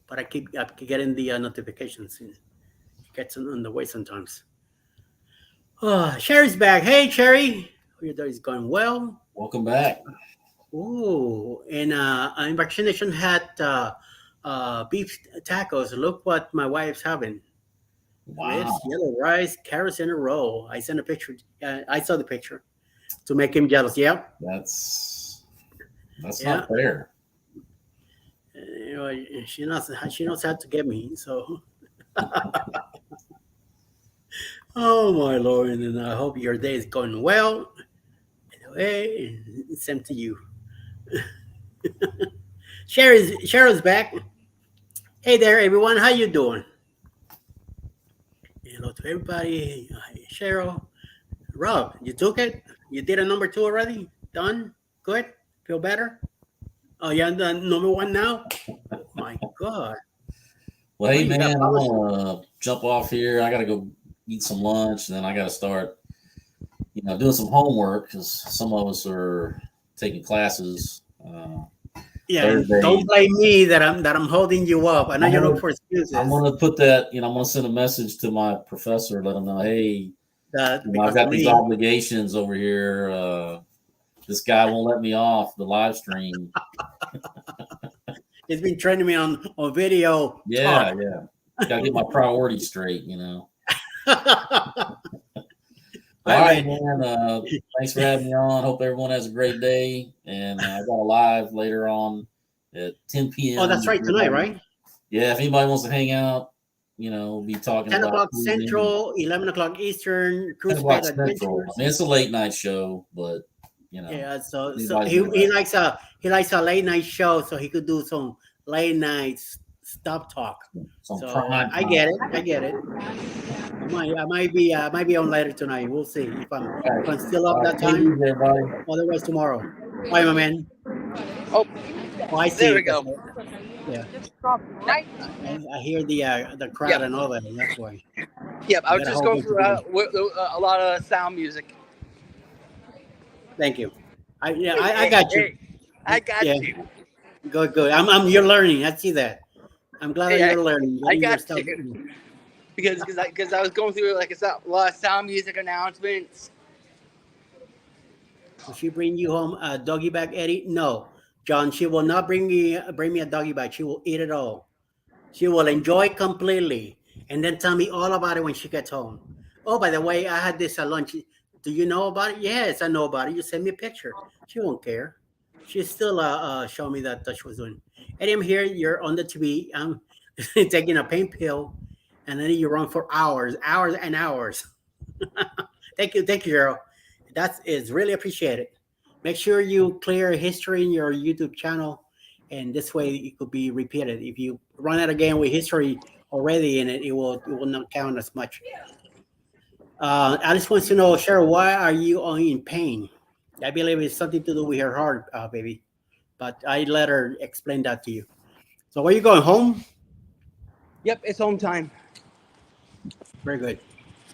but I keep getting the notifications. It gets on the way sometimes. Sherry's back. Hey, Sherry, hope your day is going well. Welcome back. Oh, and Vaccination had beef tacos. Look what my wife's having. Wow. Ribs, yellow rice, carrots in a row. I sent a picture. I saw the picture to make him jealous. Yeah. That's not fair. She knows how to get me. So. Oh my Lord, and I hope your day is going well. Anyway, same to you. Cheryl's back. Hey there, everyone. How you doing? Hello to everybody. Hi, Cheryl. Rob, you took it? You did a number 2 already? Done? Good? Feel better? Oh, you're on the number 1 now? Oh my God. Well, hey, man, I'm going to jump off here. I got to go eat some lunch, and then I got to start, doing some homework because some of us are taking classes. Thursday. Don't blame me that I'm holding you up. I know you look for excuses. I'm going to put that, I'm going to send a message to my professor, let him know, hey, I've got these obligations over here. This guy won't let me off the live stream. He's been training me on video. Yeah. Got to get my priorities straight, All right, man. Thanks for having me on. Hope everyone has a great day. And I got a live later on at 10 p.m. Oh, that's right, tonight, right? Yeah, if anybody wants to hang out, we'll be talking 10 about o'clock Central, 11 o'clock Eastern. 10 o'clock Central. I mean, it's a late night show, but Yeah, so he likes a late night show, so he could do some late night stop talk. So I get it. I might be on later tonight. We'll see if I'm still up that time. Otherwise tomorrow. Bye, my man. Oh, I see. there we go. Yeah, Right. I hear the crowd Yeah. and all that. That's why. Yep, I You was got a just whole going bunch of through people. a lot of sound music. Thank you. Hey, I got you. hey, I Yeah, got you. good, good. You're learning. I see that. I'm glad that Hey, you're learning, I getting your got stuff. you. Because I was going through like a lot of sound music announcements. Will she bring you home a doggy bag, Eddie? No, John. She will not bring me a doggy bag. She will eat it all. She will enjoy completely, and then tell me all about it when she gets home. Oh, by the way, I had this at lunch. Do you know about it? Yes, I know about it. You send me a picture. She won't care. She still show me that she was doing. Eddie, I'm here. You're on the TV. I'm taking a pain pill, and then you run for hours, hours and hours. Thank you, Gerald. That is really appreciated. Make sure you clear history in your YouTube channel, and this way it could be repeated. If you run it again with history already in it, it will not count as much. Alice wants to know, Cheryl, why are you in pain? I believe it's something to do with her heart, baby. But I let her explain that to you. So, where are you going home? Yep, it's home time. Very good.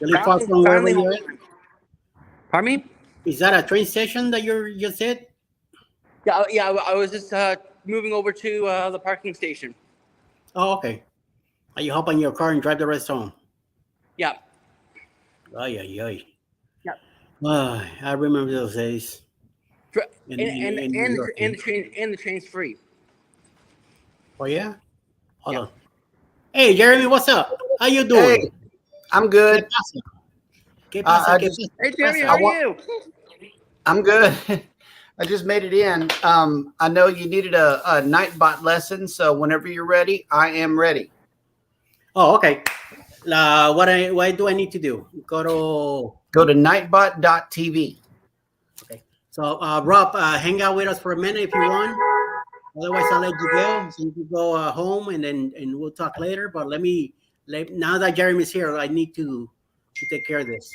You live far from wherever Finally you're home at? time. Pardon me? Is that a train station that you just hit? Yeah. I was just moving over to the parking station. Oh, okay. You hop on your car and drive the rest home. Yeah. Ay, ay, ay. Yeah. I remember those days. In New York. The train's free. Oh yeah. Hold Yeah. on. Hey, Jeremy, what's up? How you doing? Hey, I'm good. ¿Qué pasa? I ¿Qué just, pasa? Hey Jeremy, ¿Qué how pasa? are you? I'm good. I just made it in. I know you needed a Nightbot lesson, so whenever you're ready, I am ready. Oh, okay. What do I need to do? Go to nightbot.tv. Okay. So, Rob, hang out with us for a minute if you want. Otherwise, I'll let you go. So you can go home, and we'll talk later. But now that Jeremy's here, I need to take care of this.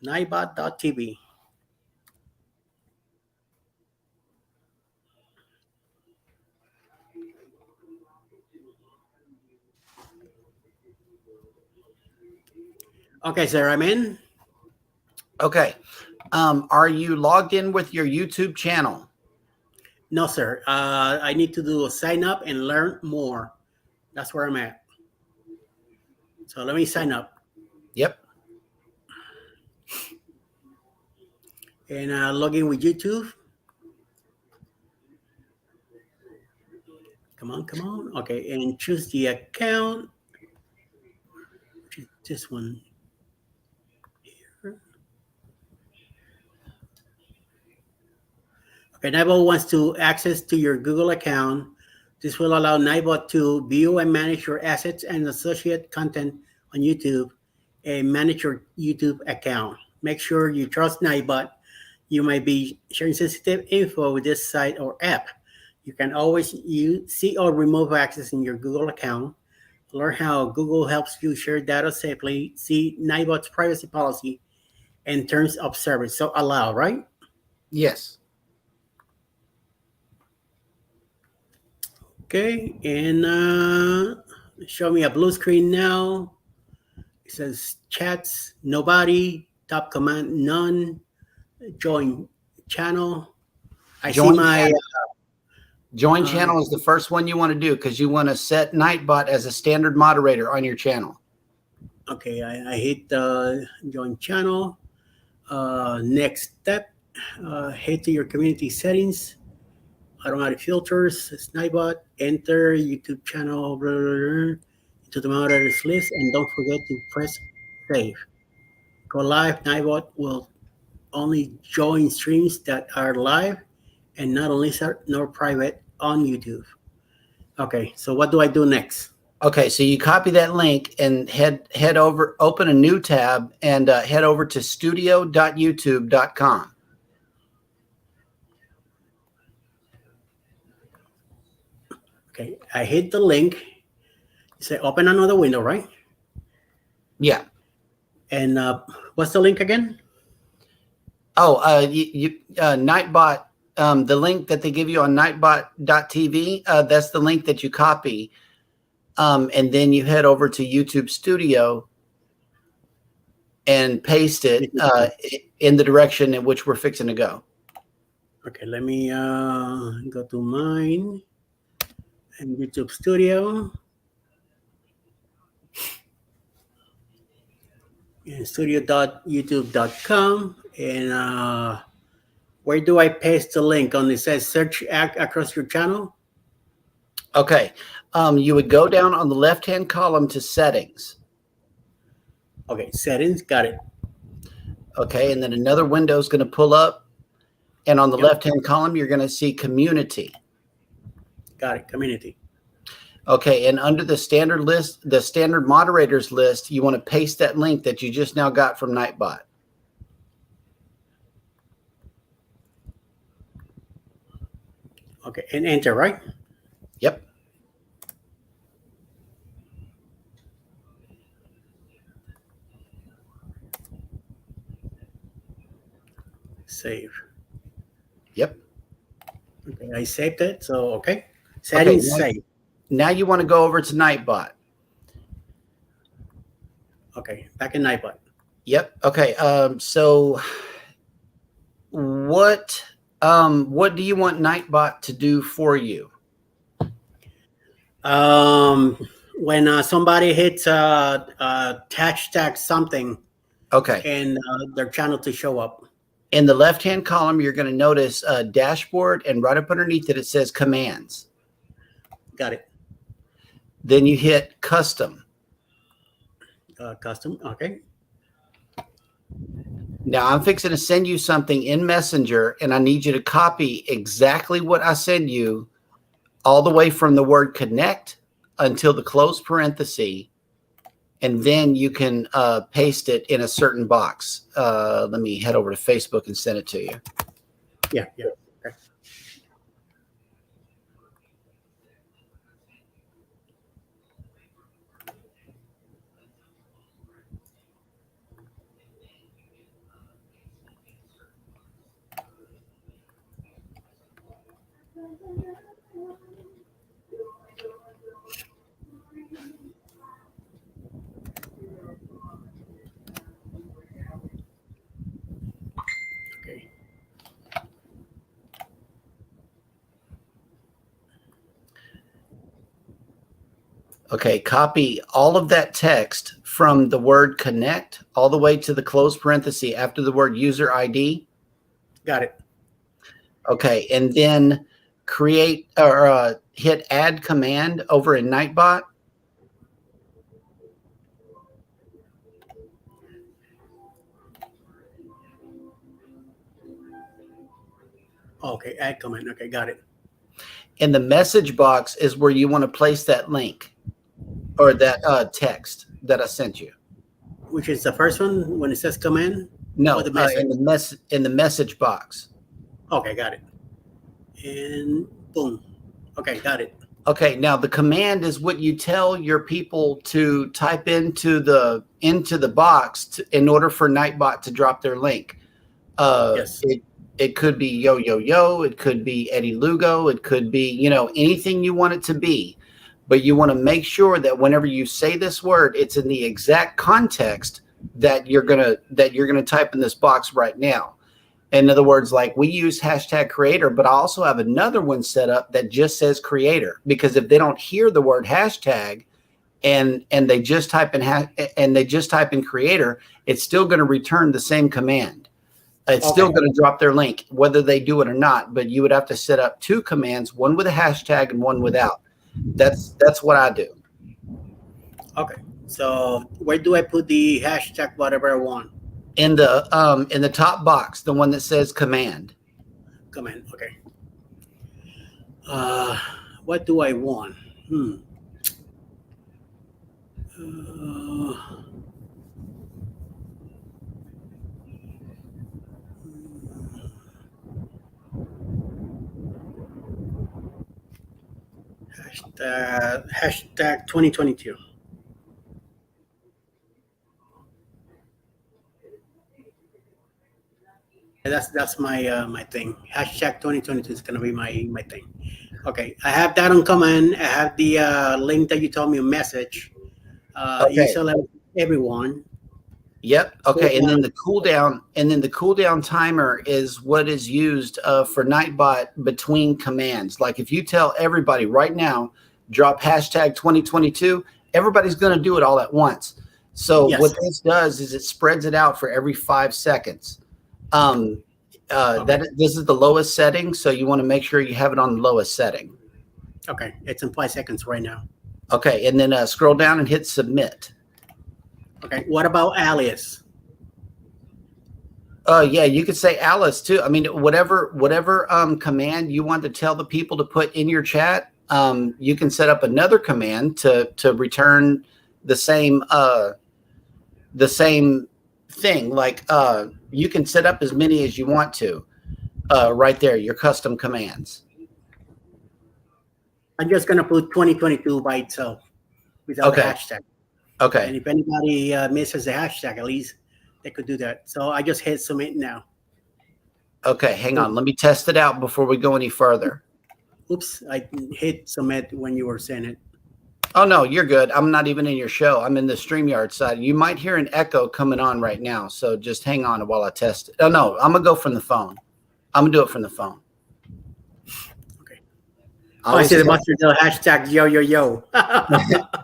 Nightbot.tv. Okay, sir, I'm in. Okay. Are you logged in with your YouTube channel? No, sir. I need to do a sign up and learn more. That's where I'm at. So let me sign up. Yep. And log in with YouTube. Come on. Okay, and choose the account. Choose this one here. Okay, Nibot wants to access to your Google account. This will allow Nibot to view and manage your assets and associate content on YouTube and manage your YouTube account. Make sure you trust Nibot. You might be sharing sensitive info with this site or app. You can always see or remove access in your Google account. Learn how Google helps you share data safely. See Nibot's privacy policy and terms of service. So allow, right? Yes. Okay, and show me a blue screen now. It says chats, nobody, top command, none, join channel. I Join see my Join channel is the first one you want to do because you want to set Nightbot as a standard moderator on your channel. okay. I hit join channel. Next step, head to your community settings, automatic filters, Nightbot, enter YouTube channel blah, blah, blah, into the moderators list, and don't forget to press save. Go live. Nightbot will only join streams that are live and not only nor private on YouTube. Okay, so what do I do next? Okay, so you copy that link and head over, open a new tab, and head over to studio.youtube.com. Okay, I hit the link. You say open another window, right? Yeah. And what's the link again? Oh, Nightbot the link that they give you on nightbot.tv, that's the link that you copy. And then you head over to YouTube Studio and paste it in the direction in which we're fixing to go. Okay, let me go to mine and YouTube Studio. And studio.youtube.com. And where do I paste the link? On it says search across your channel. Okay. You would go down on the left-hand column to settings. Okay, settings, got it. Okay. And then another window is going to pull up. And on the Yep. left-hand column, you're going to see community. Got it, community. Okay. And under the standard list, the standard moderators list, you want to paste that link that you just now got from Nightbot. Okay, and enter, right? Yep. Save. Yep. Okay, I saved it. So, okay. Settings, now- save. Now you want to go over to Nightbot. Okay, back in Nightbot. Yep. Okay. So what do you want Nightbot to do for you? When somebody hits hashtag something Okay. and their channel to show up. In the left-hand column, you're going to notice a dashboard, and right up underneath it, it says commands. Got it. Then you hit custom. Custom. Okay. Now I'm fixing to send you something in Messenger, and I need you to copy exactly what I send you all the way from the word connect until the close parenthesis, and then you can paste it in a certain box. Let me head over to Facebook and send it to you. Yeah. Yeah. Okay. Okay. Okay, copy all of that text from the word connect all the way to the close parenthesis after the word user ID. Got it. Okay, and then create or hit add command over in Nightbot. Okay, add comment. Okay, got it. In the message box is where you want to place that link or that text that I sent you. Which is the first one when it says command? No, Or the message? in the message box. Okay, got it. And boom. Okay, got it. Okay, now the command is what you tell your people to type into the box in order for Nightbot to drop their link. Yes. It could be yo yo yo. It could be Eddie Lugo. It could be anything you want it to be, but you want to make sure that whenever you say this word, it's in the exact context that you're gonna type in this box right now. In other words, like we use hashtag creator, but I also have another one set up that just says creator, because if they don't hear the word hashtag and they just type in creator, it's still going to return the same command. It's still going to drop their link, whether they do it or not. But you would have to set up two commands, one with a hashtag and one without. That's what I do. Okay. So where do I put the hashtag whatever I want? In the top box, the one that says command. Command. Okay. What do I want? Hashtag 2022. that's my my thing. Hashtag 2022 is gonna be my thing. Okay, I have that on command. I have the link that you told me a message. You Okay. select everyone. Yep. Okay. And then Cooldown. the cooldown timer is what is used for Nightbot between commands. Like if you tell everybody right now, drop hashtag 2022, everybody's going to do it all at once. So Yes. what this does is it spreads it out for every 5 seconds. This is the lowest setting, so you want to make sure you have it on the lowest setting. Okay, it's in 5 seconds right now. Okay, and then scroll down and hit submit. Okay, what about alias? Yeah, you could say Alice too. I mean, whatever command you want to tell the people to put in your chat, you can set up another command to return the same thing. Like you can set up as many as you want to right there, your custom commands. I'm just gonna put 2022 by itself without the Okay. hashtag. Okay. And if anybody misses the hashtag, at least they could do that. So I just hit submit now. Okay, hang on. Let me test it out before we go any further. Oops, I hit submit when you were saying it. Oh, no, you're good. I'm not even in your show. I'm in the StreamYard side. You might hear an echo coming on right now, so just hang on while I test it. Oh, no, I'm going to go from the phone. I'm going to do it from the phone. Okay. I I see the always- Buster Dill hashtag yo yo yo.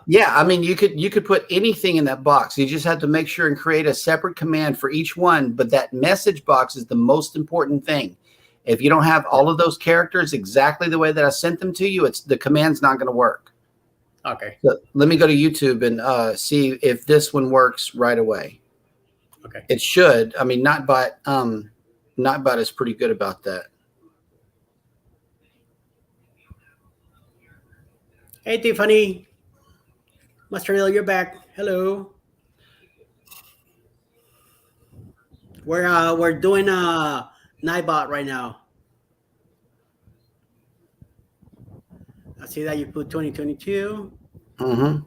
Yeah, I mean, you could put anything in that box. You just have to make sure and create a separate command for each one, but that message box is the most important thing. If you don't have all of those characters exactly the way that I sent them to you, the command's not going to work. Okay. So let me go to YouTube and see if this one works right away. Okay. It should. I mean, Nightbot is pretty good about that. Hey Tiffany. Master Dill, you're back. Hello. We're doing Nightbot right now. I see that you put 2022. Mm-hmm.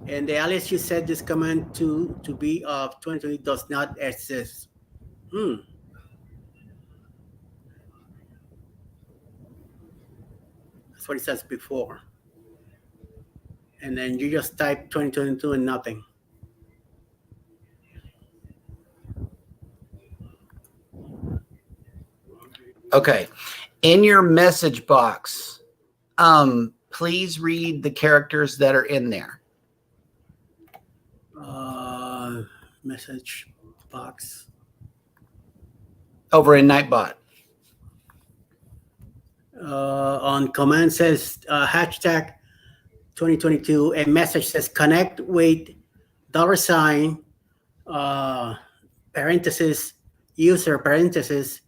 And the alias you set this command to be of 2020 does not exist. That's what it says before. And then you just type 2022 and nothing. Okay. In your message box, please read the characters that are in there. Message box. Over in Nightbot. On command says hashtag 2022. A message says connect with $ parenthesis user parenthesis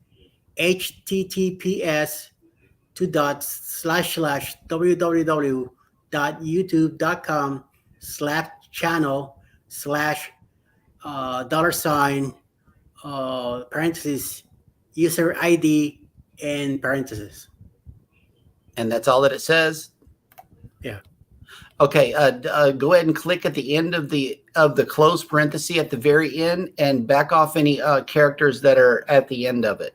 https www.youtube.com/channel/ parenthesis user ID and parenthesis. And that's all that it says? Yeah. Okay, go ahead and click at the end of the close parenthesis at the very end and back off any characters that are at the end of it.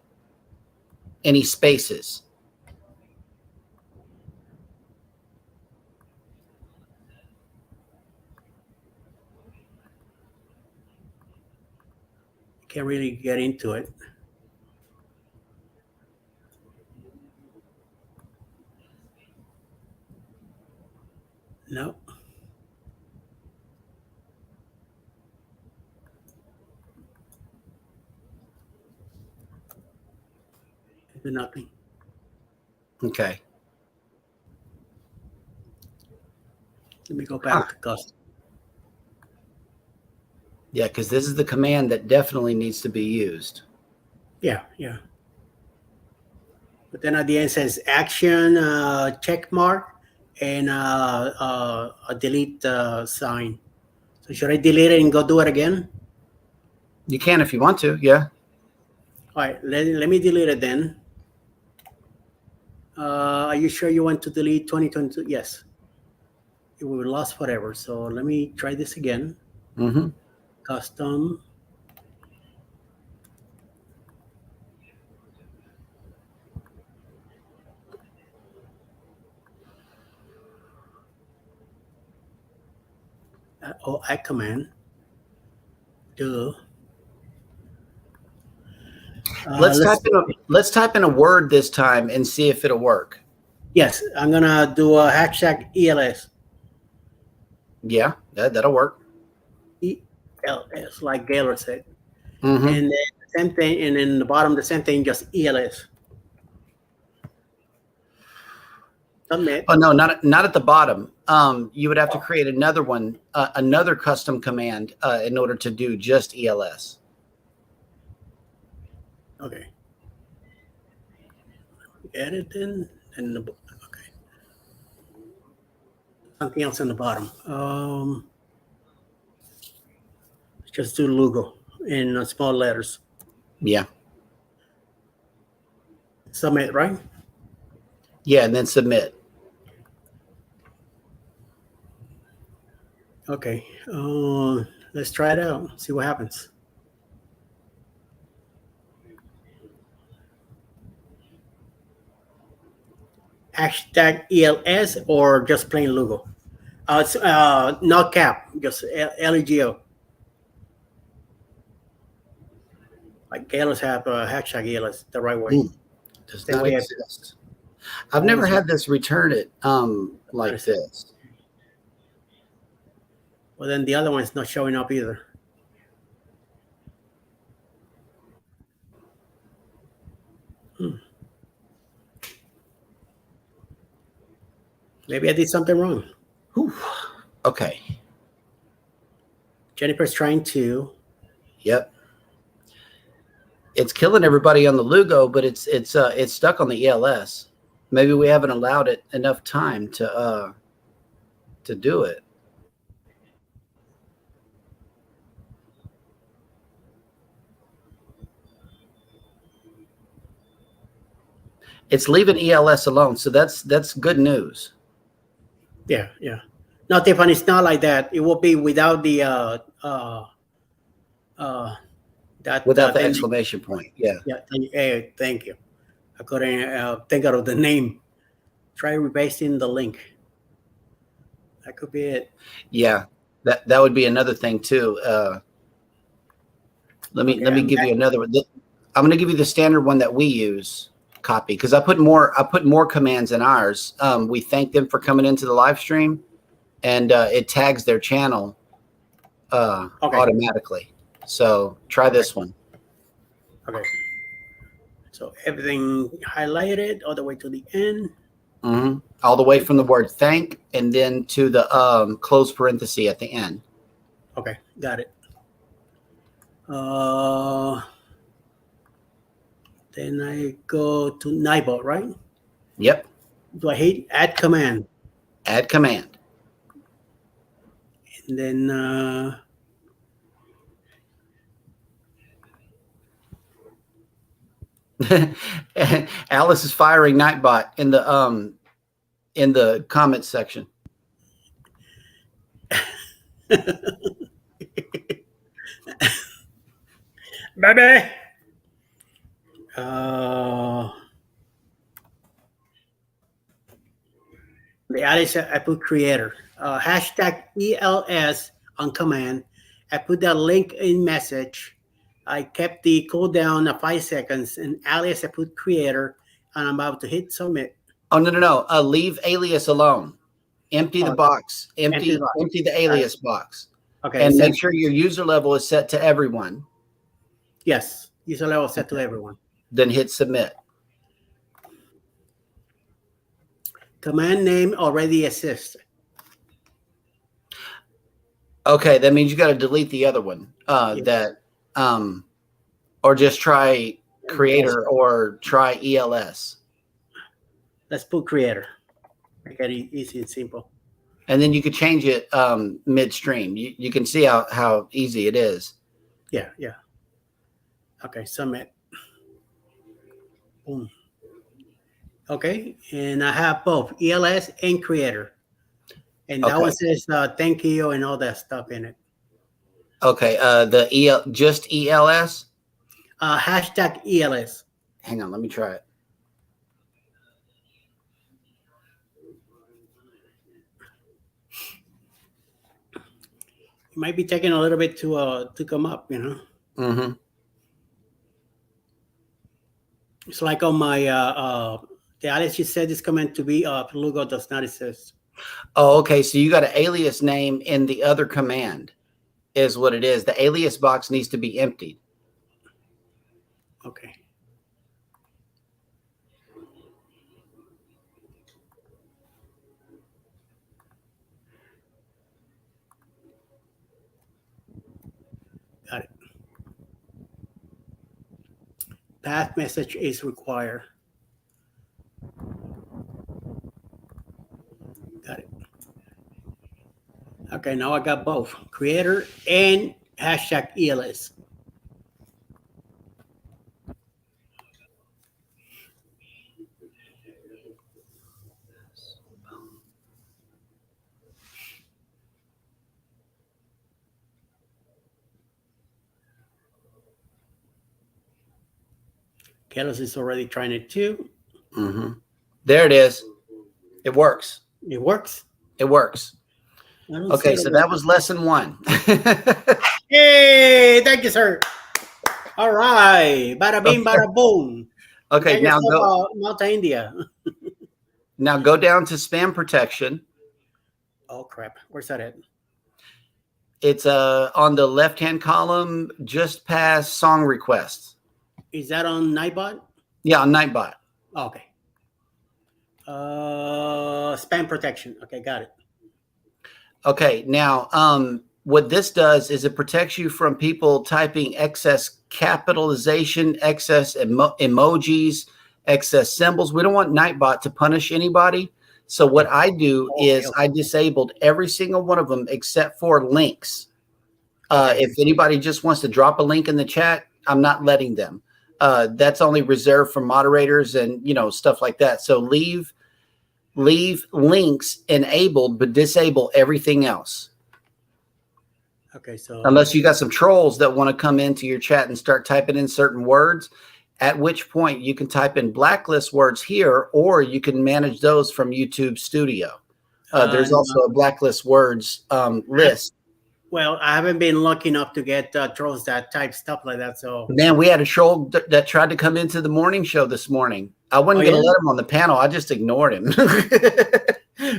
Any spaces. Can't really get into it. No. Nothing. Okay. Let me go back to custom. Yeah, because this is the command that definitely needs to be used. Yeah. But then at the end says action check mark and a delete sign. So should I delete it and go do it again? You can if you want to, yeah. All right, let me delete it then. Are you sure you want to delete 2022? Yes. It will be lost forever. So let me try this again. Mm-hmm. Custom. Add command. Do. Let's type in a word this time and see if it'll work. Yes, I'm gonna do a hashtag ELS. Yeah, that'll work. ELS, like Gaylor said. Mhm. And then the same thing, and in the bottom, the same thing, just ELS. Submit. Oh no, not at the bottom. You would have to create another one, another custom command in order to do just ELS. Okay. Edit in and okay. Something else in the bottom. Just do Lugo in small letters. Yeah, Submit, right? yeah, and then submit. Okay. Let's try it out. See what happens. Hashtag ELS or just plain Lugo? It's not cap, just LEGO. Like Gaylor's have hashtag ELS the right way. Does Same not way exist. I've never had this return it like this. Well, then the other one's not showing up either. Maybe I did something wrong. Whew. Okay. Jennifer's trying to. Yep. It's killing everybody on the Lugo, but it's stuck on the ELS. Maybe we haven't allowed it enough time to do it. It's leaving ELS alone, so that's good news. Yeah, yeah. No, Tiffany, it's not like that. It will be without the that Without the exclamation point. Yeah. Yeah. Thank you. I couldn't think out of the name. Try rebasing the link. That could be it. Yeah. That would be another thing too. Let me give you another one. I'm going to give you the standard one that we use. Copy, because I put more commands in ours. We thank them for coming into the live stream, and it tags their channel automatically. So try this one. Okay. So everything highlighted all the way to the end. Mm-hmm. All the way from the word thank and then to the close parenthesis at the end. Okay, got it. Then I go to Nibot, right? Yep. Do I hit add command? Add command. And then Alice is firing Nightbot in the comments section. Baby. The Alice I put creator. Hashtag ELS on command. I put that link in message. I kept the cooldown of 5 seconds, and alias I put creator, and I'm about to hit submit. Oh no! Leave alias alone. Empty the box. Empty the alias box. Okay. And make sure your user level is set to everyone. Yes, user level set to everyone. Then hit submit. Command name already exists. Okay, that means you got to delete the other one. Or just try creator or try ELS. Let's put creator. Make it easy and simple. And then you could change it midstream. You can see how easy it is. Yeah. Okay, submit. Boom. Okay, and I have both ELS and creator. And that one says thank you and all that stuff in it. Okay, just ELS? Hashtag ELS. Hang on, let me try it. It might be taking a little bit to come up, you know. Mm-hmm. It's like on my the alias you said is coming to be Lugo does not exist. Oh, okay. So you got an alias name in the other command, is what it is. The alias box needs to be emptied. Okay. Got it. Path message is required. Got it. Okay, now I got both creator and hashtag ELS. Carlos is already trying it too. Mm-hmm. There it is. It works. It works. It works. I don't Okay, see so it. that was lesson 1. Hey, thank you, sir. All right, bada bing, bada boom. Okay, Get now yourself go. Malta, India. Now go down to spam protection. Oh crap, where's that at? It's on the left-hand column, just past song requests. Is that on Nightbot? Yeah, on Nightbot. Oh, okay. Spam protection. Okay, got it. Okay, now what this does is it protects you from people typing excess capitalization, excess emojis, excess symbols. We don't want Nightbot to punish anybody. So what I do is I disabled every single one of them except for links. If anybody just wants to drop a link in the chat, I'm not letting them. That's only reserved for moderators and stuff like that. So leave links enabled, but disable everything else. Okay, so Unless you got some trolls that want to come into your chat and start typing in certain words, at which point you can type in blacklist words here, or you can manage those from YouTube Studio. There's also a blacklist words list. Well, I haven't been lucky enough to get trolls that type stuff like that. So Man, we had a troll that tried to come into the morning show this morning. I wasn't going to let him on the panel. I just ignored him.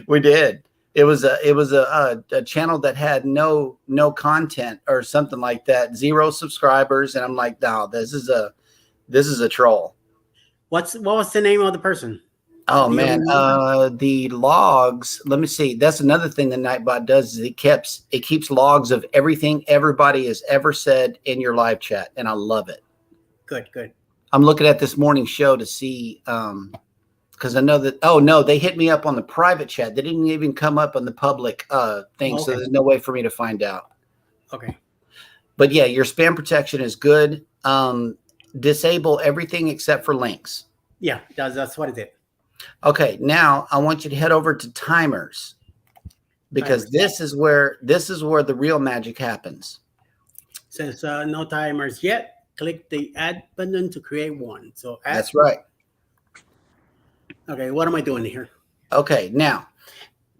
We did. It was a channel that had no content or something like that. 0 subscribers, and I'm like, no, this is a troll. what was the name of the person? Oh man, the logs. Let me see. That's another thing that Nightbot does is it keeps logs of everything everybody has ever said in your live chat, and I love it. Good. I'm looking at this morning show to see because I know that. Oh no, they hit me up on the private chat. They didn't even come up on the public thing, so there's no way for me to find out. Okay. But yeah, your spam protection is good. Disable everything except for links. Yeah, that's what it did. Okay, now I want you to head over to timers because this is where the real magic happens. Says no timers yet. Click the add button to create one. So That's right. Okay, what am I doing here? Okay, now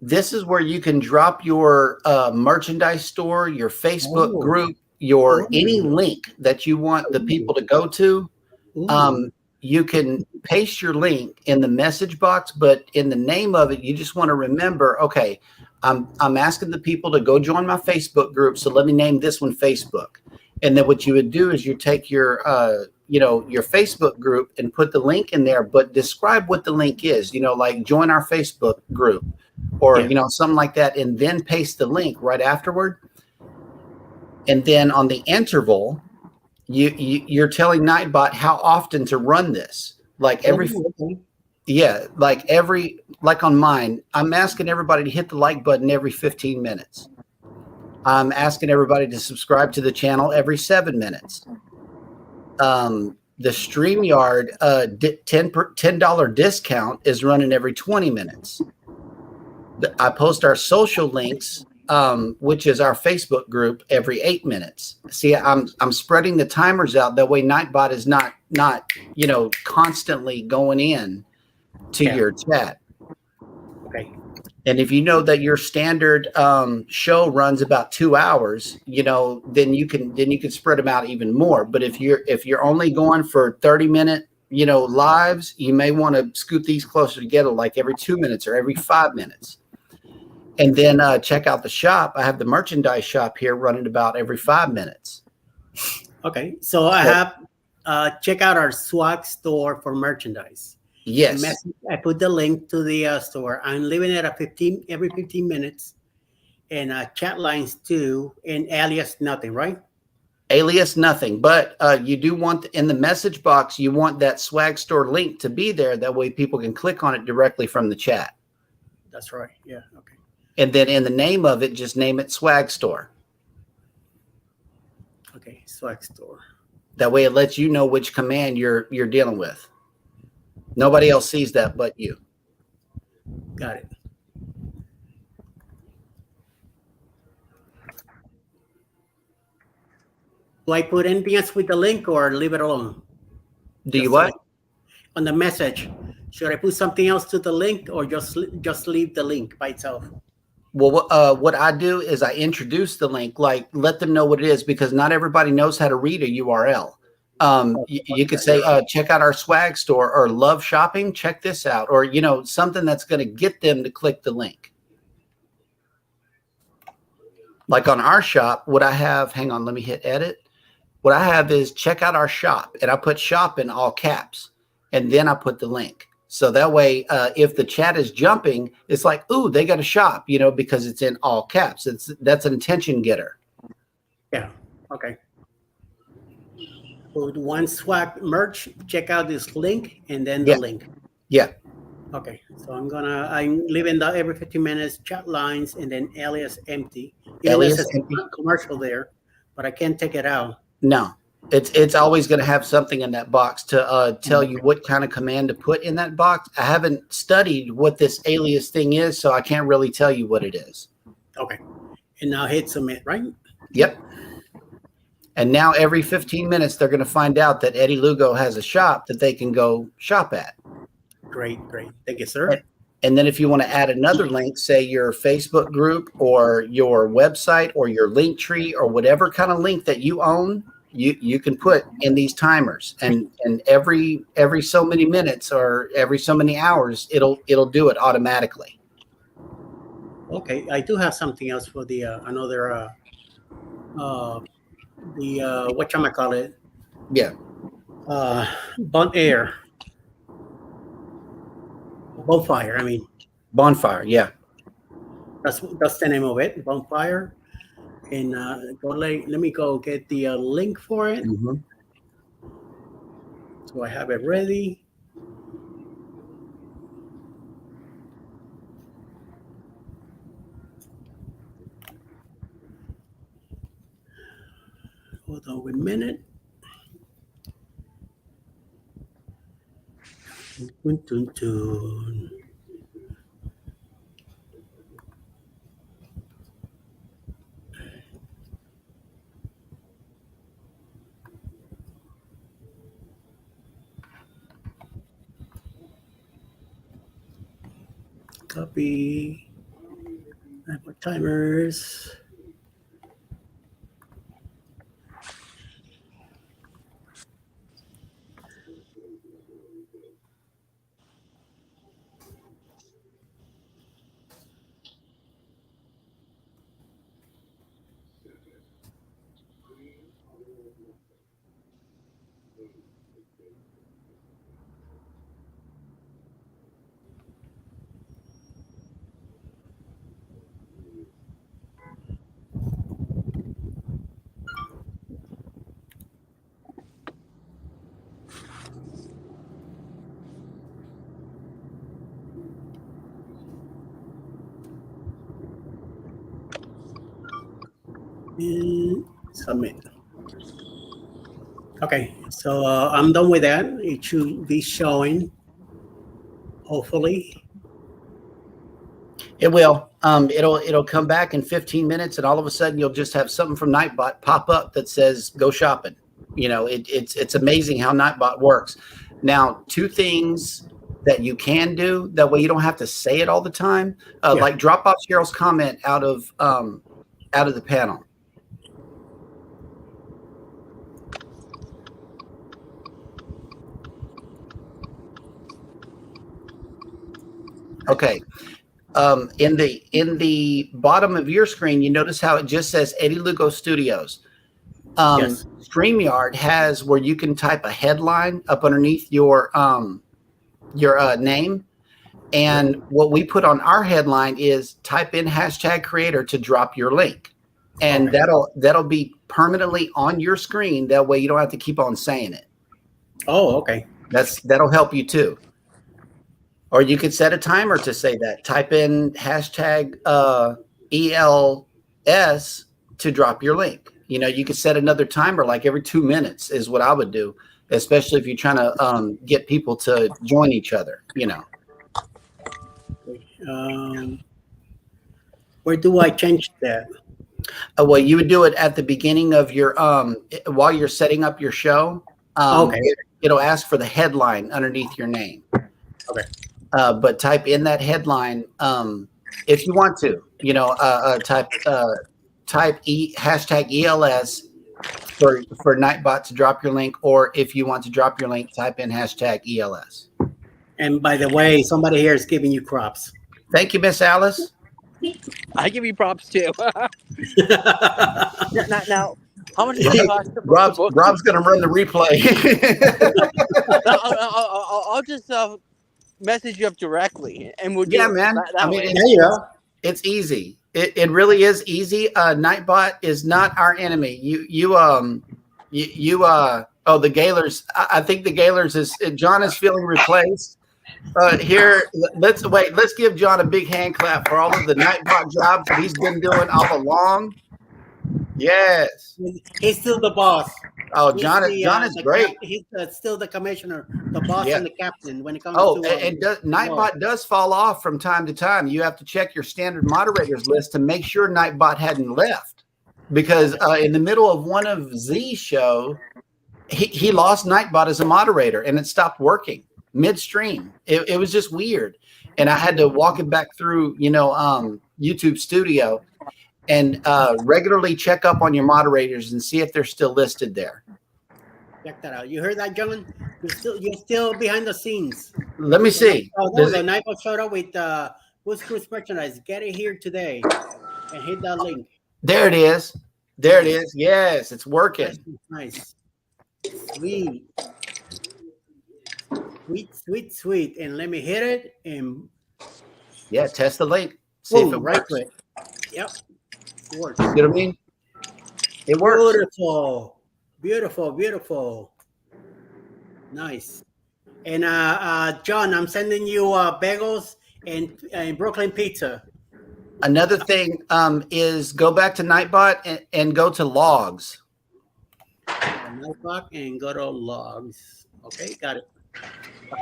this is where you can drop your merchandise store, your Facebook group, your any link that you want the people to go to. You can paste your link in the message box, but in the name of it, you just want to remember, okay, I'm asking the people to go join my Facebook group. So let me name this one Facebook. And then what you would do is you take your Facebook group and put the link in there, but describe what the link is, like join our Facebook group or, something like that. And then paste the link right afterward. And then on the interval, you're telling Nightbot how often to run this. Like like on mine, I'm asking everybody to hit the like button every 15 minutes. I'm asking everybody to subscribe to the channel every 7 minutes. The StreamYard $10 discount is running every 20 minutes. I post our social links, which is our Facebook group, every 8 minutes. See, I'm spreading the timers out. That way Nightbot is not constantly going in to your chat. Okay. And if you know that your standard show runs about 2 hours, then you can spread them out even more. But if you're only going for 30-minute, lives, you may want to scoot these closer together, like every 2 minutes or every 5 minutes. And then check out the shop. I have the merchandise shop here running about every 5 minutes. Okay, so I have check out our swag store for merchandise. Yes. I put the link to the store. I'm leaving it at every 15 minutes, and chat lines too, and alias nothing, right? Alias nothing, but you do want in the message box, you want that swag store link to be there. That way people can click on it directly from the chat. That's right. Yeah. Okay. And then in the name of it, just name it swag store. Okay. Swag store. That way it lets you know which command you're dealing with. Nobody else sees that but you. Got it. Do I put anything else with the link or leave it alone? Do you what? On the message, should I put something else to the link or just leave the link by itself? Well, what I do is I introduce the link, like let them know what it is, because not everybody knows how to read a URL. You could say, check out our swag store, or love shopping, check this out, or, something that's going to get them to click the link. Like on our shop, what I have, hang on, let me hit edit. What I have is check out our shop, and I put shop in all caps, and then I put the link. So that way, if the chat is jumping, it's like, ooh, they got a shop, because it's in all caps. That's an attention getter. Yeah. Okay. Put one swag merch, check out this link, and then the link. Yeah. Okay. So I'm leaving the every 15 minutes chat lines and then alias empty. Alias is empty. Commercial there, but I can't take it out. No, it's always going to have something in that box to tell you what kind of command to put in that box. I haven't studied what this alias thing is, so I can't really tell you what it is. Okay. And now hit submit, right? Yep. And now every 15 minutes, they're going to find out that Eddie Lugo has a shop that they can go shop at. Great. Thank you, sir. And then if you want to add another link, say your Facebook group or your website or your link tree or whatever kind of link that you own, you can put in these timers. And every so many minutes or every so many hours, it'll do it automatically. Okay. I do have something else for the another whatchamacallit? Yeah. Bonfire, I mean. Bonfire, yeah. That's the name of it, Bonfire. And let me go get the link for it. Mm-hmm. So I have it ready. Hold on a minute. Dun. Copy. I put timers. And submit. Okay, so I'm done with that. It should be showing, hopefully. It will. It'll come back in 15 minutes, and all of a sudden you'll just have something from Nightbot pop up that says "Go shopping." It's amazing how Nightbot works. Now, two things that you can do. That way you don't have to say it all the time. Like drop off Cheryl's comment out of the panel. Okay. In the bottom of your screen, you notice how it just says Eddie Lugo Studios. Yes. StreamYard has where you can type a headline up underneath your name. And what we put on our headline is type in #creator to drop your link. And that'll be permanently on your screen. That way you don't have to keep on saying it. Oh, okay. That'll help you too. Or you could set a timer to say that. Type in #ELS to drop your link. You know, you could set another timer like every 2 minutes is what I would do, especially if you're trying to get people to join each other, you know. Where do I change that? Well, you would do it at the beginning of your while you're setting up your show. Okay. It'll ask for the headline underneath your name. Okay. But type in that headline if you want to. You know, type #ELS for Nightbot to drop your link, or if you want to drop your link, type in #ELS. And by the way, somebody here is giving you props. Thank you, Miss Alice. I give you props too. now, how much does it cost to book the book? Rob's going to run the replay. I'll just message you up directly, and we'll do Yeah, man. that I mean, way. There you go. it's easy. It really is easy. Nightbot is not our enemy. The Gaylors. I think the Gaylors is John is feeling replaced. Here, let's give John a big hand clap for all of the Nightbot jobs that he's been doing all along. Yes. He's still the boss. Oh, John is great. He's still the commissioner, the boss, Yeah. and the captain when it comes Oh, to. Nightbot does fall off from time to time. You have to check your standard moderators list to make sure Nightbot hadn't left, because in the middle of one of Z's show, he lost Nightbot as a moderator and it stopped working midstream. It was just weird, and I had to walk it back through, YouTube Studio, and regularly check up on your moderators and see if they're still listed there. Check that out. You heard that, John? You're still behind the scenes. Let me see. Oh, no, the Nightbot showed up with Who's Cruise merchandise. Get it here today and hit that link. There it is. There it is. Yes, it's working. Nice. Sweet. Sweet. And let me hit it and Yeah, test the link. See if it right works. click. Yep. It works. You know what I mean? It works. Beautiful. Nice. And John, I'm sending you bagels and Brooklyn pizza. Another thing is go back to Nightbot and go to logs. Nightbot and go to logs. Okay, got it.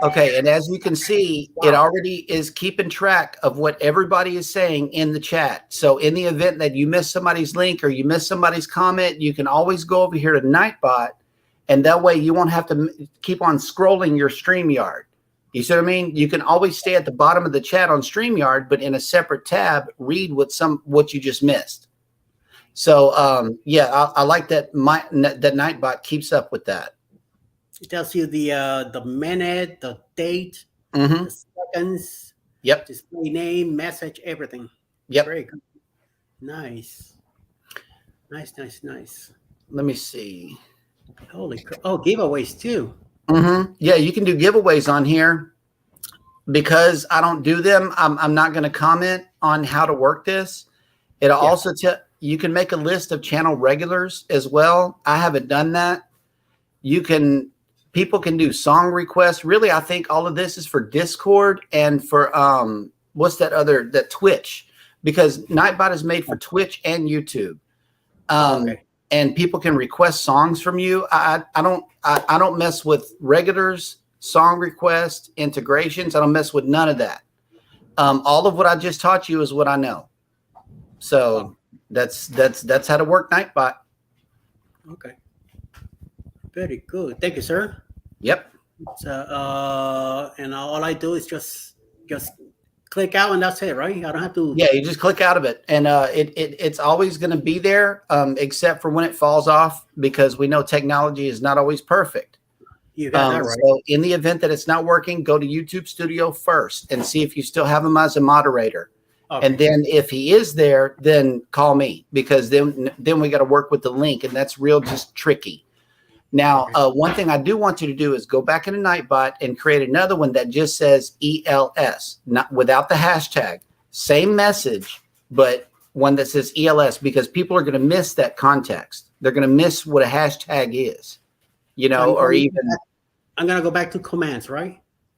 Okay, and as you can see, it already is keeping track of what everybody is saying in the chat. So in the event that you miss somebody's link or you miss somebody's comment, you can always go over here to Nightbot, and that way you won't have to keep on scrolling your StreamYard. You see what I mean? You can always stay at the bottom of the chat on StreamYard, but in a separate tab, read what you just missed. So I like that that Nightbot keeps up with that. It tells you the minute, the date, Mm-hmm. the seconds, Yep. display name, message, everything. Yep. Very good. Nice. Let me see. Holy crap. Oh, giveaways too. Mm-hmm. Yeah, you can do giveaways on here. Because I don't do them, I'm not going to comment on how to work this. It'll also tell you can make a list of channel regulars as well. I haven't done that. People can do song requests. Really, I think all of this is for Discord and for that Twitch, because Nightbot is made for Twitch and YouTube. Okay. And people can request songs from you. I don't mess with regulars, song requests, integrations. I don't mess with none of that. All of what I just taught you is what I know. So that's how to work Nightbot. Okay. Very good. Thank you, sir. Yep. And all I do is just click out, and that's it, right? I don't have to. Yeah, you just click out of it, and it's always going to be there, except for when it falls off, because we know technology is not always perfect. You got that right. So in the event that it's not working, go to YouTube Studio first and see if you still have him as a moderator. Okay. And then if he is there, then call me, because then we got to work with the link, and that's real just tricky. Now, one thing I do want you to do is go back into Nightbot and create another one that just says ELS, not without the hashtag. Same message, but one that says ELS, because people are going to miss that context. They're going to miss what a hashtag is, or even. I'm going to go back to commands, right?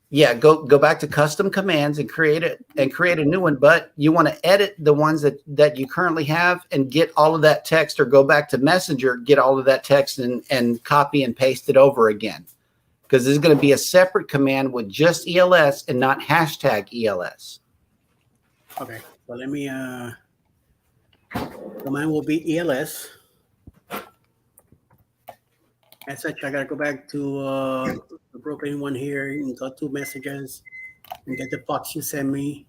Yeah, go back to custom commands and create a new one. But you want to edit the ones that you currently have and get all of that text, or go back to Messenger, get all of that text and copy and paste it over again. Because there's going to be a separate command with just ELS and not hashtag ELS. Okay, so let me, command will be ELS. As such, I got to go back to the broken one here and go to messages and get the box you sent me.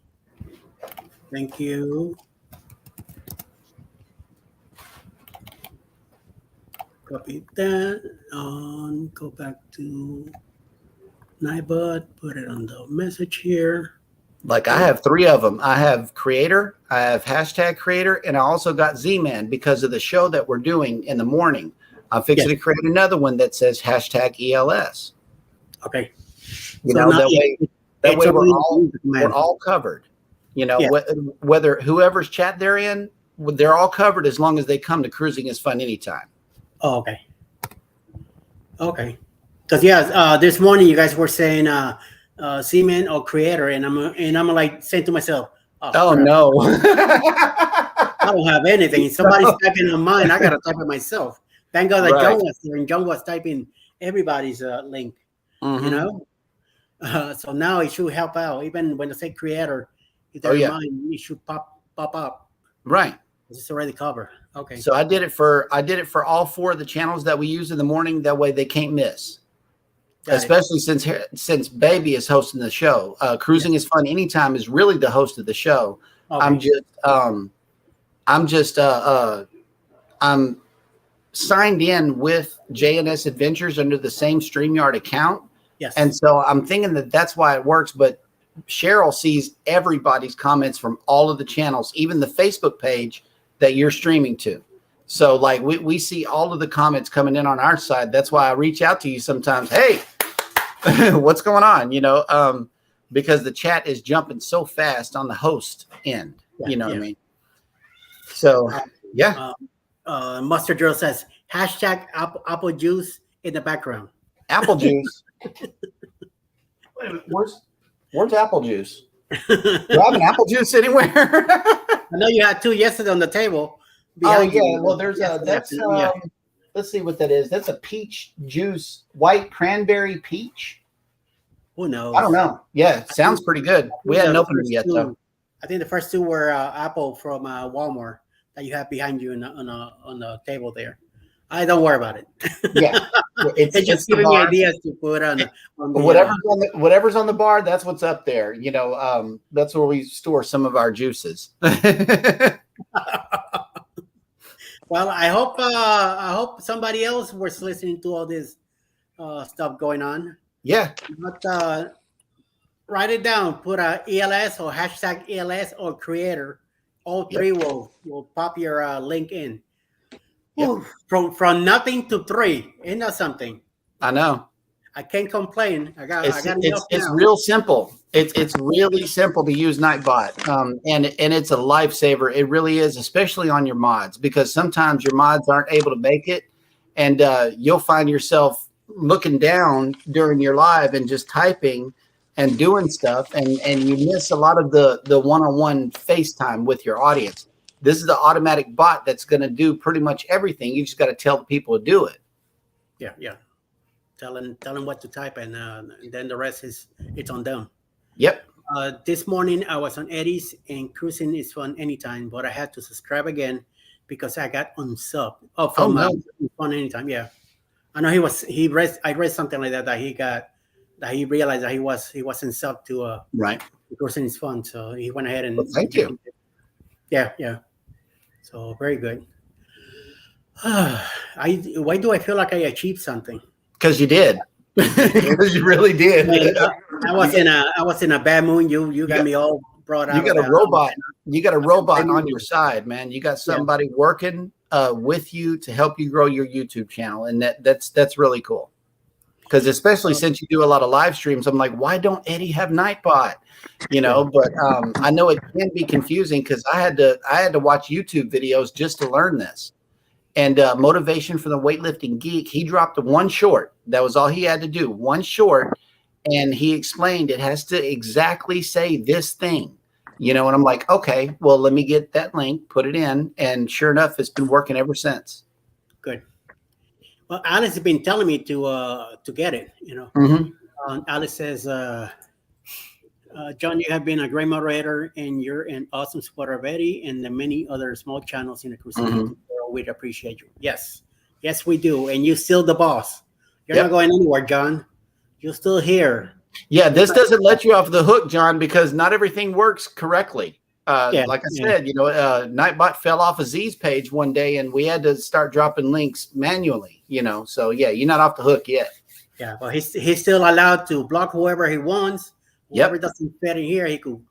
Thank you. Copy that. Go back to Nightbot, put it on the message here. Like I have 3 of them. I have creator, I have hashtag creator, and I also got Z-Man because of the show that we're doing in the morning. I'm fixing to create another one that says hashtag ELS. Okay. That way we're all covered. Whether whoever's chat they're in, they're all covered as long as they come to Cruising is Fun Anytime. Oh, okay. Okay. Because this morning you guys were saying Z-Man or creator, and I'm like saying to myself, oh no. I don't have anything. Somebody's typing on mine. I gotta type it myself. Thank God that John was there, and John was typing everybody's link. Mm-hmm. So now it should help out. Even when I say creator, if they're in mine, it should pop up. Right. It's already covered. Okay. So I did it for all 4 of the channels that we use in the morning. That way they can't miss. Especially since Baby is hosting the show. Cruising is Fun Anytime is really the host of the show. Okay. I'm signed in with JNS Adventures under the same StreamYard account. Yes. And so I'm thinking that's why it works. But Cheryl sees everybody's comments from all of the channels, even the Facebook page that you're streaming to. So like we see all of the comments coming in on our side. That's why I reach out to you sometimes. Hey, what's going on? Because the chat is jumping so fast on the host end. What I mean? So Mustard Drill says hashtag apple juice in the background. Apple juice. Wait a minute, where's apple juice? Do I have an apple juice anywhere? I know you had 2 yesterday on the table. Oh yeah, well there's let's see what that is. That's a peach juice, white cranberry peach. Who knows? I don't know. Yeah, it sounds pretty good. We hadn't opened it yet though. I think the first 2 were apple from Walmart that you have behind you on the table there. I don't worry about it. Yeah, it's just giving me ideas to put on whatever's on the bar. That's what's up there. That's where we store some of our juices. Well, I hope somebody else was listening to all this stuff going on. Yeah. But write it down. Put a ELS or hashtag ELS or creator. All 3 will pop your link in. Yep. From nothing to 3. Ain't that something? I know. I can't complain. It's real simple. It's really simple to use Nightbot, and it's a lifesaver. It really is, especially on your mods, because sometimes your mods aren't able to make it, and you'll find yourself looking down during your live and just typing and doing stuff, and you miss a lot of the one-on-one FaceTime with your audience. This is the automatic bot that's going to do pretty much everything. You just got to tell the people to do it. Yeah. Tell them what to type, and then the rest it's on them. Yep. This morning I was on Eddie's, and Cruising is Fun Anytime, but I had to subscribe again because I got unsub. Fun Anytime. Yeah, I know I read something like that he got that he realized that he wasn't sub to Right. person is fun, so he went ahead and Well, thank you. Yeah. So very good. Why do I feel like I achieved something? Because you did. Because you really did. I was in a bad mood. You got me all brought out. You got of a that. robot. You got a robot on your side, man. You got somebody working with you to help you grow your YouTube channel, and that's really cool. Because especially since you do a lot of live streams, I'm like, why don't Eddie have Nightbot? You know, but I know it can be confusing because I had to watch YouTube videos just to learn this. And Motivation for the Weightlifting Geek, he dropped one short. That was all he had to do, one short, and he explained it has to exactly say this thing. You know, and I'm like, okay, well, let me get that link, put it in, and sure enough, it's been working ever since. Good. Well, Alice has been telling me to get it. You know, Alice says, John, you have been a great moderator, and you're an awesome supporter of Eddie and the many other small channels in the Crusade world. We'd appreciate you. Yes, we do, and you're still the boss. You're not going anywhere, John. You're still here. Yeah, this doesn't let you off the hook, John, because not everything works correctly. Like I said, you know, Nightbot fell off of Z's page one day, and we had to start dropping links manually. You know, so yeah, you're not off the hook yet. Yeah, well, he's still allowed to block whoever he wants. Whoever doesn't fit in here, he could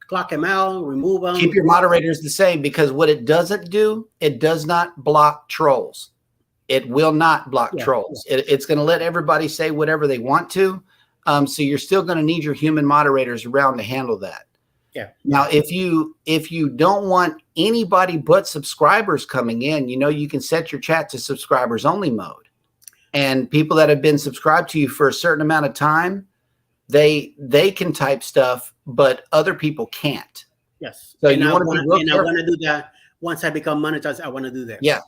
clock him out, remove him. Keep your moderators the same, because what it doesn't do, it does not block trolls. It will not block trolls. It's going to let everybody say whatever they want to. So you're still going to need your human moderators around to handle that. Yeah. Now, if you don't want anybody but subscribers coming in, you know, you can set your chat to subscribers only mode. And people that have been subscribed to you for a certain amount of time, they can type stuff, but other people can't. Yes. So and you I want to do that once I become monetized. I want to do that. Yeah.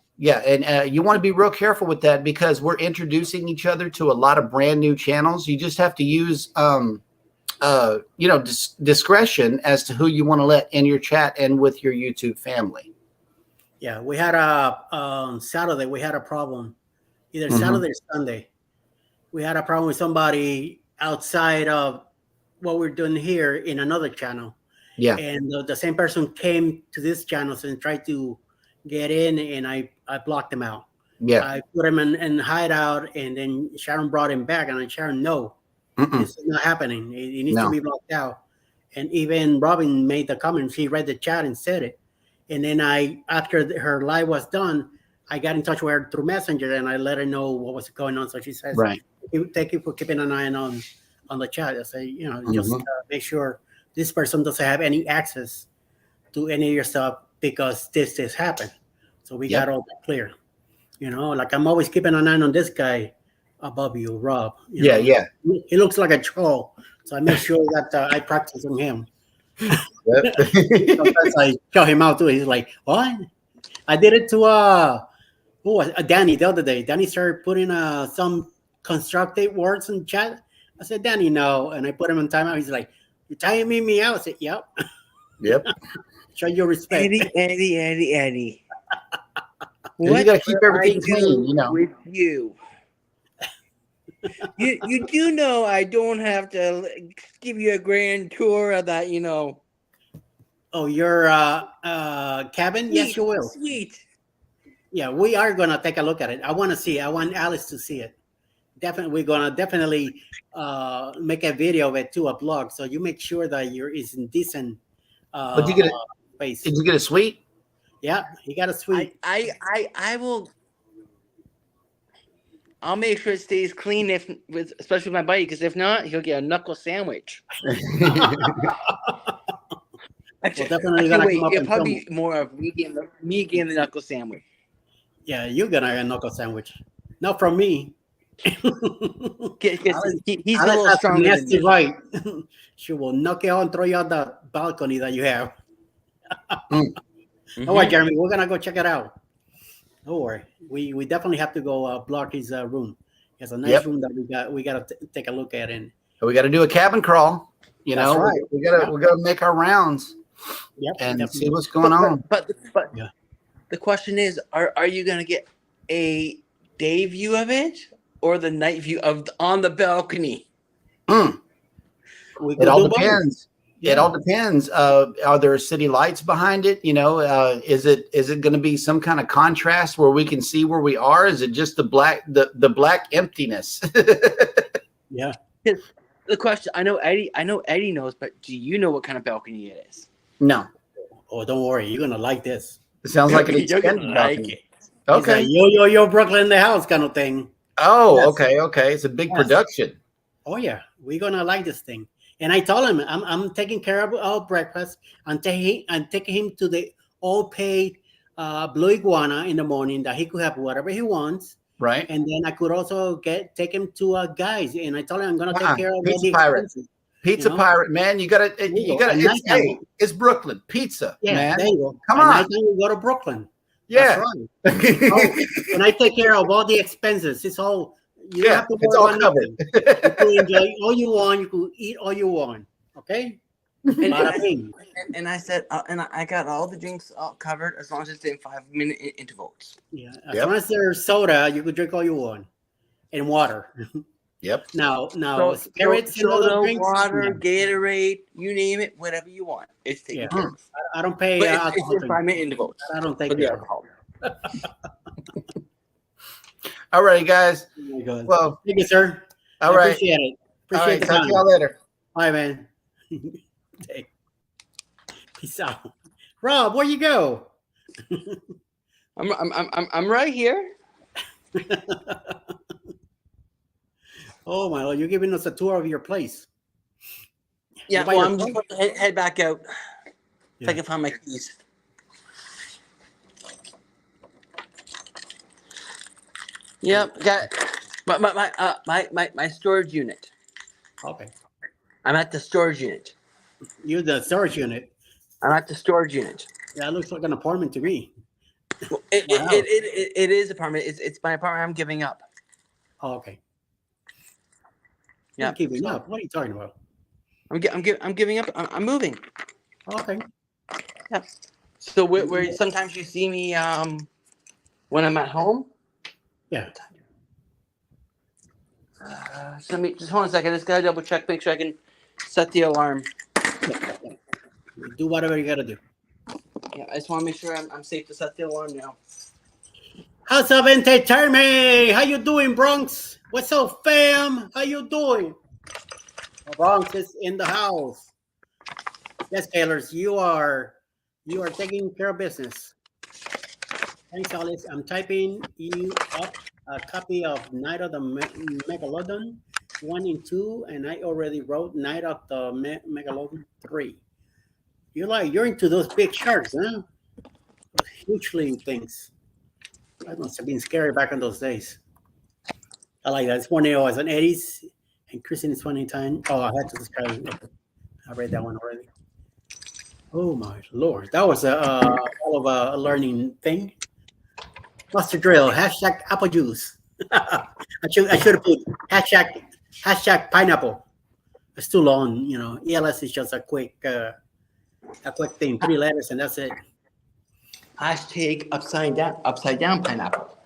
And you want to be real careful with that, because we're introducing each other to a lot of brand new channels. You just have to use, discretion as to who you want to let in your chat and with your YouTube family. Yeah. We had Saturday, we had a problem. Either Saturday or Sunday. We had a problem with somebody outside of what we're doing here in another channel. Yeah. And the same person came to this channel and tried to get in, and I blocked him out. Yeah. I put him in hideout, and then Sharon brought him back, and I Sharon, no, this is not happening. It needs to be blocked out. And even Robin made the comment. She read the chat and said it. And then after her live was done, I got in touch with her through Messenger, and I let her know what was going on. So she says, right. Thank you for keeping an eye on the chat. I say, just make sure this person doesn't have any access to any of your stuff, because this happened. So we got all that clear. You know, like I'm always keeping an eye on this guy above you, Rob. You know, he looks like a troll. So I make sure that I practice on him. Sometimes I show him out too. He's like, what? I did it to Danny the other day. Danny started putting some constructive words in chat. I said, Danny, no. And I put him on timeout. He's like, you're tying me out. I said, yep. Yep. Show your respect. Eddie. You got to keep everything clean, you know. With you. You do know I don't have to give you a grand tour of that, you know. Oh, your cabin? Sweet, yes, you will. Sweet. Yeah, we are gonna take a look at it. I want to see it. I want Alice to see it. Definitely, we're gonna make a video of it to a blog. So you make sure that it's in decent But you get space. Did you get a suite? Yeah, he got a suite. I will. I'll make sure it stays clean, especially with my buddy, because if not, he'll get a knuckle sandwich. Well, definitely gonna come up it'll and probably film. be more of me getting the knuckle sandwich. Yeah, you're gonna get a knuckle sandwich. Not from me. He's a Alice little has stronger than nasty me. right. She will knock you out and throw you out the balcony that you have. Don't worry, Jeremy. We're gonna go check it out. Don't worry. We definitely have to go block his room. He has a nice room that we got to take a look at. And we got to do a cabin crawl. You That's know, right. we gotta make our rounds and see what's going on. But the question is, are you gonna get a day view of it or the night view of on the balcony? We It could all do both. depends. Yeah. It all depends. Are there city lights behind it? You know, is it going to be some kind of contrast where we can see where we are? Is it just the black emptiness? Yeah. The question, I know Eddie knows, but do you know what kind of balcony it is? No, Oh, don't worry. You're gonna like this. it sounds like an You're gonna extended like balcony. it. It's a Okay. yo Brooklyn in the house kind of thing. Oh, Yes. okay. It's a big Yes. production. Oh yeah, we're gonna like this thing. And I told him I'm taking care of our breakfast. I'm taking him to the all paid Blue Iguana in the morning that he could have whatever he wants. Right. And then I could also take him to guys. And I told him I'm gonna take care of all Pizza the Pirate. expenses. Pizza know? Pirate, man. You gotta you you go. gotta At it's, nighttime. hey, it's Brooklyn. Pizza, Yeah, man. there you go. Come At on. nighttime we go to Brooklyn. Yeah. That's right. Oh, and I take care of all the expenses. It's all you don't Yeah, have to it's worry all about covered. nothing. You can enjoy all you want. You can eat all you want. Okay. Bada bing. And I said, I got all the drinks all covered as long as it's in 5-minute intervals. Yeah. As Yep. long as there's soda, you could drink all you want, and water. Yep. Now, So, spirits and other soda, drinks. water, yeah. Gatorade, you name it, whatever you want. It's taken Yeah. care of. I don't pay But it's alcohol in drinks. 5-minute intervals. I don't take For the care of alcohol. All right, guys. it. Oh my God. Well, Thank you, sir. all I right. Appreciate it. All Appreciate right. the Talk time. to y'all later. Bye, man. Okay. Peace out. Rob, where you go? I'm right here. Oh my Lord, you're giving us a tour of your place. Yeah, You by well, I'm yourself? just going to head back out. If Yeah. I can find my keys. Yep, got my storage unit. Okay. I'm at the storage unit. You're the storage unit. I'm at the storage unit. Yeah, it looks like an apartment to me. Well, Wow. it is apartment. It's my apartment. I'm giving up. Oh, okay. Yeah. You're keeping up. What are you talking about? I'm giving up. I'm moving. Okay. So where sometimes you see me when I'm at home. Yeah. So just hold on a second. I just gotta double check, make sure I can set the alarm. Do whatever you gotta do. Yeah, I just want to make sure I'm safe to set the alarm now. House of Entertainment. How you doing, Bronx? What's up, fam? How you doing? Bronx is in the house. Yes, Taylors, you are taking care of business. Thanks, Alice. I'm typing you up a copy of Night of the Megalodon 1 and 2, and I already wrote Night of the Megalodon 3. You're into those big sharks, huh? Those hugely things. That must have been scary back in those days. I like that. It's one day I was on Eddie's and Kristen is 29. Oh, I had to describe it. I read that one already. Oh my Lord. That was all of a learning thing. Master Drill, hashtag apple juice. I should have put hashtag pineapple. It's too long, you know. ELS is just a quick thing, 3 letters, and that's it. Hashtag upside down pineapple.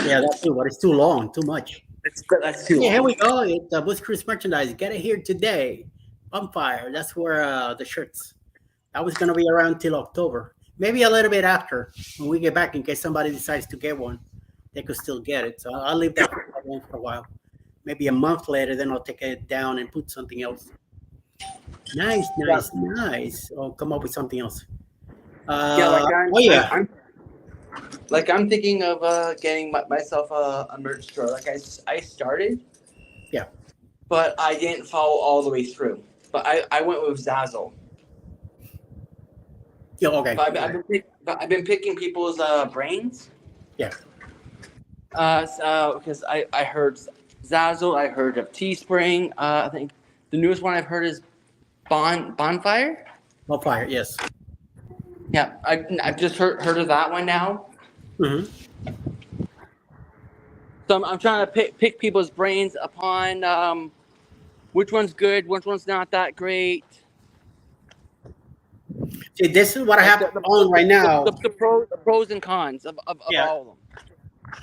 Yeah, that's too, but it's too long, too much. That's too. Yeah, here we go. It's Bush Cruise merchandise. Get it here today. Bonfire. That's where the shirts. That was gonna be around till October. Maybe a little bit after when we get back, in case somebody decides to get one, they could still get it. So I'll leave that one for a while. Maybe a month later, then I'll take it down and put something else. Nice. I'll come up with something else. I'm thinking of getting myself a merch store. Like I started. Yeah. But I didn't follow all the way through. But I went with Zazzle. Yeah, okay. But I've been picking people's brains. Yeah. Because I heard Zazzle, I heard of Teespring. I think the newest one I've heard is Bonfire. Bonfire, yes. Yeah, I've just heard of that one now. Mm-hmm. So I'm trying to pick people's brains upon which one's good, which one's not that great. See, this is what I have on right now. The pros and cons of Yeah. all of them.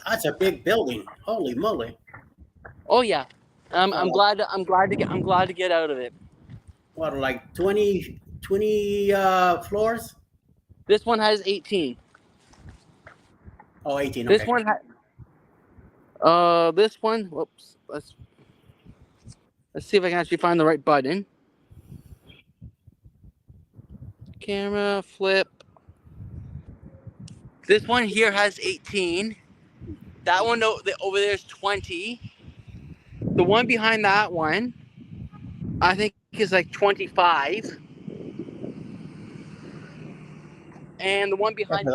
That's a big building. Holy moly. Oh yeah. I'm glad to get out of it. What, like 20 floors? This one has 18. Oh, 18. This Okay. one this one. Whoops. Let's see if I can actually find the right button. Camera flip. This one here has 18. That one over there is 20. The one behind that one, I think, is like 25. And the one behind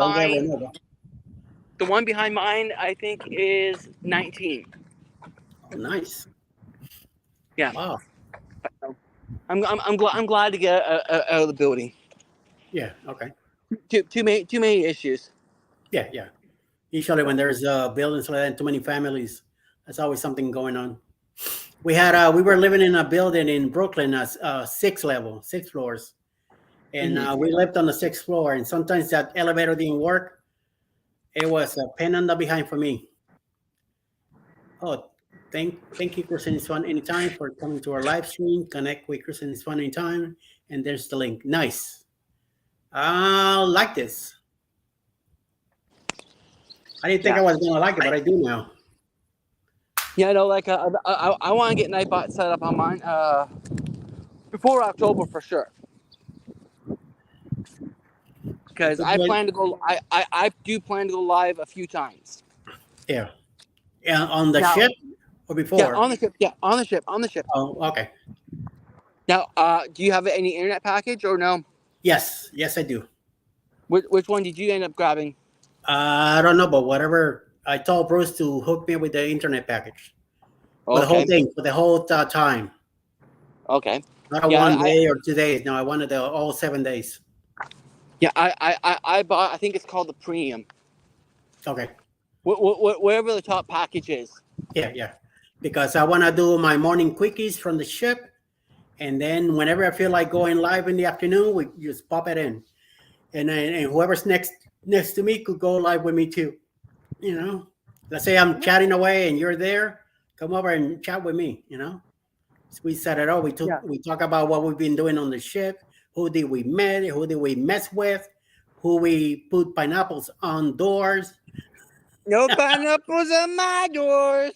mine, I think, is 19. Oh, nice. Yeah. Wow. I'm glad to get out of the building. Yeah. Okay. Too many issues. Yeah. Yeah. Usually when there's buildings like that, too many families, there's always something going on. We were living in a building in Brooklyn, 6 floors. And we lived on the 6th floor, and sometimes that elevator didn't work. It was a pain in the behind for me. Oh, thank you, Kristen is Fun Anytime, for coming to our live stream. Connect with Kristen is Fun Anytime, and there's the link. Nice. I like this. I didn't think I was gonna like it, but I do now. Yeah, no, like I want to get Nightbot set up on mine before October for sure. Because I plan to go. I do plan to go live a few times. Yeah. Yeah, on the ship or before? Yeah, on the ship. Yeah, on the ship. Oh, okay. Now, do you have any internet package or no? Yes, I do. Which one did you end up grabbing? I don't know, but whatever. I told Bruce to hook me with the internet package for the whole thing, for the whole time. Okay. Not one day or 2 days. No, I wanted all 7 days. Yeah, I bought. I think it's called the premium. Okay. Whatever the top package is. Yeah. Because I want to do my morning quickies from the ship, and then whenever I feel like going live in the afternoon, we just pop it in, and whoever's next to me could go live with me too. You know, let's say I'm chatting away and you're there, come over and chat with me. You know, so we set it up. We talk about what we've been doing on the ship. Who did we meet? Who did we mess with? Who we put pineapples on doors? No pineapples on my doors.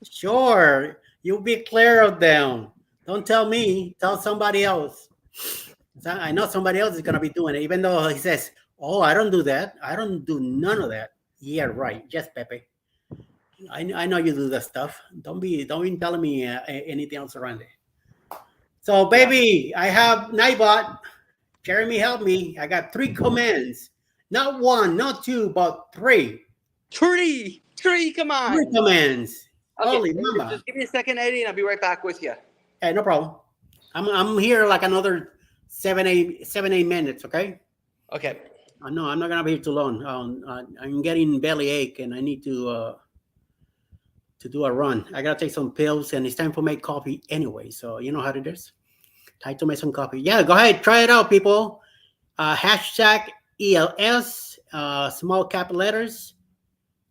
Sure, you be clear of them. Don't tell me. Tell somebody else. I know somebody else is gonna be doing it, even though he says, "Oh, I don't do that. I don't do none of that." Yeah, right. Yes, Pepe. I know you do that stuff. Don't be telling me anything else around it. So, baby, I have Nightbot. Jeremy, help me. I got 3 commands. Not 1, not 2, but 3. 3 commands. 3 commands. Okay, Holy mama. Just give me a second, Eddie, and I'll be right back with you. Hey, no problem. I'm here like another 8 minutes, okay? Okay. No, I'm not gonna be here too long. I'm getting belly ache, and I need to do a run. I gotta take some pills, and it's time for make coffee anyway. So you know how it is. Time to make some coffee. Yeah, go ahead, try it out, people. Hashtag ELS, small cap letters.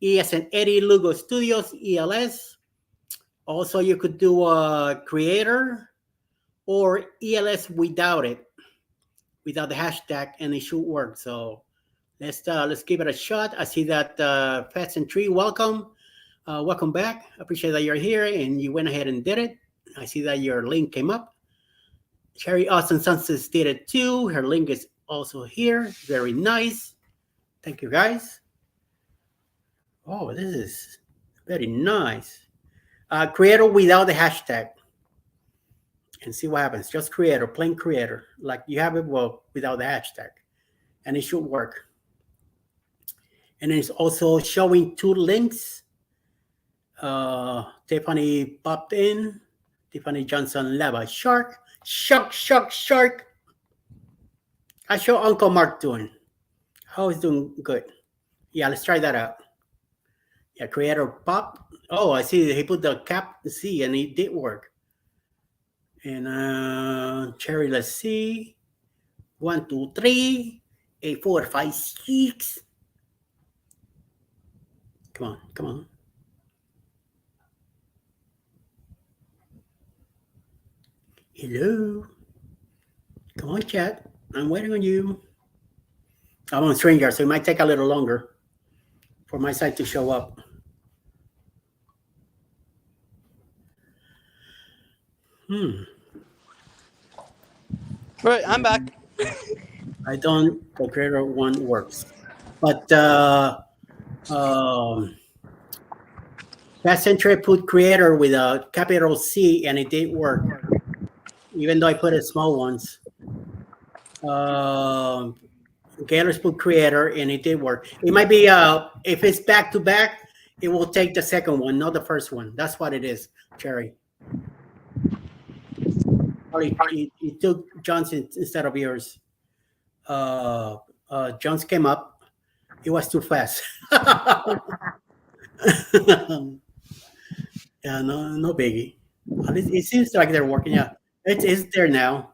E as in Eddie Lugo Studios, ELS. Also, you could do a creator or ELS without it, without the hashtag, and it should work. So let's give it a shot. I see that Fats and Tree, welcome back. I appreciate that you're here and you went ahead and did it. I see that your link came up. Cherry Austin Sunsets did it too. Her link is also here. Very nice. Thank you, guys. Oh, this is very nice. Creator without the hashtag. And see what happens. Just creator, plain creator. Like you have it, well, without the hashtag. And it should work. And it's also showing 2 links. Tiffany popped in. Tiffany Johnson Lava. Shark. I show Uncle Mark doing. How he's doing good. Yeah, let's try that out. Yeah, creator pop. Oh, I see he put the cap C and it did work. And Cherry, let's see. 1, 2, 3, 8, 4, 5, 6. Come on. Hello. Come on, chat. I'm waiting on you. I'm on Stranger, so it might take a little longer for my site to show up. Right, I'm back. I don't. The creator one works, but that century put creator with a capital C, and it did work, even though I put it small ones. Gaylor's put creator, and it did work. It might be if it's back to back, it will take the second one, not the first one. That's what it is, Cherry. He took John's instead of yours. John's came up. It was too fast. Yeah, no biggie. It seems like they're working. Yeah, it is there now.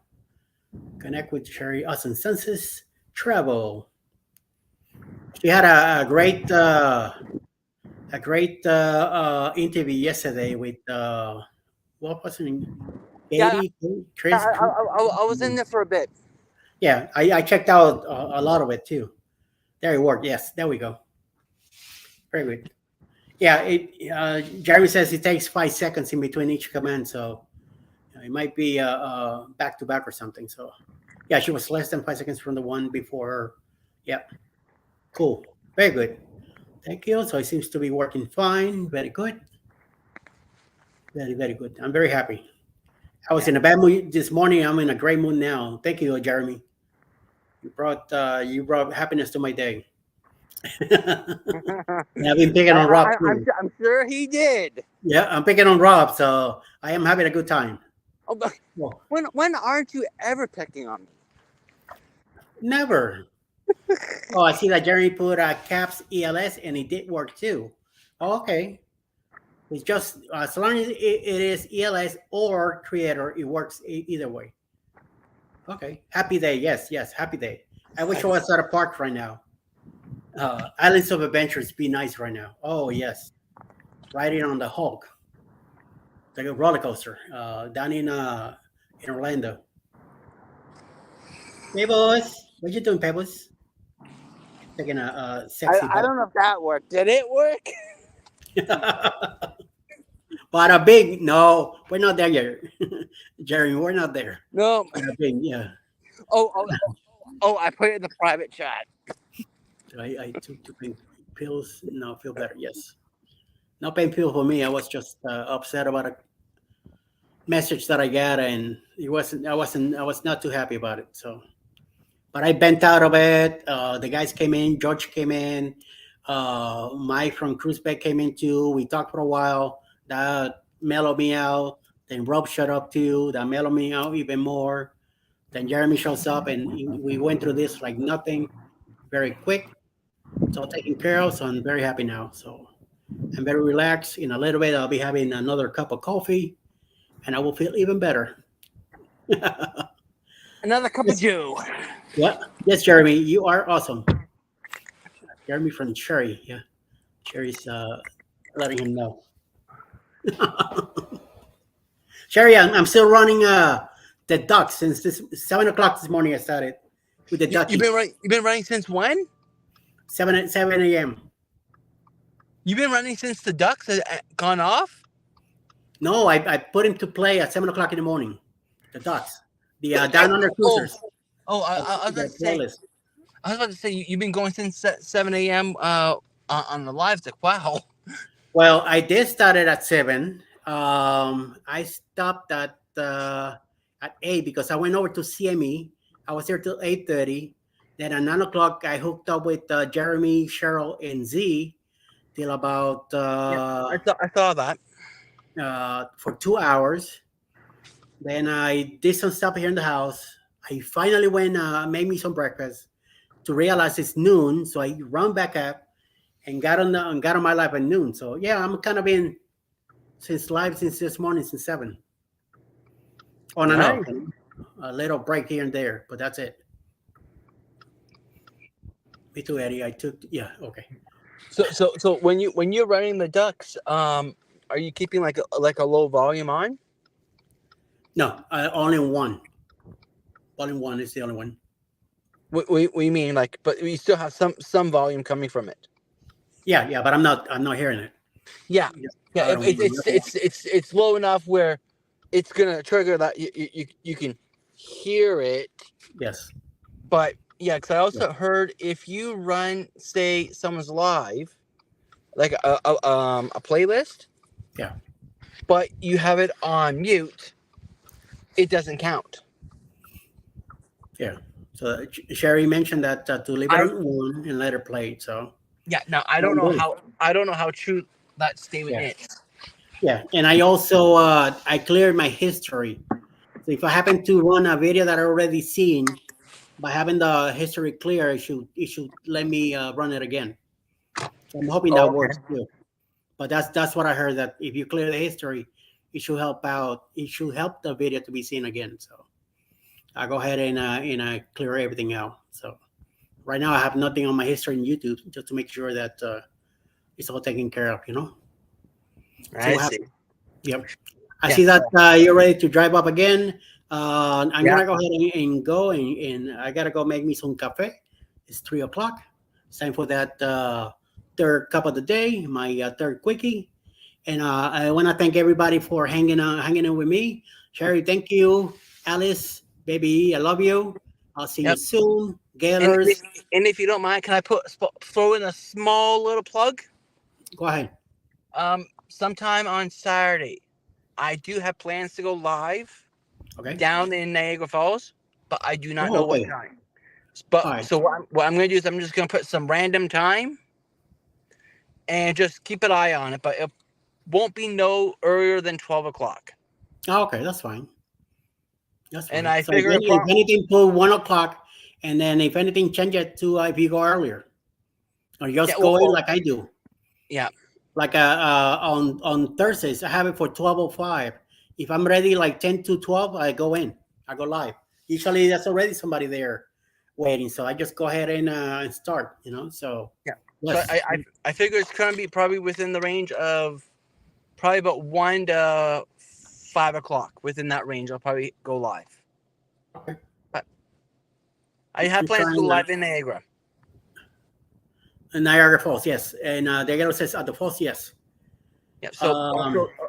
Connect with Cherry Austin Census Travel. She had a great interview yesterday with what was her name? Yeah, Katie, Chris. I was in there for a bit. Yeah, I checked out a lot of it too. There it worked. Yes, there we go. Very good. Yeah, Jeremy says it takes 5 seconds in between each command, so it might be back to back or something. So, yeah, she was less than 5 seconds from the one before her. Yep. Cool. Very good. Thank you. So it seems to be working fine. Very good. Very, very good. I'm very happy. I was in a bad mood this morning. I'm in a great mood now. Thank you, Jeremy. You brought happiness to my day. And I've been picking on Rob too. I'm sure he did. Yeah, I'm picking on Rob, so I am having a good time. Oh, but Well, when aren't you ever picking on me? never. Oh, I see that Jeremy put caps ELS, and it did work too. Oh, okay. It's just as long as it is ELS or creator, it works either way. Okay. Happy day. Yes, happy day. I wish I was at a park right now. Islands of Adventures be nice right now. Oh, yes. Riding on the Hulk. Like a roller coaster down in Orlando. Pebbles. What you doing, Pebbles? Taking a sexy I don't know if that worked. Did it work? But a big no, we're not there yet. Jeremy, we're not there. No. Big, yeah. Oh, I put it in the private chat. I took two pain pills. Now I feel better. Yes. No pain pill for me. I was just upset about a message that I got, and I was not too happy about it. So, but I bent out of it. The guys came in. George came in. Mike from Cruiseback came in too. We talked for a while. That mellowed me out. Then Rob shut up too. That mellowed me out even more. Then Jeremy shows up, and we went through this like nothing, very quick. It's all taken care of, so I'm very happy now. So I'm very relaxed. In a little bit, I'll be having another cup of coffee, and I will feel even better. Another cup of Joe. Yeah. Yes, Jeremy, you are awesome. Jeremy from Cherry. Yeah. Cherry's letting him know. Cherry, I'm still running the ducks since this 7 o'clock this morning. I started with the ducks. You've been running since when? 7 a.m. You've been running since the ducks had gone off? No, I put him to play at 7 o'clock in the morning. The ducks, the Down Under Cruisers. I was about to say you've been going since 7 a.m. On the lives. Like, wow. Well, I did start it at 7. I stopped at 8 because I went over to CME. I was there till 8:30. Then at 9 o'clock, I hooked up with Jeremy, Cheryl, and Z till about I saw that for 2 hours. Then I did some stuff here in the house. I finally went made me some breakfast to realize it's noon. So I run back up and got on my live at noon. So yeah, I'm kind of been since this morning since 7. On and off. A little break here and there, but that's it. Me too, Eddie. Okay. So when you're running the ducks, are you keeping like a low volume on? No, only one. Only one is the only one. What you mean? Like, but we still have some volume coming from it. Yeah, but I'm not hearing it. Yeah, I yeah. don't It's low enough where it's gonna trigger that you can hear it. Yes. But yeah, because I also heard if you run, say, someone's live, like a playlist. Yeah. But you have it on mute, it doesn't count. Yeah. So Sherry mentioned that to leave it on one and let her play it. So Yeah. Now I don't know how true that statement is. yeah, and I also I cleared my history. So if I happen to run a video that I already seen, by having the history clear, it should let me run it again. So I'm hoping that Okay. works too. But that's what I heard, that if you clear the history, it should help out. It should help the video to be seen again. So I go ahead and I clear everything out. So right now I have nothing on my history in YouTube, just to make sure that it's all taken care of. I see. Yep. I Yeah. see that you're ready to drive up again. I'm Yeah. gonna go ahead and go and I gotta go make me some cafe. It's 3:00. It's time for that third cup of the day, my third quickie. And I want to thank everybody for hanging in with me. Sherry, thank you. Alice, baby, I love you. I'll see you Yep. soon. And Gaylors, if you don't mind, can I throw in a small little plug? go ahead. Sometime on Saturday, I do have plans to go live Okay. down in Niagara Falls, but I do not Oh, know what okay. time. But All right. so what I'm going to do is I'm just going to put some random time and just keep an eye on it. But it won't be no earlier than 12:00. Oh, okay, that's fine. That's fine. And I So figure if anything, put 1:00, and then if anything, change it to if you go earlier, or just Yeah, go in well, like I do. yeah. Like on Thursdays, I have it for 12:05. If I'm ready, like 10 to 12, I go in. I go live. Usually, there's already somebody there waiting, so I just go ahead and start. So Yeah. yes. So I figure it's going to be probably within the range of probably about 1 to 5 o'clock. Within that range, I'll probably go live. Okay. But I have You're plans to go trying, live in Niagara. Niagara Falls, yes, and Niagara says at the falls, yes. Yeah. So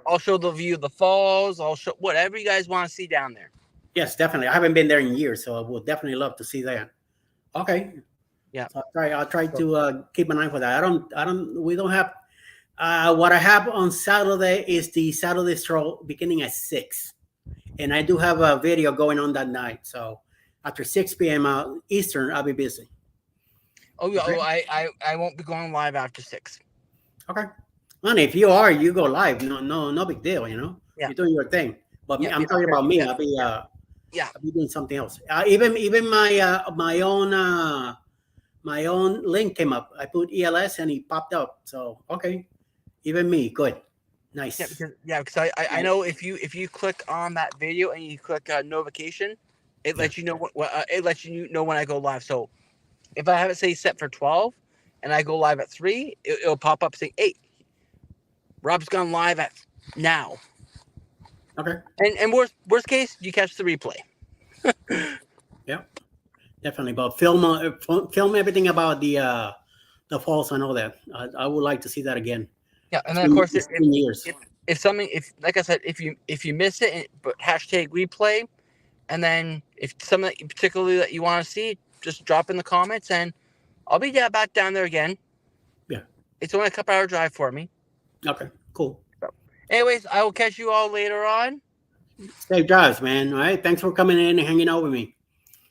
I'll show the view of the falls. I'll show whatever you guys want to see down there. Yes, definitely. I haven't been there in years, so I would definitely love to see that. Okay. Yeah. So I'll try to keep an eye for that. We don't have. What I have on Saturday is the Saturday stroll beginning at 6, and I do have a video going on that night. So after 6 p.m. Eastern, I'll be busy. Oh, yeah. Okay. I won't be going live after 6. Okay. And if you are, you go live. No big deal. Yeah. You're doing your thing. But Yeah, I'm yeah, talking about me. yeah. I'll be doing something else. Even my own link came up. I put ELS and it popped up. So okay, even me, good, nice. Yeah, because I know if you click on that video and you click notification, it lets you know it lets you know when I go live. So if I have it say set for 12 and I go live at 3, it'll pop up saying, "Hey, Rob's gone live at now." Okay. And worst case, you catch the replay. Yeah, definitely. But film everything about the falls and all that. I would like to see that again. Yeah, and then of course, It's been years. if like I said, if you miss it, but hashtag replay, and then if something particularly that you want to see, just drop in the comments, and I'll be back down there again. Yeah, it's only a couple-hour drive for me. Okay, cool. Anyways, I will catch you all later on. Safe drives, man. All right, thanks for coming in and hanging out with me.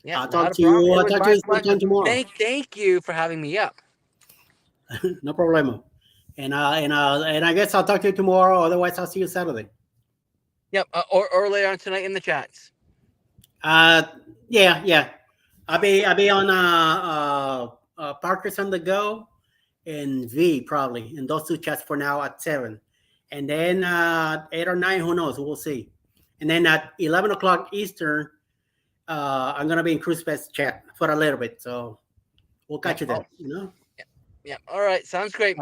Yeah, I'll talk to you. I'll talk to you sometime tomorrow. Thank you for having me up. No problemo. And I guess I'll talk to you tomorrow. Otherwise, I'll see you Saturday. Yep, or later on tonight in the chats. Yeah. I'll be on Parkers on the Go and V probably in those two chats for now at 7, and then 8 or 9, who knows? We'll see. And then at 11 o'clock Eastern, I'm gonna be in Cruise Fest chat for a little bit, so we'll catch you then. Yeah. All right, sounds great.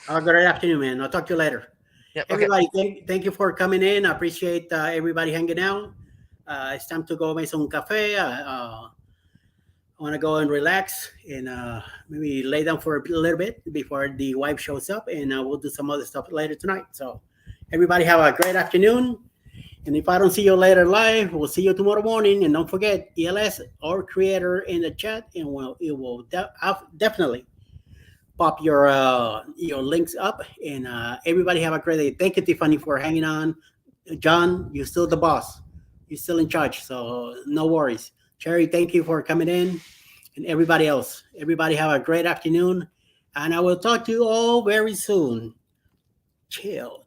Have a good afternoon, man. I'll talk to you later. Yep. Okay. Everybody, thank you for coming in. I appreciate everybody hanging out. It's time to go make some cafe. I want to go and relax and maybe lay down for a little bit before the wife shows up, and we'll do some other stuff later tonight. So, everybody have a great afternoon. And if I don't see you later live, we'll see you tomorrow morning. And don't forget ELS or creator in the chat, and it will definitely pop your links up. And everybody have a great day. Thank you, Tiffany, for hanging on. John, you're still the boss. You're still in charge, so no worries. Cherry, thank you for coming in, and everybody else. Everybody have a great afternoon, and I will talk to you all very soon. Chill.